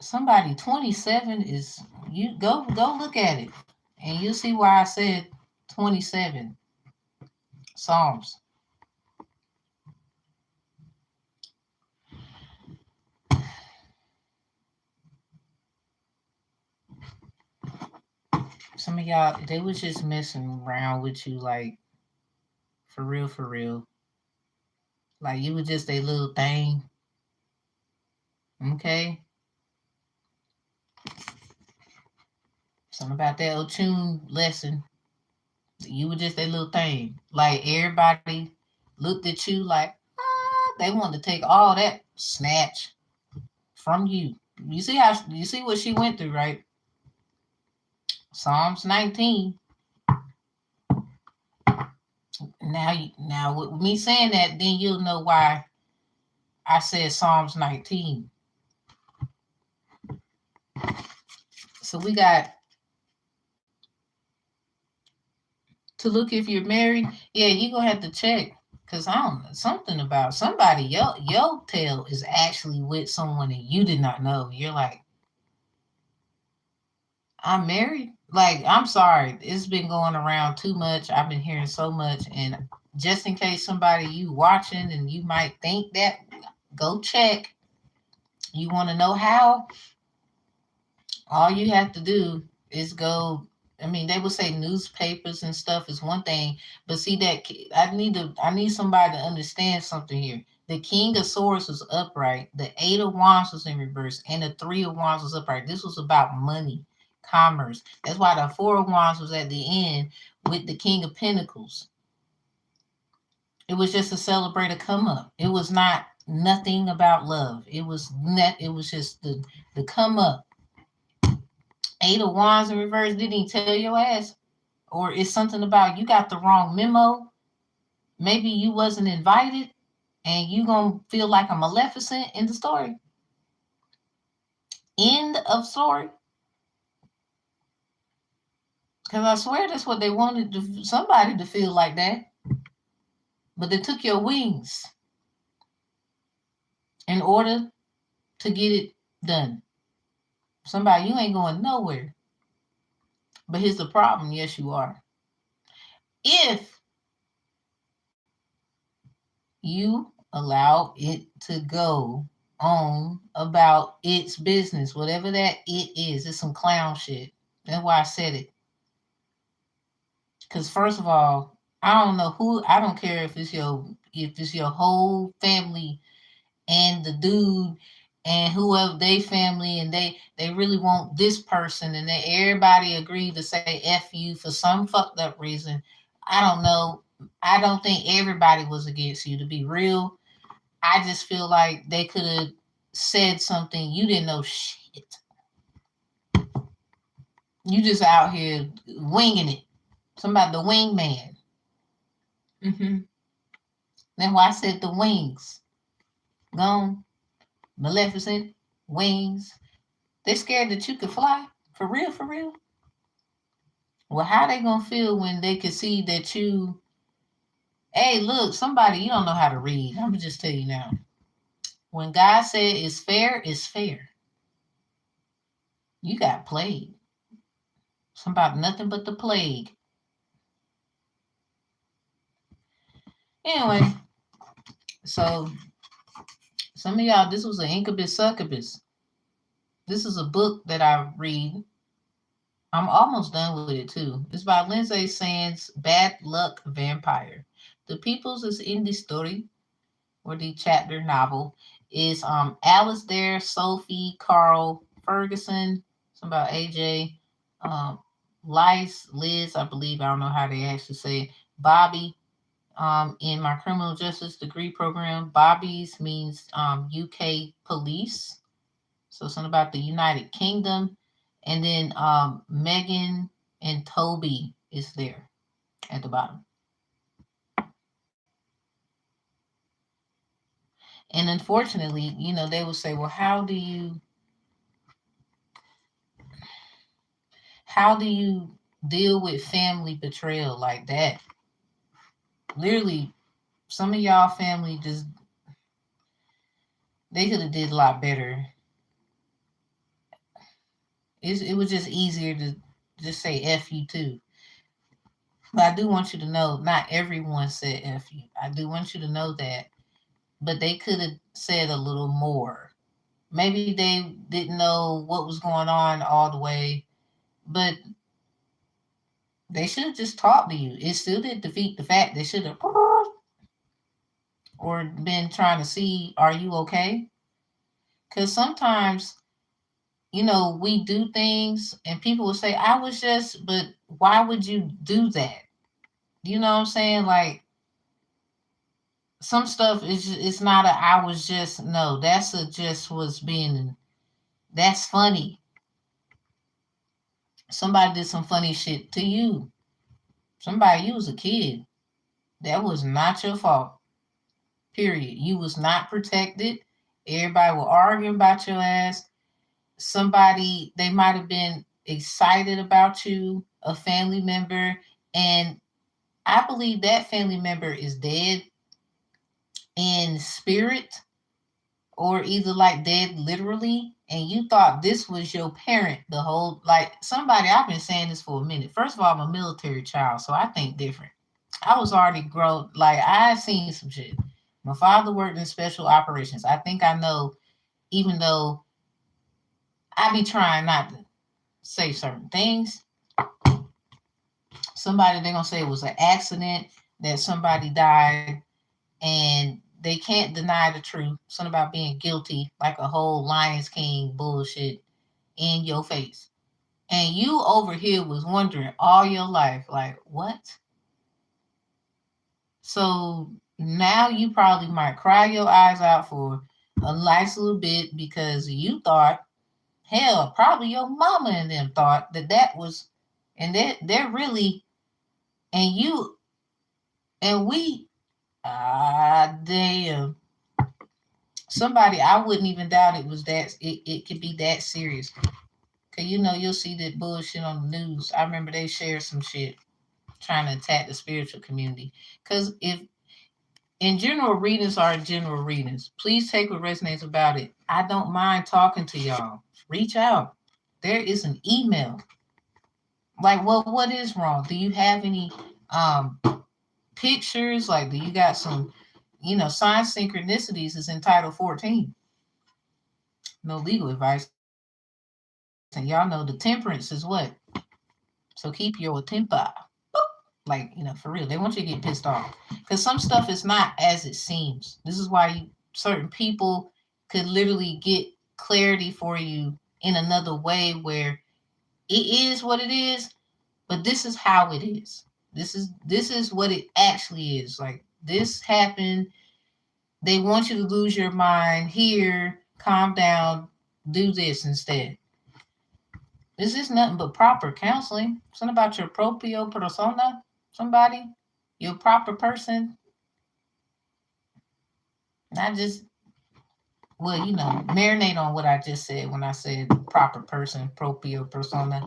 Somebody, 27 is, you go look at it and you'll see why I said 27 Psalms. Some of y'all, they was just messing around with you, like, for real. Like, you was just a little thing. Okay? Something about that Ochun lesson. You were just that little thing. Like everybody looked at you like, they wanted to take all that snatch from you. You see what she went through, right? Psalms 19. Now with me saying that, then you'll know why I said Psalms 19. So we got to look if you're married. Yeah, you're gonna have to check. Cause I don't know, something about somebody, your tail is actually with someone that you did not know. You're like, I'm married. Like, I'm sorry. It's been going around too much. I've been hearing so much. And just in case somebody you watching and you might think that, go check. You want to know how? All you have to do is go. I mean, they would say newspapers and stuff is one thing, but see that I need somebody to understand something here. The King of Swords was upright, the Eight of Wands was in reverse, and the Three of Wands was upright. This was about money, commerce. That's why the Four of Wands was at the end with the King of Pentacles. It was just to celebrate a come up. It was not nothing about love. It was just the come up. Eight of Wands in reverse didn't even tell your ass. Or it's something about you got the wrong memo. Maybe you wasn't invited and you gonna feel like a Maleficent in the story. End of story. Because I swear that's what they wanted somebody to feel like that. But they took your wings in order to get it done. Somebody, you ain't going nowhere. But here's the problem. Yes, you are. If you allow it to go on about its business, whatever that it is, it's some clown shit. That's why I said it. Because first of all, I don't know who. I don't care if it's your whole family and the dude and whoever they family and they really want this person and they everybody agreed to say F you for some fucked up reason. I don't know. I don't think everybody was against you, to be real. I just feel like they could have said something. You didn't know shit. You just out here winging it. Somebody, the wingman. That's why I said the wings. Gone. Maleficent. Wings. They scared that you could fly. For real, for real. Well, how they gonna feel when they can see that you, hey, look, somebody, you don't know how to read. I'm gonna just tell you now. When God said it's fair, it's fair. You got played. Somebody nothing but the plague. Anyway, so some of y'all, this was an incubus succubus. This is a book that I read. I'm almost done with it too. It's by Lindsay Sands, Bad Luck Vampire. The People's is in the story, or the chapter novel, is Alice Dare, Sophie, Carl, Ferguson, some about AJ, Liz, I believe, I don't know how they actually say it, Bobby, in my criminal justice degree program. Bobby's means UK police. So something about the United Kingdom. And then Megan and Toby is there at the bottom. And unfortunately, they will say, well, how do you deal with family betrayal like that? Literally, some of y'all family they could have did a lot better. It was just easier to just say F you too. But I do want you to know, not everyone said F you. I do want you to know that. But they could have said a little more. Maybe they didn't know what was going on all the way, but they should have just talked to you. It still didn't defeat the fact they should have or been trying to see, are you okay? Because sometimes, we do things and people will say, I was just, but why would you do that? You know what I'm saying? Like, some stuff it's not a I was just, no, that's a just was being, that's funny. Somebody did some funny shit to you. Somebody, you was a kid. That was not your fault. Period. You was not protected. Everybody was arguing about your ass. Somebody, they might have been excited about you, a family member, and I believe that family member is dead in spirit, or either like dead literally, and you thought this was your parent the whole, like, somebody, I've been saying this for a minute. First of all, I'm a military child, so I think different. I was already grown, like, I've seen some shit. My father worked in special operations. I think I know, even though I be trying not to say certain things. Somebody, they're gonna say it was an accident, that somebody died, and they can't deny the truth. Something about being guilty, like a whole Lions King bullshit in your face. And you over here was wondering all your life, like, what? So now you probably might cry your eyes out for a nice little bit because you thought, hell, probably your mama and them thought that was, and they're really, and you, and we, damn. Somebody, I wouldn't even doubt it was that, it could be that serious. Cause you'll see that bullshit on the news. I remember they shared some shit trying to attack the spiritual community. Cause if in general readings are general readings, please take what resonates about it. I don't mind talking to y'all. Reach out. There is an email. Like, well, what is wrong? Do you have any um pictures? Like, do you got some, sign synchronicities is in Title 14. No legal advice. And y'all know the temperance is what? So keep your temper. Like, for real. They want you to get pissed off. Because some stuff is not as it seems. This is why certain people could literally get clarity for you in another way where it is what it is, but this is how it is. This is what it actually is. Like, this happened. They want you to lose your mind here, calm down, do this instead. This is nothing but proper counseling. Something about your proprio persona, somebody, your proper person, not just, well, marinate on what I just said when I said proper person, proprio persona.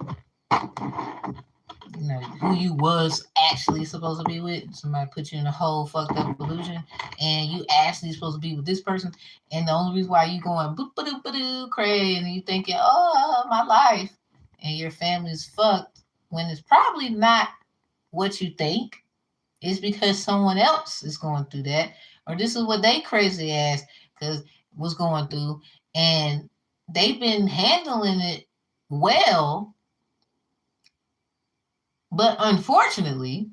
Who you was actually supposed to be with. Somebody put you in a whole fucked up illusion, and you actually supposed to be with this person. And the only reason why you going boop ba doo cray, and you thinking, oh, my life, and your family's fucked, when it's probably not what you think. It's because someone else is going through that, or this is what they crazy ass because was going through, and they've been handling it well, but unfortunately,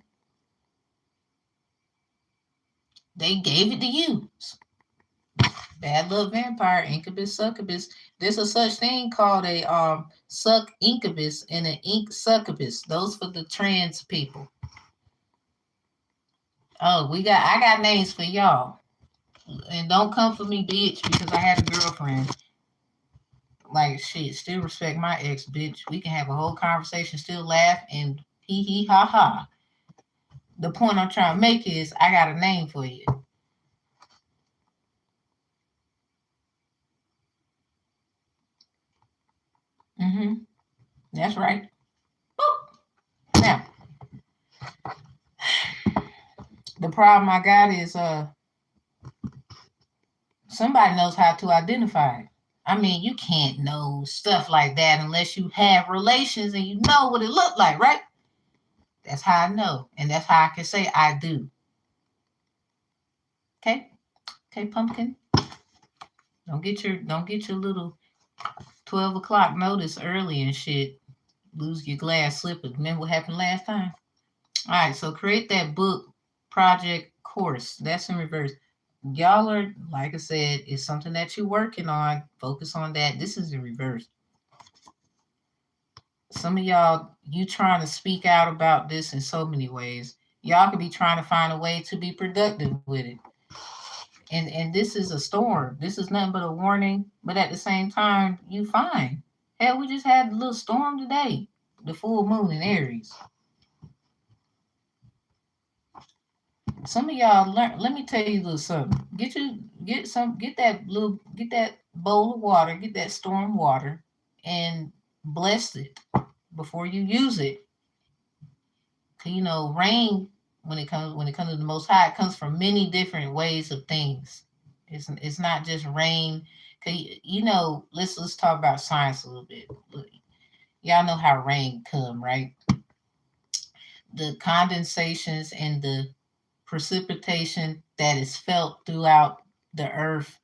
they gave it to you. Bad luck vampire, incubus, succubus. There's a such thing called a suck incubus and an ink succubus. Those for the trans people. Oh, I got names for y'all. And don't come for me, bitch, because I had a girlfriend. Like, shit, still respect my ex, bitch. We can have a whole conversation, still laugh, and hee hee ha ha. The point I'm trying to make is I got a name for you. Mm-hmm. That's right. Boop. Now, the problem I got is somebody knows how to identify it. I mean, you can't know stuff like that unless you have relations and you know what it looked like, right? That's how I know. And that's how I can say I do. Okay? Okay, pumpkin. Don't get your little 12 o'clock notice early and shit. Lose your glass slipper. Remember what happened last time? All right, so create that book project course. That's in reverse. Y'all are, like I said, it's something that you're working on. Focus on that. This is in reverse. Some of y'all, you trying to speak out about this in so many ways. Y'all could be trying to find a way to be productive with it. And this is a storm. This is nothing but a warning. But at the same time, you fine. Hell, we just had a little storm today. The full moon in Aries. Some of y'all learn. Let me tell you a little something. Get that bowl of water, get that storm water, and bless it before you use it. You know, rain when it comes to the Most High, it comes from many different ways of things. It's not just rain. You know, let's talk about science a little bit. Y'all know how rain come, right? The condensations and the precipitation that is felt throughout the earth,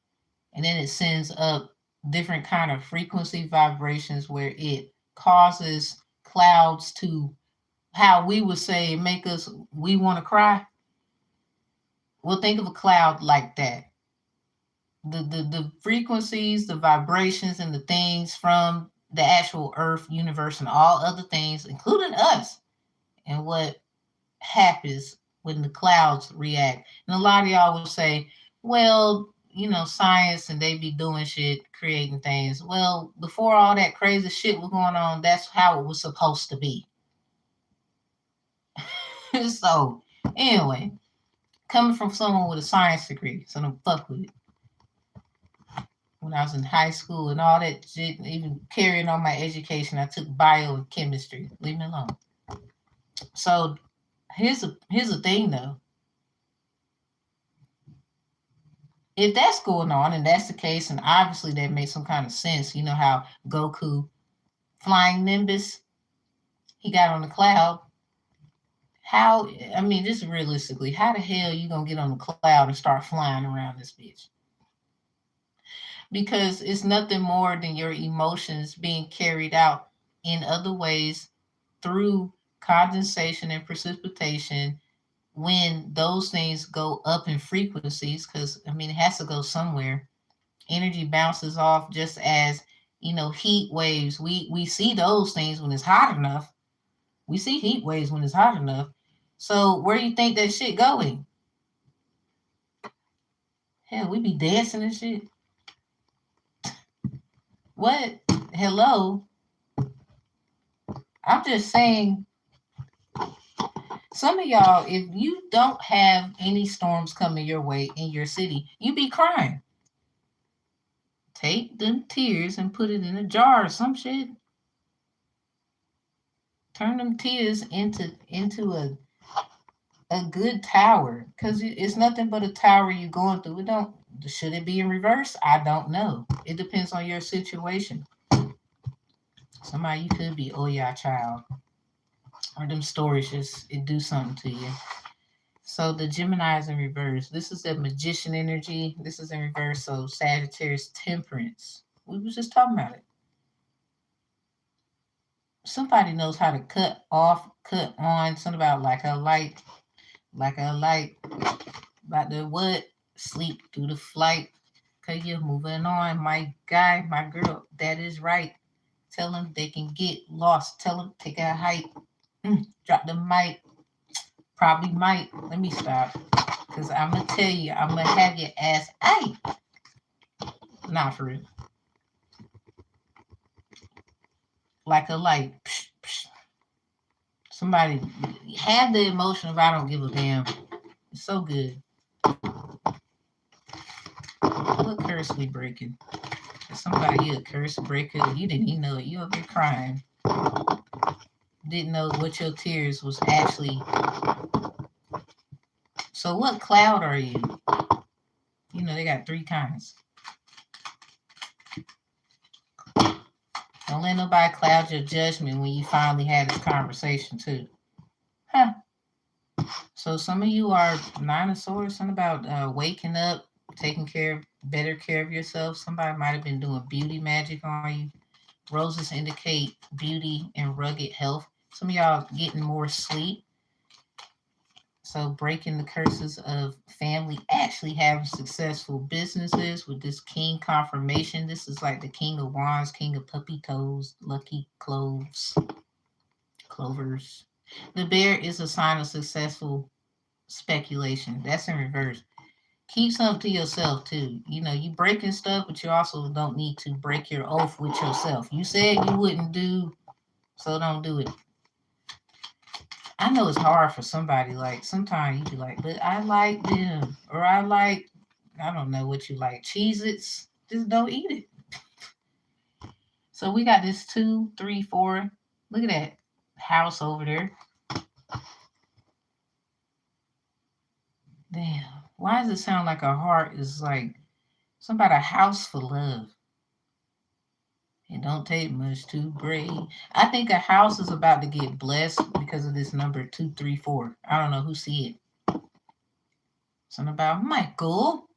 and then it sends up different kind of frequency vibrations where it causes clouds to, how we would say, make us, we want to cry. Well, think of a cloud like that. The frequencies, the vibrations, and the things from the actual earth, universe, and all other things, including us, and what happens when the clouds react. And a lot of y'all will say, well, you know, science and they be doing shit, creating things. Well, before all that crazy shit was going on, that's how it was supposed to be. So, anyway, coming from someone with a science degree, so don't fuck with it. When I was in high school and all that shit, even carrying on my education, I took bio and chemistry. Leave me alone. So, here's the thing though. If that's going on and that's the case, and obviously that makes some kind of sense, you know how Goku, flying Nimbus, he got on the cloud. How, I mean, just realistically, how the hell you gonna get on the cloud and start flying around this bitch? Because it's nothing more than your emotions being carried out in other ways through condensation and precipitation. When those things go up in frequencies, because I mean, it has to go somewhere. Energy bounces off, just as, you know, heat waves. We see those things when it's hot enough. We see heat waves when it's hot enough. So where do you think that shit going? Hell, we be dancing and shit. What? Hello? I'm just saying, some of y'all, if you don't have any storms coming your way in your city, you be crying. Take them tears and put it in a jar or some shit. Turn them tears into a good tower, because it's nothing but a tower you're going through. It don't, should it be in reverse? I don't know. It depends on your situation. Somebody, you could be, oh yeah, child, or them stories just, it do something to you. So the Gemini is in reverse. This is the magician energy. This is in reverse. So Sagittarius, temperance. We was just talking about it. Somebody knows how to cut off, cut on. Something about like a light, about the what? Sleep through the flight. Okay, you're moving on. My guy, my girl, that is right. Tell them they can get lost. Tell them take a hike. Drop the mic. Probably might. Let me stop. Because I'm going to tell you, I'm going to have your ass. Hey! Not for real. Like a light. Psh, psh. Somebody have the emotion of I don't give a damn. It's so good. What curse we breaking? Somebody, you a curse breaker. You didn't even know it. You up here crying. Didn't know what your tears was actually. So what cloud are you? You know, they got 3 kinds. Don't let nobody cloud your judgment when you finally had this conversation too. Huh. So some of you are 9 of Swords, something about waking up, taking better care of yourself. Somebody might have been doing beauty magic on you. Roses indicate beauty and rugged health. Some of y'all getting more sleep. So breaking the curses of family, actually having successful businesses with this king confirmation. This is like the king of wands, king of puppy toes, lucky cloves. Clovers. The bear is a sign of successful speculation. That's in reverse. Keep something to yourself too. You breaking stuff, but you also don't need to break your oath with yourself. You said you wouldn't do, so don't do it. I know it's hard for somebody. Like sometimes you be like, but I like them, or I don't know what you like. Cheez-Its. Just don't eat it. So we got this 2, 3, 4. Look at that house over there. Damn. Why does it sound like a heart is like somebody a house for love? It don't take much to break. I think a house is about to get blessed because of this number 2, 3, 4. I don't know who see it. Something about Michael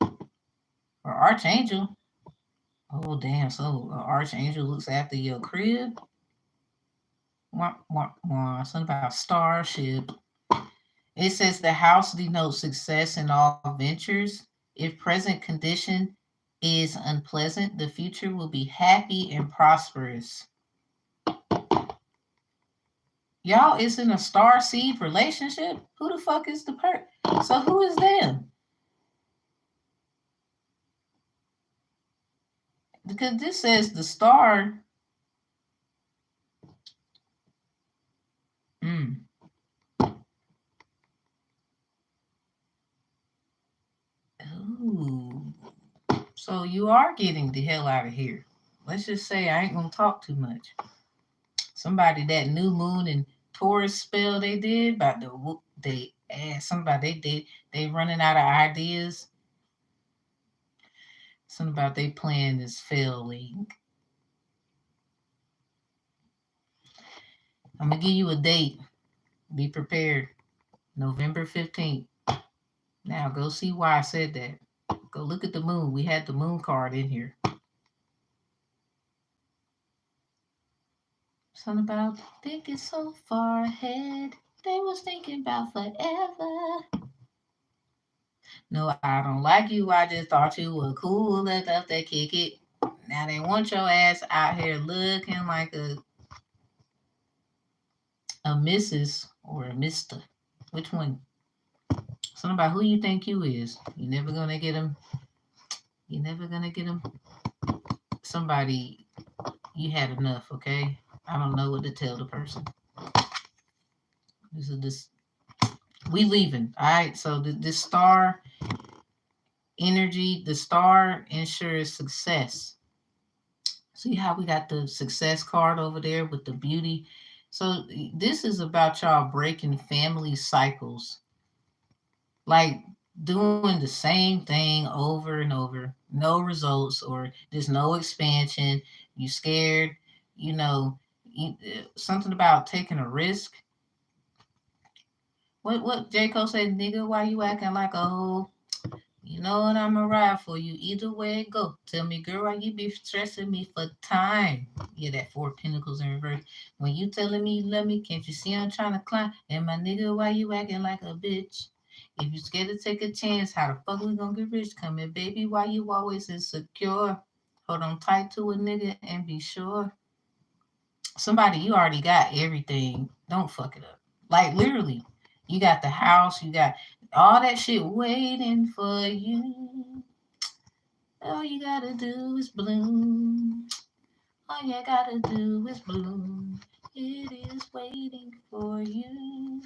or Archangel. Oh damn! So Archangel looks after your crib. Something about starship. It says the house denotes success in all ventures. If present condition is unpleasant, the future will be happy and prosperous. Y'all is in a star seed relationship? Who the fuck is the So who is them? Because this says the star. Ooh. So you are getting the hell out of here. Let's just say I ain't gonna talk too much. Somebody that new moon and Taurus spell they did about the whoop they ass somebody they running out of ideas. Something about they plan is failing. I'm gonna give you a date. Be prepared. November 15th. Now go see why I said that. Go look at the moon. We had the moon card in here. Something about thinking so far ahead. They was thinking about forever. No, I don't like you. I just thought you were cool enough to kick it. Now they want your ass out here looking like a Mrs. or a Mister. Which one? Something about who you think you is. You're never gonna get him. You're never gonna get him. Somebody, you had enough, okay? I don't know what to tell the person. This. We leaving. All right. So this star energy, the star ensures success. See how we got the success card over there with the beauty. So this is about y'all breaking family cycles. Like doing the same thing over and over, no results or there's no expansion. You scared, something about taking a risk. What J. Cole said, nigga, why you acting like a hoe? You know what, I'ma ride for you either way it go. Tell me, girl, why you be stressing me for time? Yeah, that 4 pentacles in reverse. When you telling me you love me, can't you see I'm trying to climb? And my nigga, why you acting like a bitch? If you scared to take a chance, how the fuck we gonna get rich? Come here, baby, why you always insecure? Hold on tight to a nigga and be sure. Somebody, you already got everything. Don't fuck it up. Like literally, you got the house, you got all that shit waiting for you. All you gotta do is bloom. All you gotta do is bloom. It is waiting for you.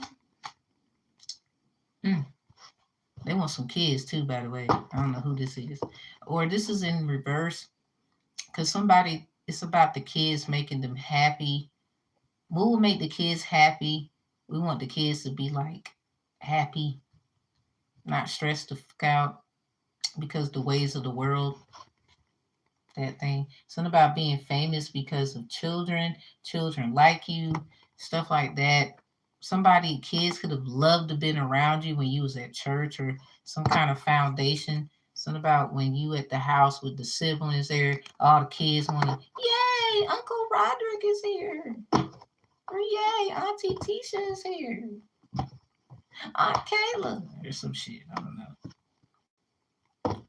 They want some kids too, by the way. I don't know who this is. Or this is in reverse. Because somebody, it's about the kids making them happy. We will make the kids happy. We want the kids to be like happy, not stressed the fuck out because the ways of the world, that thing. Something about being famous because of children like you, stuff like that. Somebody, kids could have loved to been around you when you was at church or some kind of foundation. Something about when you at the house with the siblings there, all the kids want to, yay, Uncle Roderick is here. Or yay, Auntie Tisha is here. Aunt Kayla. Or some shit. I don't know.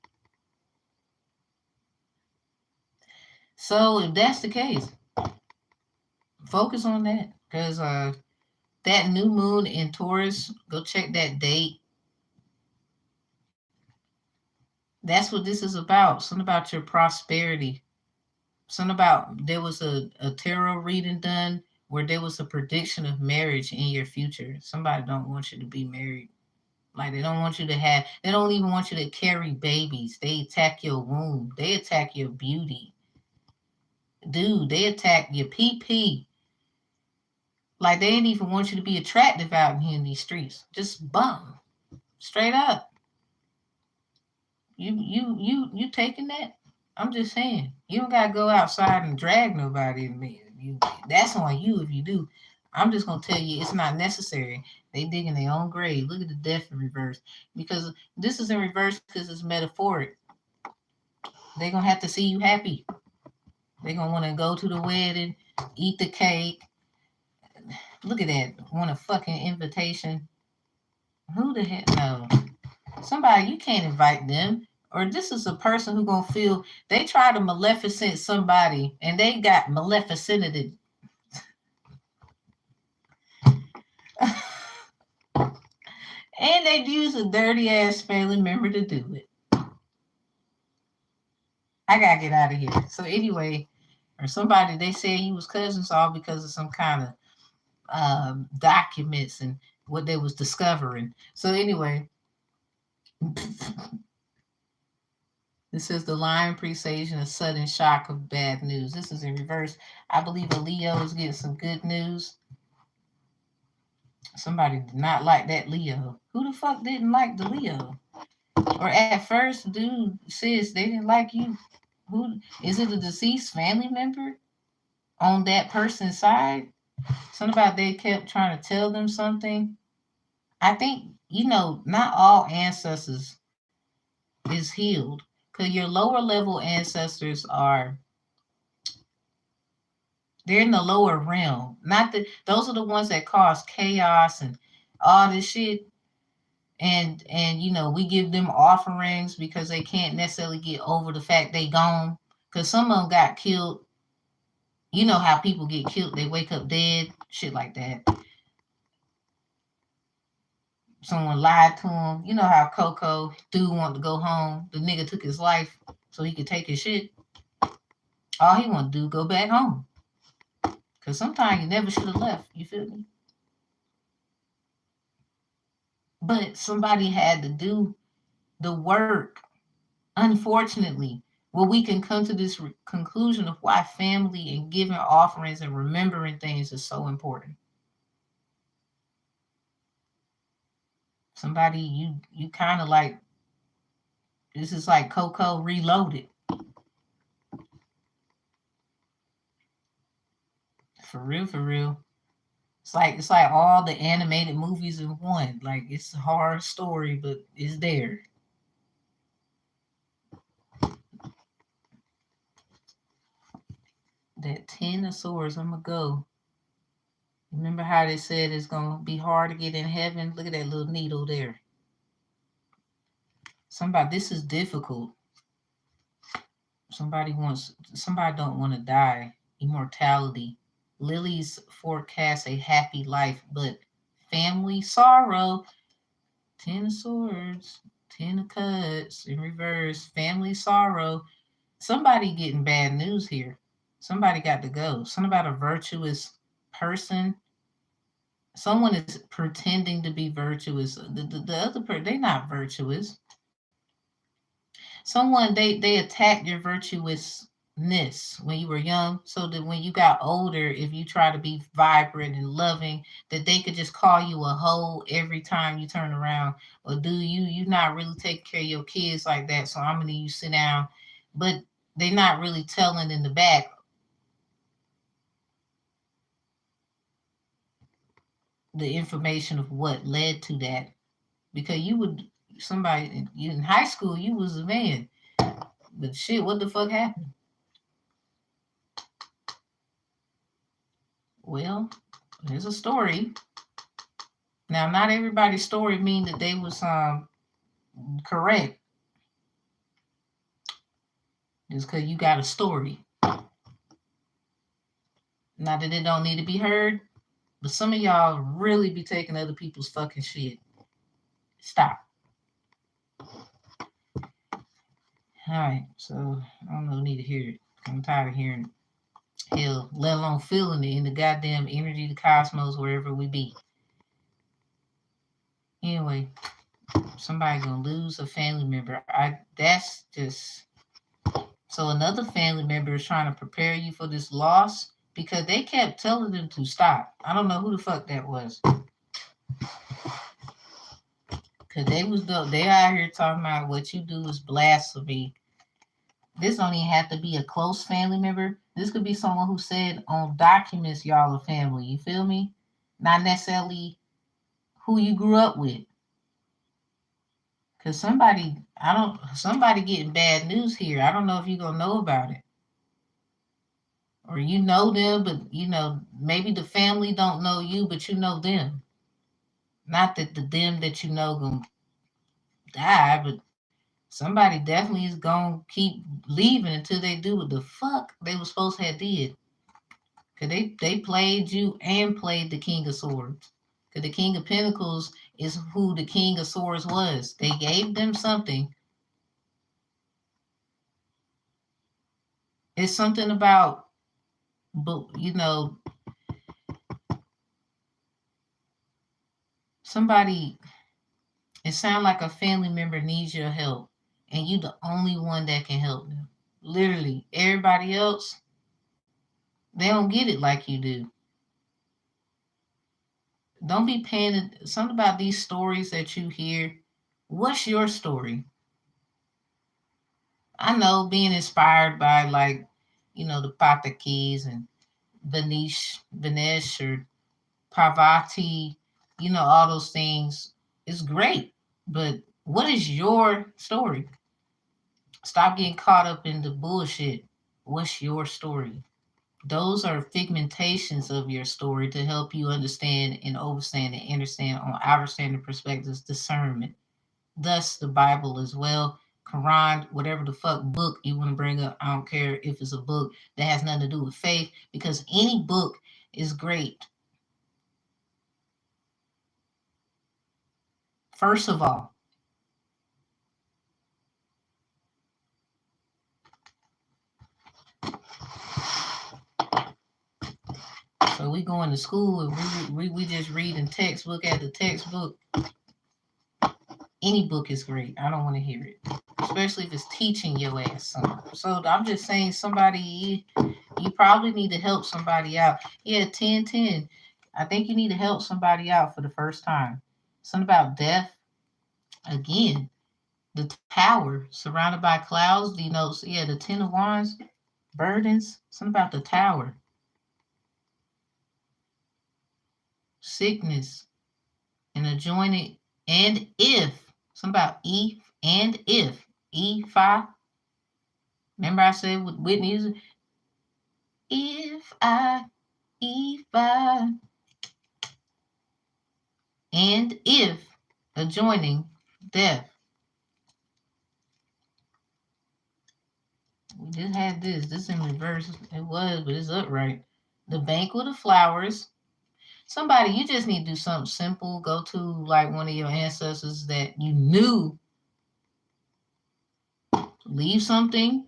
So if that's the case, focus on that. Because that new moon in Taurus, go check that date. That's what this is about. Something about your prosperity. Something about there was a tarot reading done where there was a prediction of marriage in your future. Somebody don't want you to be married. Like they don't want you to have, they don't even want you to carry babies. They attack your womb. They attack your beauty. Dude, they attack your PP. Like they didn't even want you to be attractive out here in these streets. Just bum. Straight up. You taking that? I'm just saying. You don't gotta go outside and drag nobody. That's on you if you do. I'm just gonna tell you it's not necessary. They dig in their own grave. Look at the death in reverse. Because this is in reverse because it's metaphoric. They're gonna have to see you happy. They're gonna want to go to the wedding, eat the cake. Look at that. Want a fucking invitation. Who the hell? No. Somebody, you can't invite them. Or this is a person who gonna feel they try to maleficent somebody and they got maleficented. And they'd use a dirty ass family member to do it. I gotta get out of here. So anyway, or somebody they said he was cousins all because of some kind of documents and what they was discovering. So anyway, this is the lion presaging a sudden shock of bad news. This is in reverse. I believe a Leo is getting some good news. Somebody did not like that Leo. Who the fuck didn't like the Leo? Or at first, dude says they didn't like you. Who is it? A deceased family member on that person's side? Something about they kept trying to tell them something. I think not all ancestors is healed because your lower level ancestors they're in the lower realm. Not that those are the ones that cause chaos and all this shit. And we give them offerings because they can't necessarily get over the fact they gone. Because some of them got killed. You know how people get killed, they wake up dead, shit like that. Someone lied to him. You know how Coco dude wanted to go home. The nigga took his life so he could take his shit. All he wanted to do go back home. Because sometimes you never should have left. You feel me? But somebody had to do the work. Unfortunately, well, we can come to this conclusion of why family and giving offerings and remembering things is so important. Somebody you kind of like, this is like Coco reloaded. For real, for real. It's like all the animated movies in one. Like it's a horror story, but it's there. That 10 of swords, I'm gonna go. Remember how they said it's gonna be hard to get in heaven? Look at that little needle there. This is difficult. Somebody don't want to die. Immortality. Lilies forecast a happy life, but family sorrow. 10 of swords, 10 of cups in reverse, family sorrow. Somebody getting bad news here. Somebody got to go. Something about a virtuous person. Someone is pretending to be virtuous. The other person, they're not virtuous. Someone they attack your virtuousness when you were young, so that when you got older, if you try to be vibrant and loving, that they could just call you a hoe every time you turn around. Or do you not really take care of your kids like that? So I'm gonna need you sit down. But they're not really telling in the back the information of what led to that. Because somebody in high school, you was a man. But shit, what the fuck happened? Well, there's a story. Now, not everybody's story mean that they was correct. Just because you got a story. Not that it don't need to be heard. But some of y'all really be taking other people's fucking shit. Stop. Alright, so I don't know, need to hear it. I'm tired of hearing it. Hell, let alone feeling it in the goddamn energy, the cosmos, wherever we be. Anyway, somebody gonna lose a family member. That's just so another family member is trying to prepare you for this loss because they kept telling them to stop. I don't know who the fuck that was. Cause they out here talking about what you do is blasphemy. This don't even have to be a close family member. This could be someone who said on documents y'all are family. You feel me? Not necessarily who you grew up with. Cause somebody getting bad news here. I don't know if you're gonna know about it. Or you know them, but maybe the family don't know you, but you know them. Not that the them that you know gonna die, but somebody definitely is gonna keep leaving until they do what the fuck they were supposed to have did. Cause they played you and played the King of Swords. Cause the King of Pentacles is who the King of Swords was. They gave them something. It's something about, but somebody. It sounds like a family member needs your help, and you the only one that can help them. Literally, everybody else, they don't get it like you do. Don't be paying something about these stories that you hear. What's your story? I know being inspired by the Patakis and Vinesh or Parvati, all those things is great. But what is your story? Stop getting caught up in the bullshit. What's your story? Those are figmentations of your story to help you understand and overstand and understand on outer standard perspectives, discernment. Thus, the Bible as well, Quran, whatever the fuck book you want to bring up. I don't care if it's a book that has nothing to do with faith, because any book is great. First of all, so we going to school and we just reading textbook after textbook. Any book is great. I don't want to hear it, especially if it's teaching your ass something. So I'm just saying, somebody, you probably need to help somebody out. Yeah, 10-10. I think you need to help somebody out for the first time. Something about death. Again, the tower surrounded by clouds denotes, the 10 of wands, burdens. Something about the tower. Sickness and adjoining, and if. Something about E and if. E5. Remember I said with Whitney's, if I, and if adjoining death. We just had this in reverse. It was, but it's upright. The banquet of flowers. Somebody, you just need to do something simple. Go to like one of your ancestors that you knew. Leave something.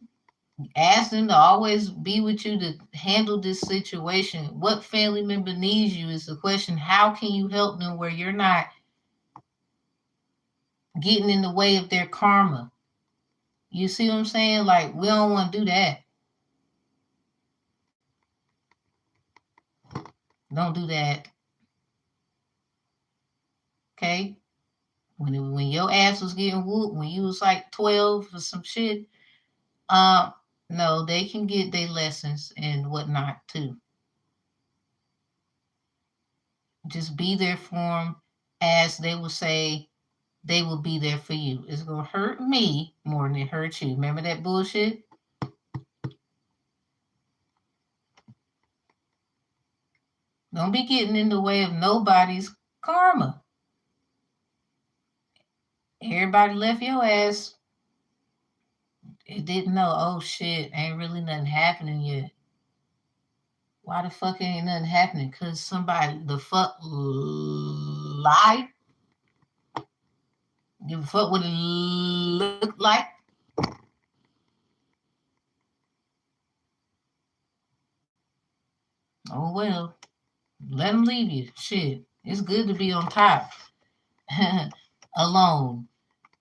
Ask them to always be with you to handle this situation. What family member needs you is the question. How can you help them where you're not getting in the way of their karma? You see what I'm saying? Like, we don't want to do that. Don't do that. Okay? When your ass was getting whooped, when you was like 12 or some shit, no, they can get their lessons and whatnot too. Just be there for them, as they will say, they will be there for you. It's going to hurt me more than it hurts you. Remember that bullshit? Don't be getting in the way of nobody's karma. Everybody left your ass. It didn't know, oh shit, ain't really nothing happening yet. Why the fuck ain't nothing happening? Because somebody the fuck lied? Give a fuck what it looked like? Oh well. Let them leave you. Shit. It's good to be on top. Alone.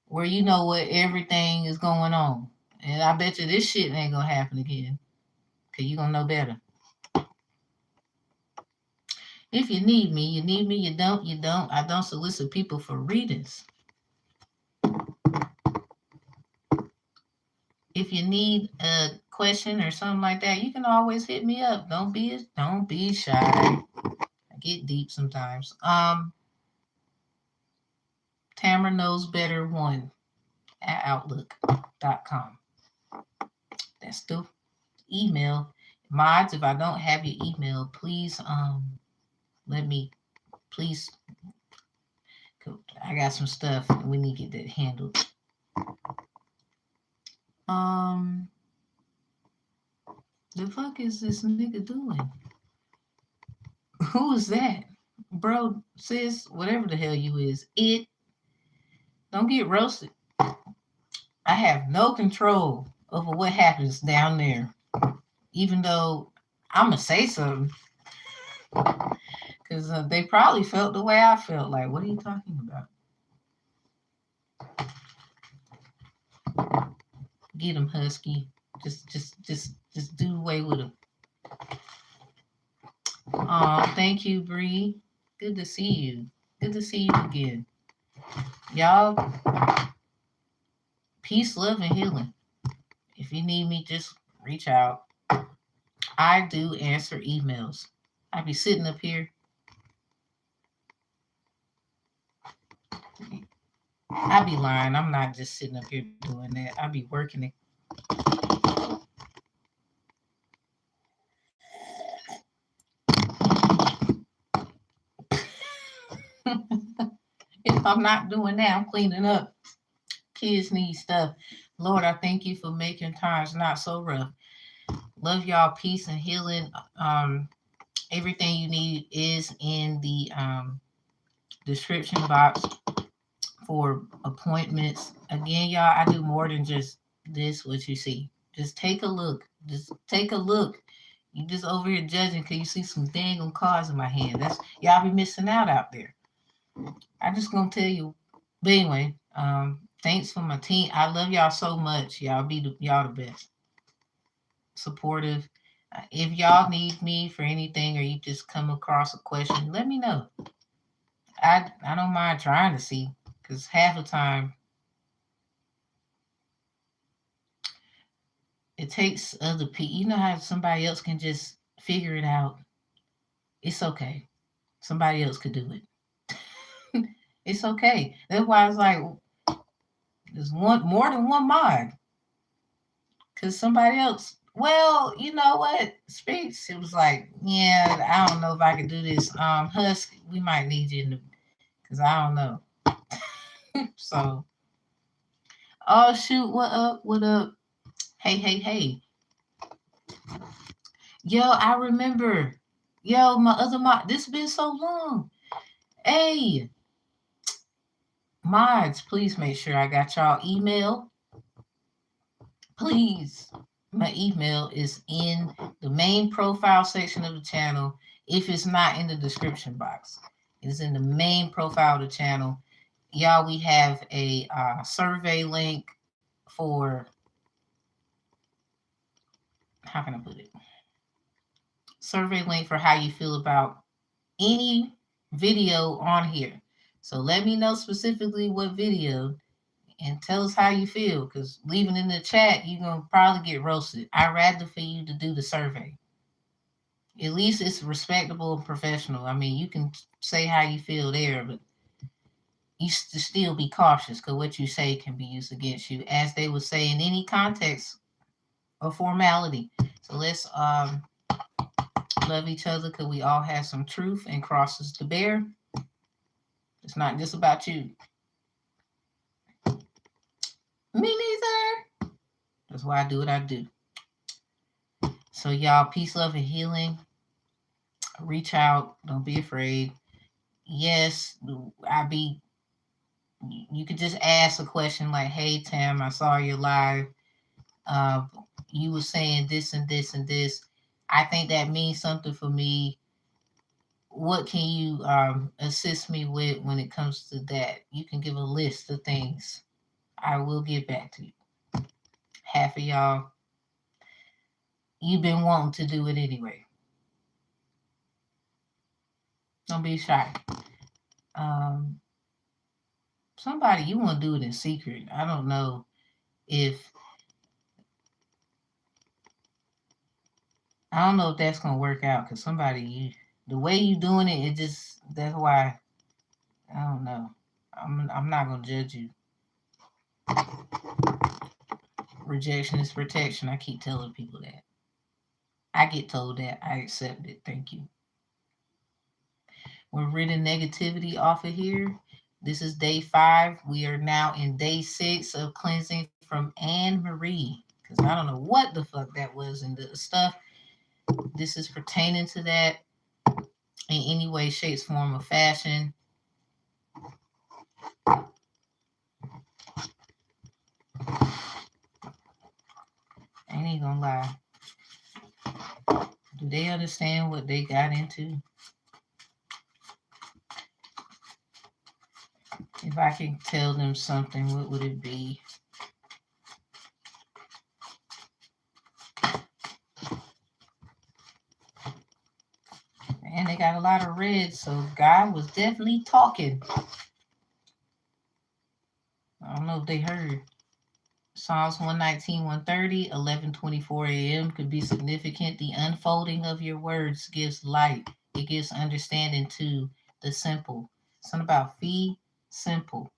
Where you know what everything is going on. And I bet you this shit ain't gonna happen again. Cause you gonna know better. If you need me, you need me. You don't, you don't. I don't solicit people for readings. If you need a question or something like that, you can always hit me up. Don't be shy. I get deep sometimes. Tamara knows better one at outlook.com. That's the email. Mods, if I don't have your email, please let me please. I got some stuff and we need to get that handled. The fuck is this nigga doing? Who is that? Bro, sis, whatever the hell you is, don't get roasted. I have no control over what happens down there. Even though I'm going to say something. Because they probably felt the way I felt. Like, what are you talking about? Get him, Husky. Just do away with him. Oh, thank you, Bree. Good to see you. Good to see you again. Y'all, peace, love, and healing. If you need me, just reach out. I do answer emails. I be sitting up here. I be lying. I'm not just sitting up here doing that. I be working it. If I'm not doing that, I'm cleaning up. Kids need stuff. Lord, I thank you for making times not so rough. Love y'all, peace and healing. Everything you need is in the description box for appointments. Again, y'all, I do more than just this, what you see. Just take a look. Just take a look. You just over here judging because you see some dang cards in my hand. That's y'all be missing out there. I just gonna tell you. But anyway, thanks for my team. I love y'all so much. Y'all the best. Supportive. If y'all need me for anything or you just come across a question, let me know. I don't mind trying to see because half the time it takes other people. You know how somebody else can just figure it out. It's okay. Somebody else could do it. It's okay. That's why it's like there's more than one mod. Because somebody else, well, you know what? Speaks. It was like, yeah, I don't know if I can do this. Husk, we might need you in the, because I don't know. So, oh shoot, what up? What up? Hey. Yo, I remember. Yo, my other mod, this has been so long. Hey, mods, please make sure I got y'all email. Please. My email is in the main profile section of the channel. If it's not in the description box, it's in the main profile of the channel. Y'all, we have a survey link for, how can I put it? Survey link for how you feel about any video on here. So let me know specifically what video and tell us how you feel, because leaving in the chat, you're going to probably get roasted. I'd rather for you to do the survey. At least it's respectable and professional. I mean, you can say how you feel there, but you still be cautious because what you say can be used against you, as they would say in any context or formality. So let's love each other because we all have some truth and crosses to bear. It's not just about you. Me neither. That's why I do what I do. So y'all, peace, love, and healing. Reach out. Don't be afraid. Yes, you could just ask a question like, hey, Tam, I saw you live. Uh, you were saying this and this and this. I think that means something for me. What can you assist me with when it comes to that? You can give a list of things. I will get back to you. Half of y'all, you've been wanting to do it anyway. Don't be shy. Um, Somebody, you want to do it in secret. I don't know if that's gonna work out because the way you doing it, that's why I don't know. I'm not gonna judge you. Rejection is protection. I keep telling people that. I get told that. I accept it. Thank you. We're ridding negativity off of here. This is day 5. We are now in day 6 of cleansing from Anne Marie. Because I don't know what the fuck that was in the stuff. This is pertaining to that in any way, shape, form, or fashion. I ain't gonna lie. Do they understand what they got into? If I can tell them something, what would it be? And they got a lot of red, so God was definitely talking. I don't know if they heard. Psalms 119, 130, 11:24 a.m. could be significant. The unfolding of your words gives light. It gives understanding to the simple. Something about fee simple.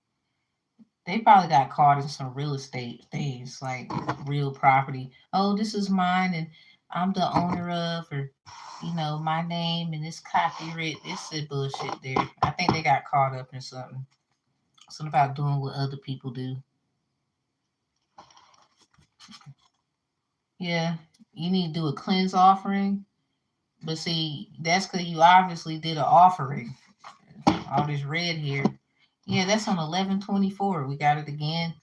They probably got caught in some real estate things like real property. Oh, this is mine and I'm the owner of, or my name and it's copyright. It's a bullshit there. I think they got caught up in something. Something about doing what other people do. Yeah, you need to do a cleanse offering. But see, that's because you obviously did an offering. All this red here. Yeah, that's on 11/24. We got it again.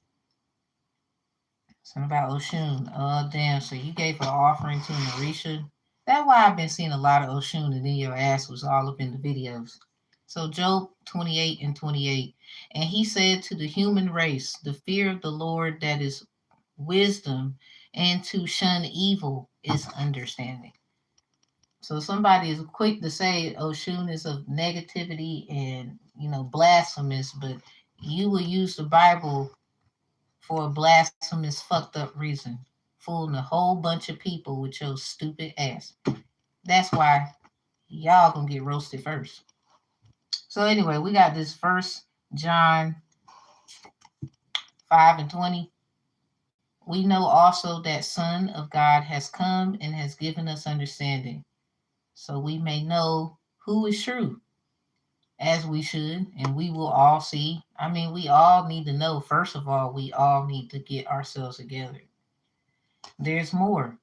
Something about Oshun. Oh, damn. So you gave an offering to Marisha. That's why I've been seeing a lot of Oshun, and then your ass was all up in the videos. So Job 28 and 28. And he said to the human race, the fear of the Lord that is wisdom, and to shun evil is understanding. So somebody is quick to say Oshun is of negativity and blasphemous, but you will use the Bible for a blasphemous, fucked up reason, fooling a whole bunch of people with your stupid ass. That's why y'all gonna get roasted first. So anyway, we got this first John 5 and 20. We know also that Son of God has come and has given us understanding, so we may know who is true, as we should, and we will all see. I mean, we all need to know. First of all, we all need to get ourselves together. There's more.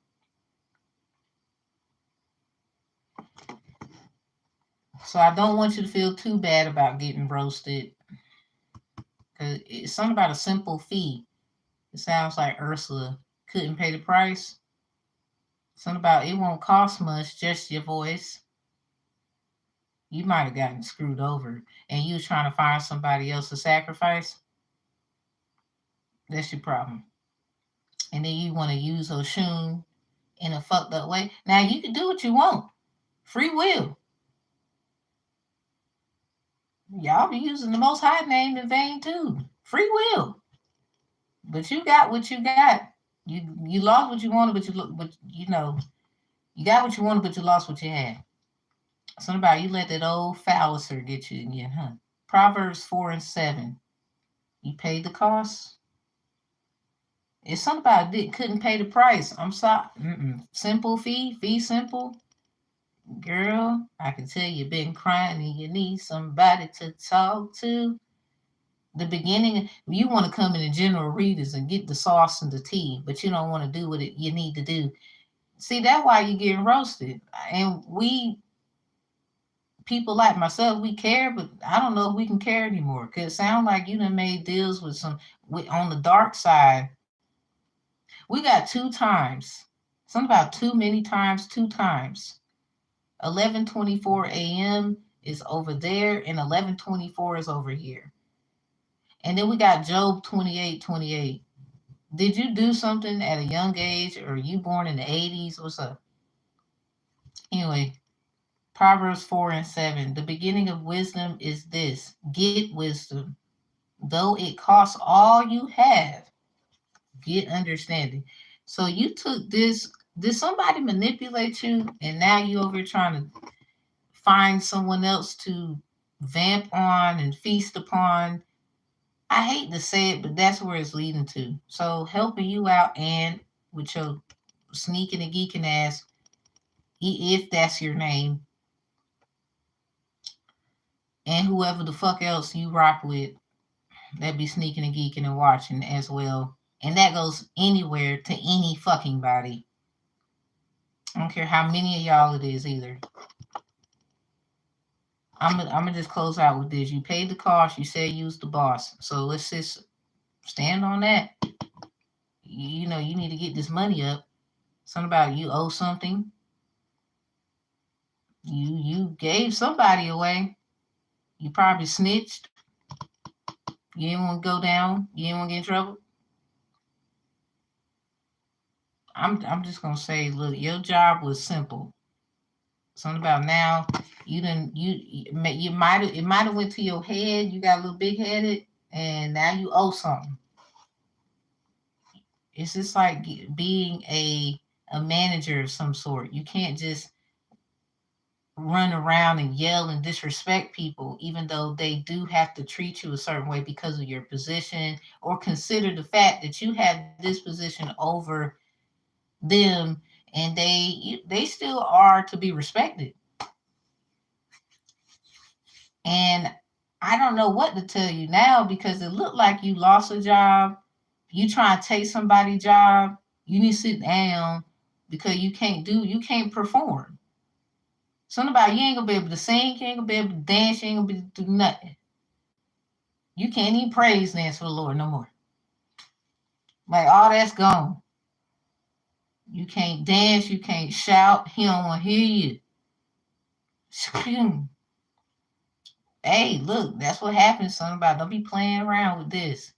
So I don't want you to feel too bad about getting roasted, because it's something about a simple fee. It sounds like Ursula couldn't pay the price. Something about it won't cost much, just your voice. You might have gotten screwed over, and you was trying to find somebody else to sacrifice. That's your problem. And then you want to use Oshun in a fucked up way. Now you can do what you want. Free will. Y'all be using the Most High name in vain too. Free will. But you got what you got. You lost what you wanted, but you got what you wanted, but you lost what you had. Somebody you let that old fallacy get you again, huh? Proverbs 4 and 7. You paid the cost. If somebody couldn't pay the price, I'm sorry. Simple fee simple. Girl, I can tell you've been crying and you need somebody to talk to. The beginning, you want to come in the general readers and get the sauce and the tea, but you don't want to do what you need to do. See, that's why you're getting roasted. And we people like myself, we care, but I don't know if we can care anymore. Cause it sounds like you done made deals with on the dark side. We got two times. Something about too many times, two times. 11:24 a.m. is over there, and 11:24 is over here. And then we got Job 28:28. Did you do something at a young age, or you born in the 80s? What's up? Anyway, Proverbs 4 and 7. The beginning of wisdom is this: get wisdom. Though it costs all you have, get understanding. So you took this. Did somebody manipulate you, and now you over here trying to find someone else to vamp on and feast upon? I hate to say it, but that's where it's leading to. So helping you out, and with your sneaking and geeking ass, if that's your name, and whoever the fuck else you rock with, that be sneaking and geeking and watching as well. And that goes anywhere to any fucking body. I don't care how many of y'all it is either. I'm gonna just close out with this. You paid the cost. You said you was the boss. So let's just stand on that. You know you need to get this money up. Something about you owe something. You gave somebody away. You probably snitched. You didn't want to go down. You didn't want to get in trouble. I'm just gonna say, look, your job was simple. Something about now, you didn't you might have, it might have went to your head. You got a little big headed, and now you owe something. It's just like being a manager of some sort. You can't just run around and yell and disrespect people, even though they do have to treat you a certain way because of your position, or consider the fact that you have this position over them, and they still are to be respected. And I don't know what to tell you now, because it looked like you lost a job. You try to take somebody's job, you need to sit down, because you can't perform. Something about you ain't gonna be able to sing, you ain't gonna be able to dance, you ain't gonna be able to do nothing. You can't even praise dance for the Lord no more. Like all that's gone. You can't dance, you can't shout, he don't wanna hear you. Hey, look, that's what happens, son. About don't be playing around with this.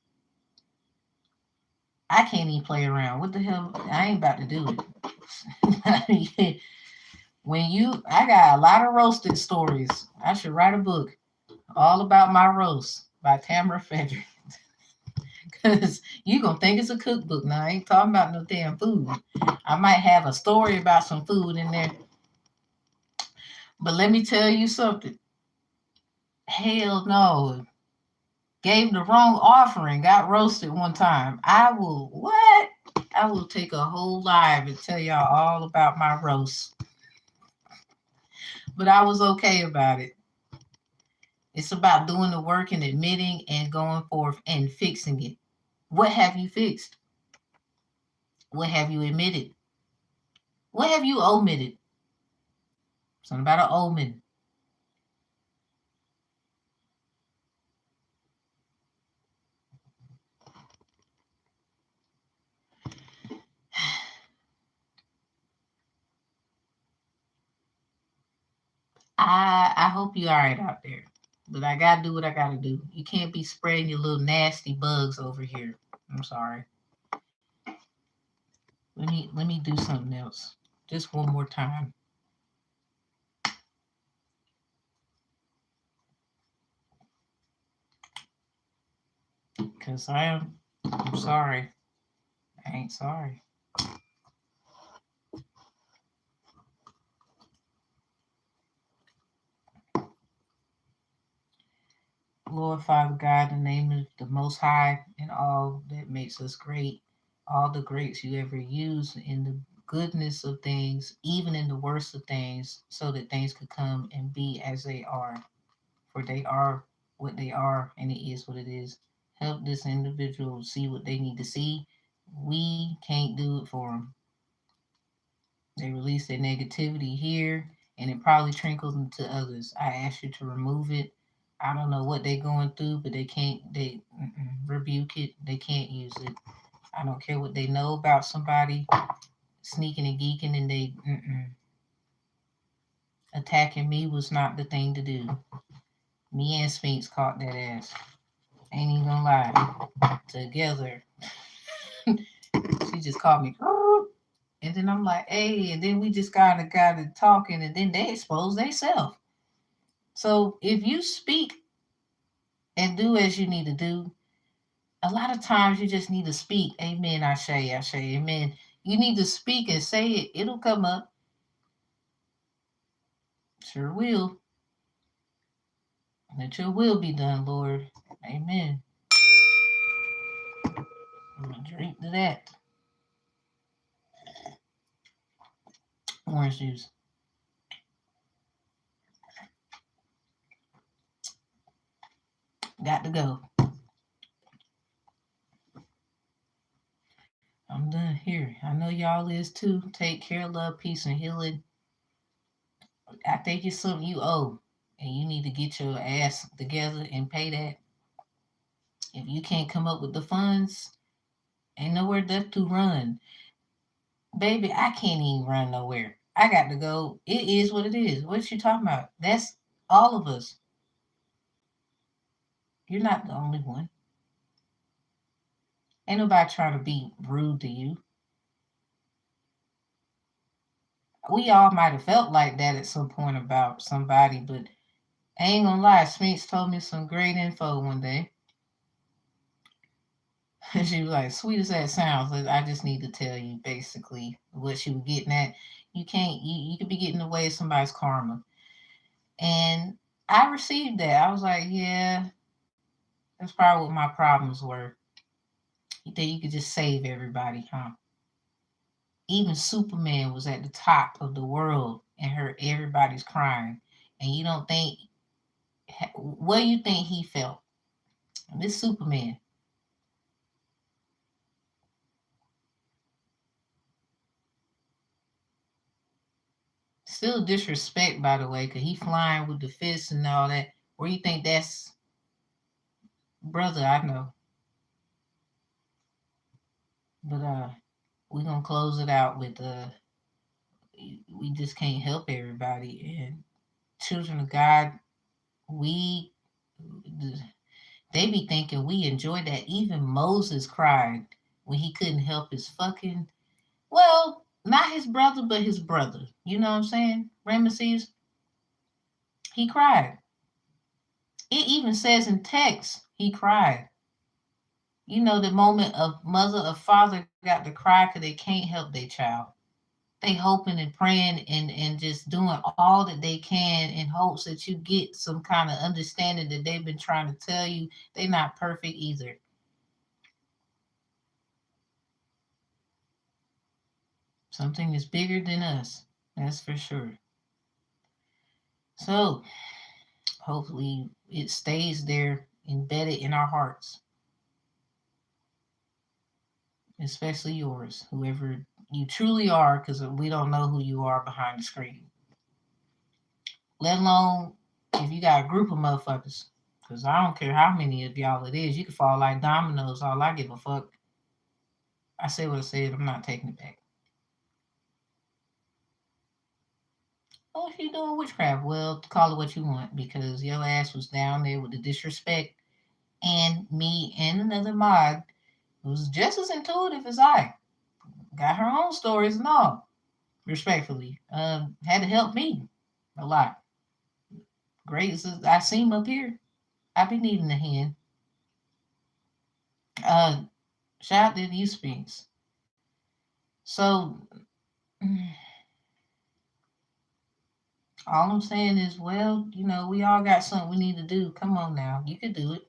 I can't even play around. What the hell? I ain't about to do it. I got a lot of roasted stories. I should write a book all about my roast by TamaraTheMediator. Because you going to think it's a cookbook. Now, I ain't talking about no damn food. I might have a story about some food in there. But let me tell you something. Hell no. Gave the wrong offering, got roasted one time. I will take a whole live and tell y'all all about my roast. But I was okay about it. It's about doing the work and admitting and going forth and fixing it. What have you fixed? What have you admitted? What have you omitted? Something about an omen. I hope you're all right out there. But I gotta do what I gotta do. You can't be spreading your little nasty bugs over here. I'm sorry. Let me do something else. Just one more time. Because I'm sorry. I ain't sorry. Lord Father God, in the name of the Most High and all that makes us great, all the greats you ever used in the goodness of things, even in the worst of things, so that things could come and be as they are. For they are what they are, and it is what it is. Help this individual see what they need to see. We can't do it for them. They release their negativity here, and it probably trickles into others. I ask you to remove it. I don't know what they're going through, but they rebuke it. They can't use it. I don't care what they know about somebody sneaking and geeking, and they attacking me was not the thing to do. Me and Sphinx caught that ass. Ain't even gonna lie. Together. She just called me. And then I'm like, hey, and then we just got to talking, and then they expose themselves. So if you speak and do as you need to do, a lot of times you just need to speak. Amen, Ashe, Ashe, amen. You need to speak and say it. It'll come up. Sure will. Let your will be done, Lord. Amen. I'm going to drink to that. Orange juice. Got to go. I'm done here. I know y'all is too. Take care, love, peace, and healing. I think it's something you owe, and you need to get your ass together and pay that. If you can't come up with the funds, ain't nowhere left to run. Baby, I can't even run nowhere. I got to go. It is what it is. What you talking about? That's all of us. You're not the only one. Ain't nobody trying to be rude to you. We all might have felt like that at some point about somebody, but I ain't gonna lie. Sphinx told me some great info one day. She was like, sweet as that sounds, I just need to tell you basically what she was getting at. You can't, you could be getting away with somebody's karma. And I received that. I was like, yeah, that's probably what my problems were. You think you could just save everybody, huh? Even Superman was at the top of the world and heard everybody's crying. And you don't think, what do you think he felt? This Superman. Still disrespect, by the way, because he flying with the fists and all that. Where you think that's, brother? I know, but we're gonna close it out with we just can't help everybody, and children of God, we they be thinking we enjoy that. Even Moses cried when he couldn't help his fucking, well, not his brother, but his brother. You know what I'm saying? Ramesses, he cried. It even says in text, he cried. You know, the moment of mother or father got to cry because they can't help their child. They hoping and praying and just doing all that they can in hopes that you get some kind of understanding that they've been trying to tell you. They're not perfect either. Something is bigger than us. That's for sure. So hopefully it stays there embedded in our hearts, especially yours, whoever you truly are, because we don't know who you are behind the screen. Let alone if you got a group of motherfuckers. Because I don't care how many of y'all it is. You can fall like dominoes. All I give a fuck. I said what I said. I'm not taking it back. Oh, if you doing witchcraft, well, call it what you want, because your ass was down there with the disrespect, and me and another mod who was just as intuitive as I. Got her own stories and all. Respectfully. Had to help me a lot. Great as I seem up here. I be needing a hand. Uh, Shout out to you, Sphinx. So, all I'm saying is, well, we all got something we need to do. Come on now. You could do it.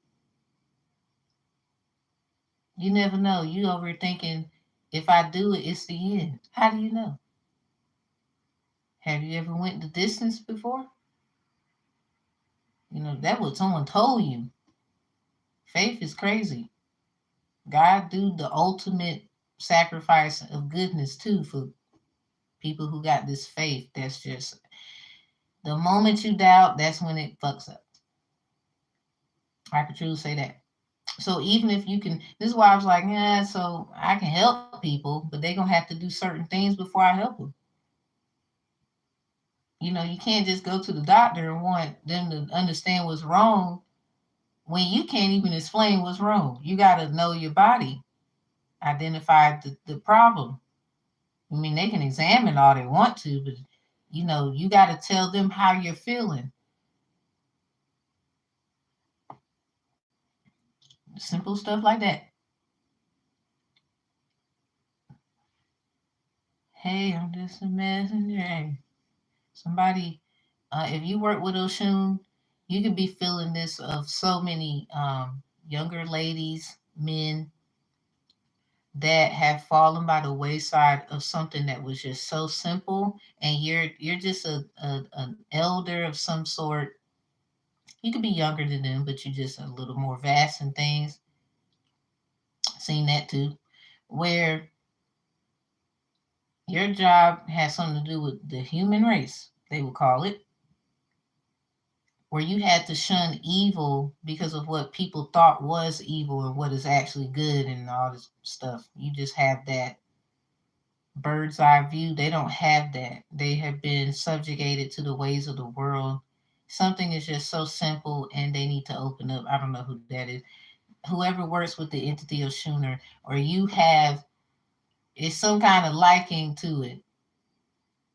You never know. You over thinking, if I do it, it's the end. How do you know? Have you ever went the distance before? That what someone told you. Faith is crazy. God do the ultimate sacrifice of goodness too for people who got this faith that's just, The moment you doubt, that's when it fucks up. I could truly say that. So even if you can, this is why I was like, yeah, so I can help people, but they're gonna have to do certain things before I help them. You know, you can't just go to the doctor and want them to understand what's wrong when you can't even explain what's wrong. You gotta know your body, identify the problem. I mean, they can examine all they want to, but you know, you gotta tell them how you're feeling. Simple stuff like that. Hey, I'm just a messenger. Hey, somebody, if you work with Oshun, you could be feeling this of so many younger ladies, men that have fallen by the wayside of something that was just so simple, and you're just an elder of some sort. You could be younger than them, but you're just a little more vast in things. Seen that too, where your job has something to do with the human race, they would call it, where you had to shun evil because of what people thought was evil and what is actually good and all this stuff. You just have that bird's eye view. They don't have that. They have been subjugated to the ways of the world. Something is just so simple and they need to open up. I don't know who that is. Whoever works with the entity of Schooner, or you have, it's some kind of liking to it.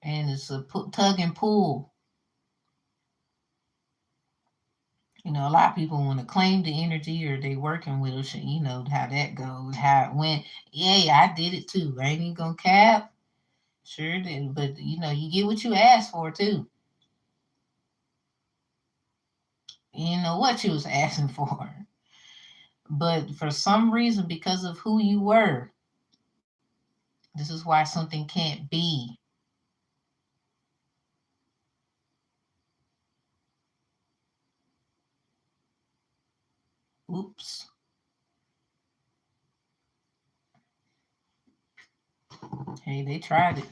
And it's a tug and pull. You know, a lot of people want to claim the energy or they working with us. You know how that goes, how it went. Yeah, I did it too. I ain't even gonna cap. Sure did. But you know, you get what you asked for too. You know what you was asking for. But for some reason, because of who you were, this is why something can't be. Oops. Hey, they tried it.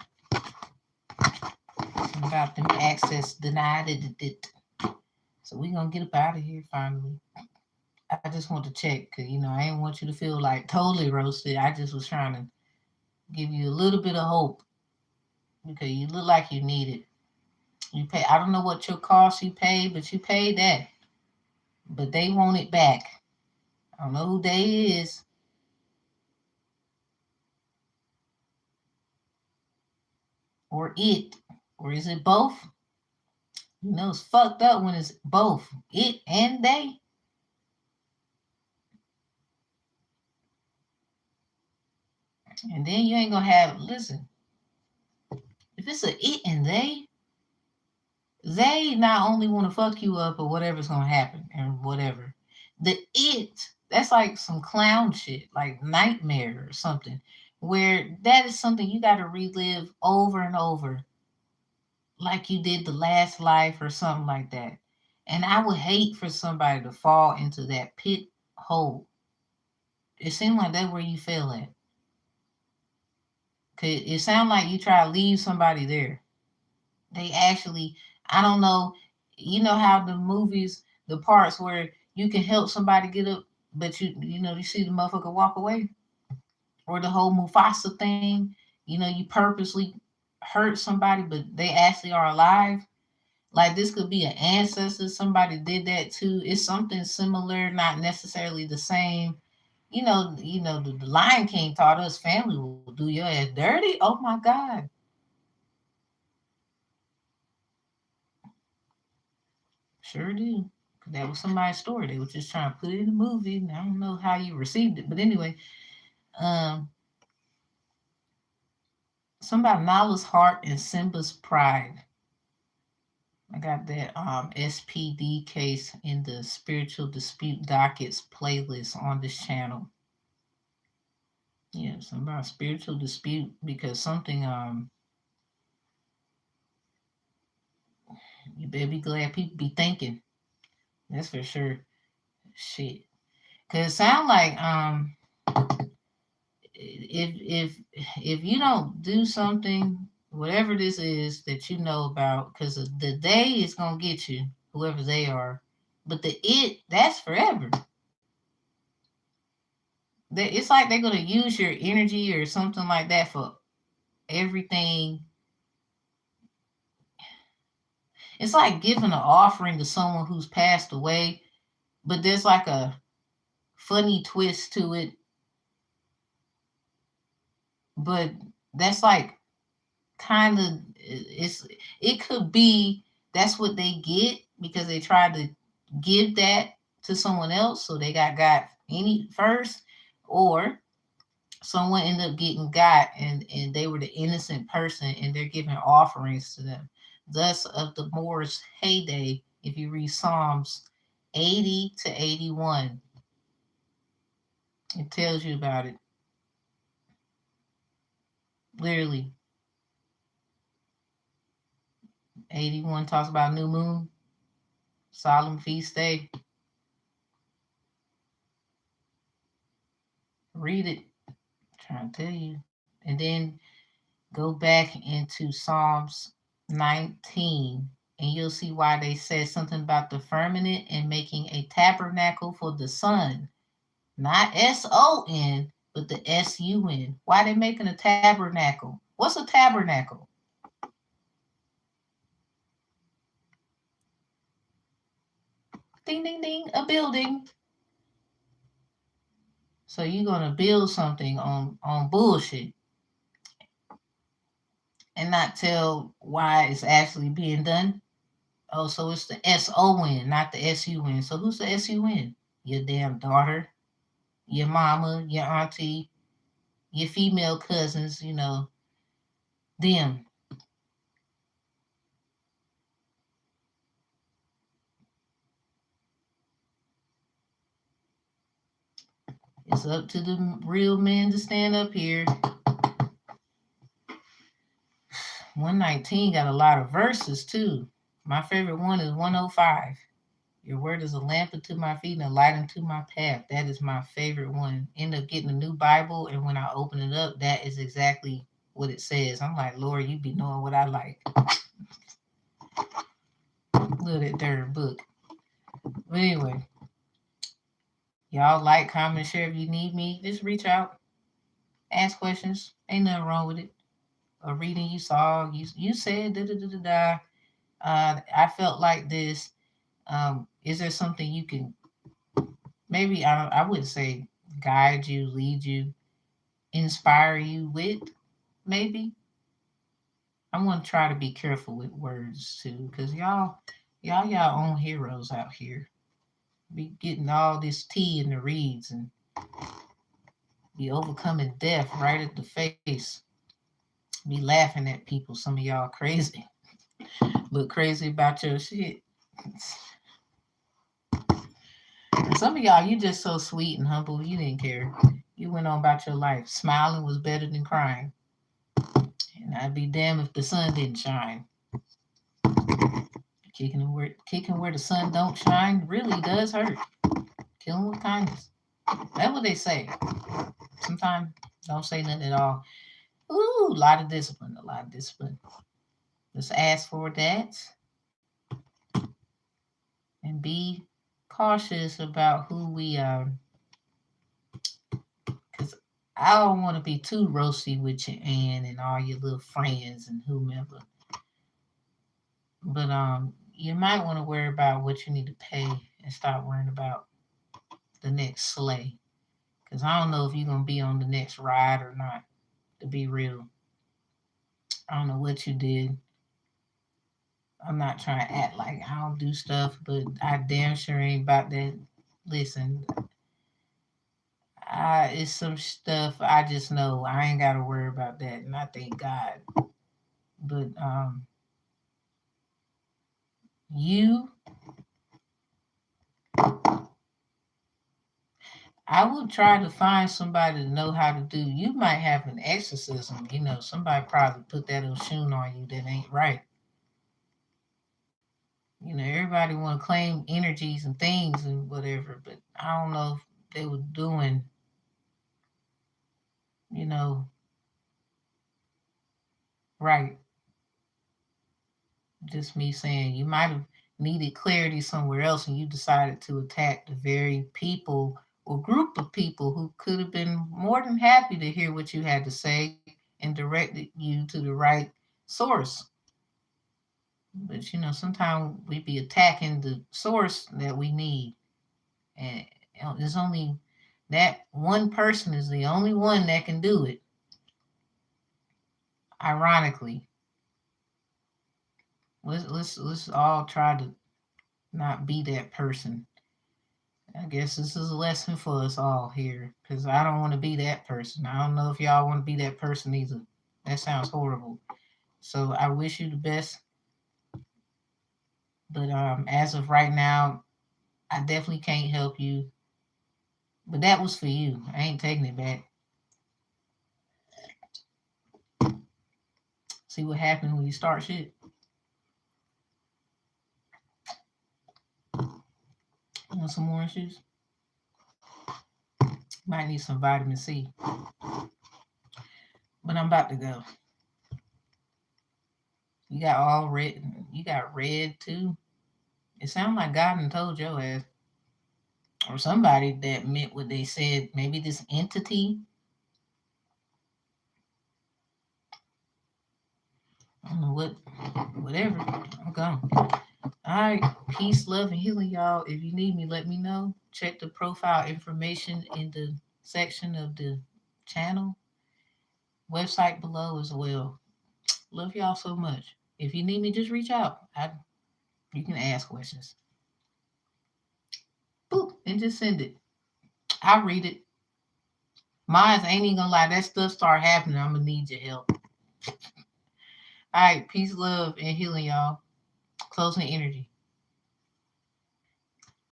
Something about them access denied it. So we gonna get up out of here finally. I just want to check because you know I didn't want you to feel like totally roasted. I just was trying to give you a little bit of hope because you look like you need it. You pay. I don't know what your cost you paid, but you paid that. But they want it back. I don't know who they is, or it, or is it both? You know it's fucked up when it's both it and they. And then you ain't gonna have. Listen, if it's a it and they not only want to fuck you up or whatever's gonna happen and whatever. The it, that's like some clown shit, like nightmare or something, where that is something you gotta relive over and over, like you did the last life or something like that. And I would hate for somebody to fall into that pit hole. It seemed like that's where you fell at. Cause it sounded like you try to leave somebody there. They actually, I don't know, you know how the movies, the parts where you can help somebody get up, but you know, you see the motherfucker walk away, or the whole Mufasa thing, you know, you purposely hurt somebody, but they actually are alive. Like this could be an ancestor, somebody did that too. It's something similar, not necessarily the same. The Lion King taught us family will do your ass dirty. Oh my God. Sure do. That was somebody's story. They were just trying to put it in the movie. And I don't know how you received it, but anyway, um, somebody Nala's heart and Simba's pride. I got that SPD case in the spiritual dispute dockets playlist on this channel. Yeah, something about spiritual dispute because something you better be glad people be thinking. That's for sure. Shit. Cause it sound like if you don't do something whatever this is that you know about, because the they is gonna get you, whoever they are, but the it, that's forever. It's like they're gonna use your energy or something like that for everything. It's like giving an offering to someone who's passed away, but there's like a funny twist to it. But that's like kind of it could be that's what they get because they tried to give that to someone else, so they got any first, or someone ended up getting got and they were the innocent person and they're giving offerings to them. Thus, of the Moors' heyday, if you read Psalms 80 to 81, it tells you about it. Literally, 81 talks about new moon, solemn feast day. Read it. I'm trying to tell you. And then go back into Psalms 19 and you'll see why they said something about the firmament and making a tabernacle for the sun. Not S-O-N, but the S-U-N. Why they making a tabernacle? What's a tabernacle? Ding, ding, ding, a building. So you're going to build something on bullshit and not tell why it's actually being done. Oh, so it's the S-O-N, not the S-U-N. So who's the S-U-N? Your damn daughter, your mama, your auntie, your female cousins, them. It's up to the real men to stand up here. 119 got a lot of verses too. My favorite one is 105. Your word is a lamp unto my feet and a light unto my path. That is my favorite one. End up getting a new Bible, and when I open it up, that is exactly what it says. I'm like, Lord, you be knowing what I like. Look at that third book. But anyway, y'all like, comment, share if you need me. Just reach out, ask questions. Ain't nothing wrong with it. A reading you saw, you said da da da da da. I felt like this. Is there something you can maybe I would say guide you, lead you, inspire you with? Maybe I'm gonna try to be careful with words too, because y'all own heroes out here. Be getting all this tea in the reads and be overcoming death right at the face. Be laughing at people. Some of y'all crazy, but crazy about your shit. And some of y'all, you just so sweet and humble. You didn't care. You went on about your life. Smiling was better than crying. And I'd be damned if the sun didn't shine. Kicking where the sun don't shine really does hurt. Killing with kindness. That's what they say. Sometimes don't say nothing at all. Ooh, a lot of discipline. A lot of discipline. Let's ask for that and be cautious about who we are. Because I don't want to be too roasty with your aunt and all your little friends and whomever. But you might want to worry about what you need to pay and stop worrying about the next sleigh. Because I don't know if you're going to be on the next ride or not, to be real. I don't know what you did. I'm not trying to act like I don't do stuff, but I damn sure ain't about that. Listen, it's some stuff I just know I ain't got to worry about that, and I thank God. But you, I would try to find somebody to know how to do. You might have an exorcism, somebody probably put that Oshun on you that ain't right. Everybody want to claim energies and things and whatever, but I don't know if they were doing, you know, Right. Just me saying you might have needed clarity somewhere else and you decided to attack the very people or group of people who could have been more than happy to hear what you had to say and directed you to the right source. But sometimes we be attacking the source that we need. And there's only that one person is the only one that can do it. Ironically, let's all try to not be that person. I guess this is a lesson for us all here because I don't want to be that person. I don't know if y'all want to be that person either. That sounds horrible. So I wish you the best. But as of right now, I definitely can't help you. But that was for you. I ain't taking it back. See what happens when you start shit. Want some orange juice? Might need some vitamin C. But I'm about to go. You got all red. You got red too. It sounds like God done told your ass. Or somebody that meant what they said. Maybe this entity. I don't know what. Whatever. I'm gone. Alright. Peace, love, and healing, y'all. If you need me, let me know. Check the profile information in the section of the channel. Website below as well. Love y'all so much. If you need me, just reach out. You can ask questions. Boop, and just send it. I'll read it. Mine ain't even gonna lie. That stuff start happening. I'm gonna need your help. All right, peace, love, and healing, y'all. Closing energy.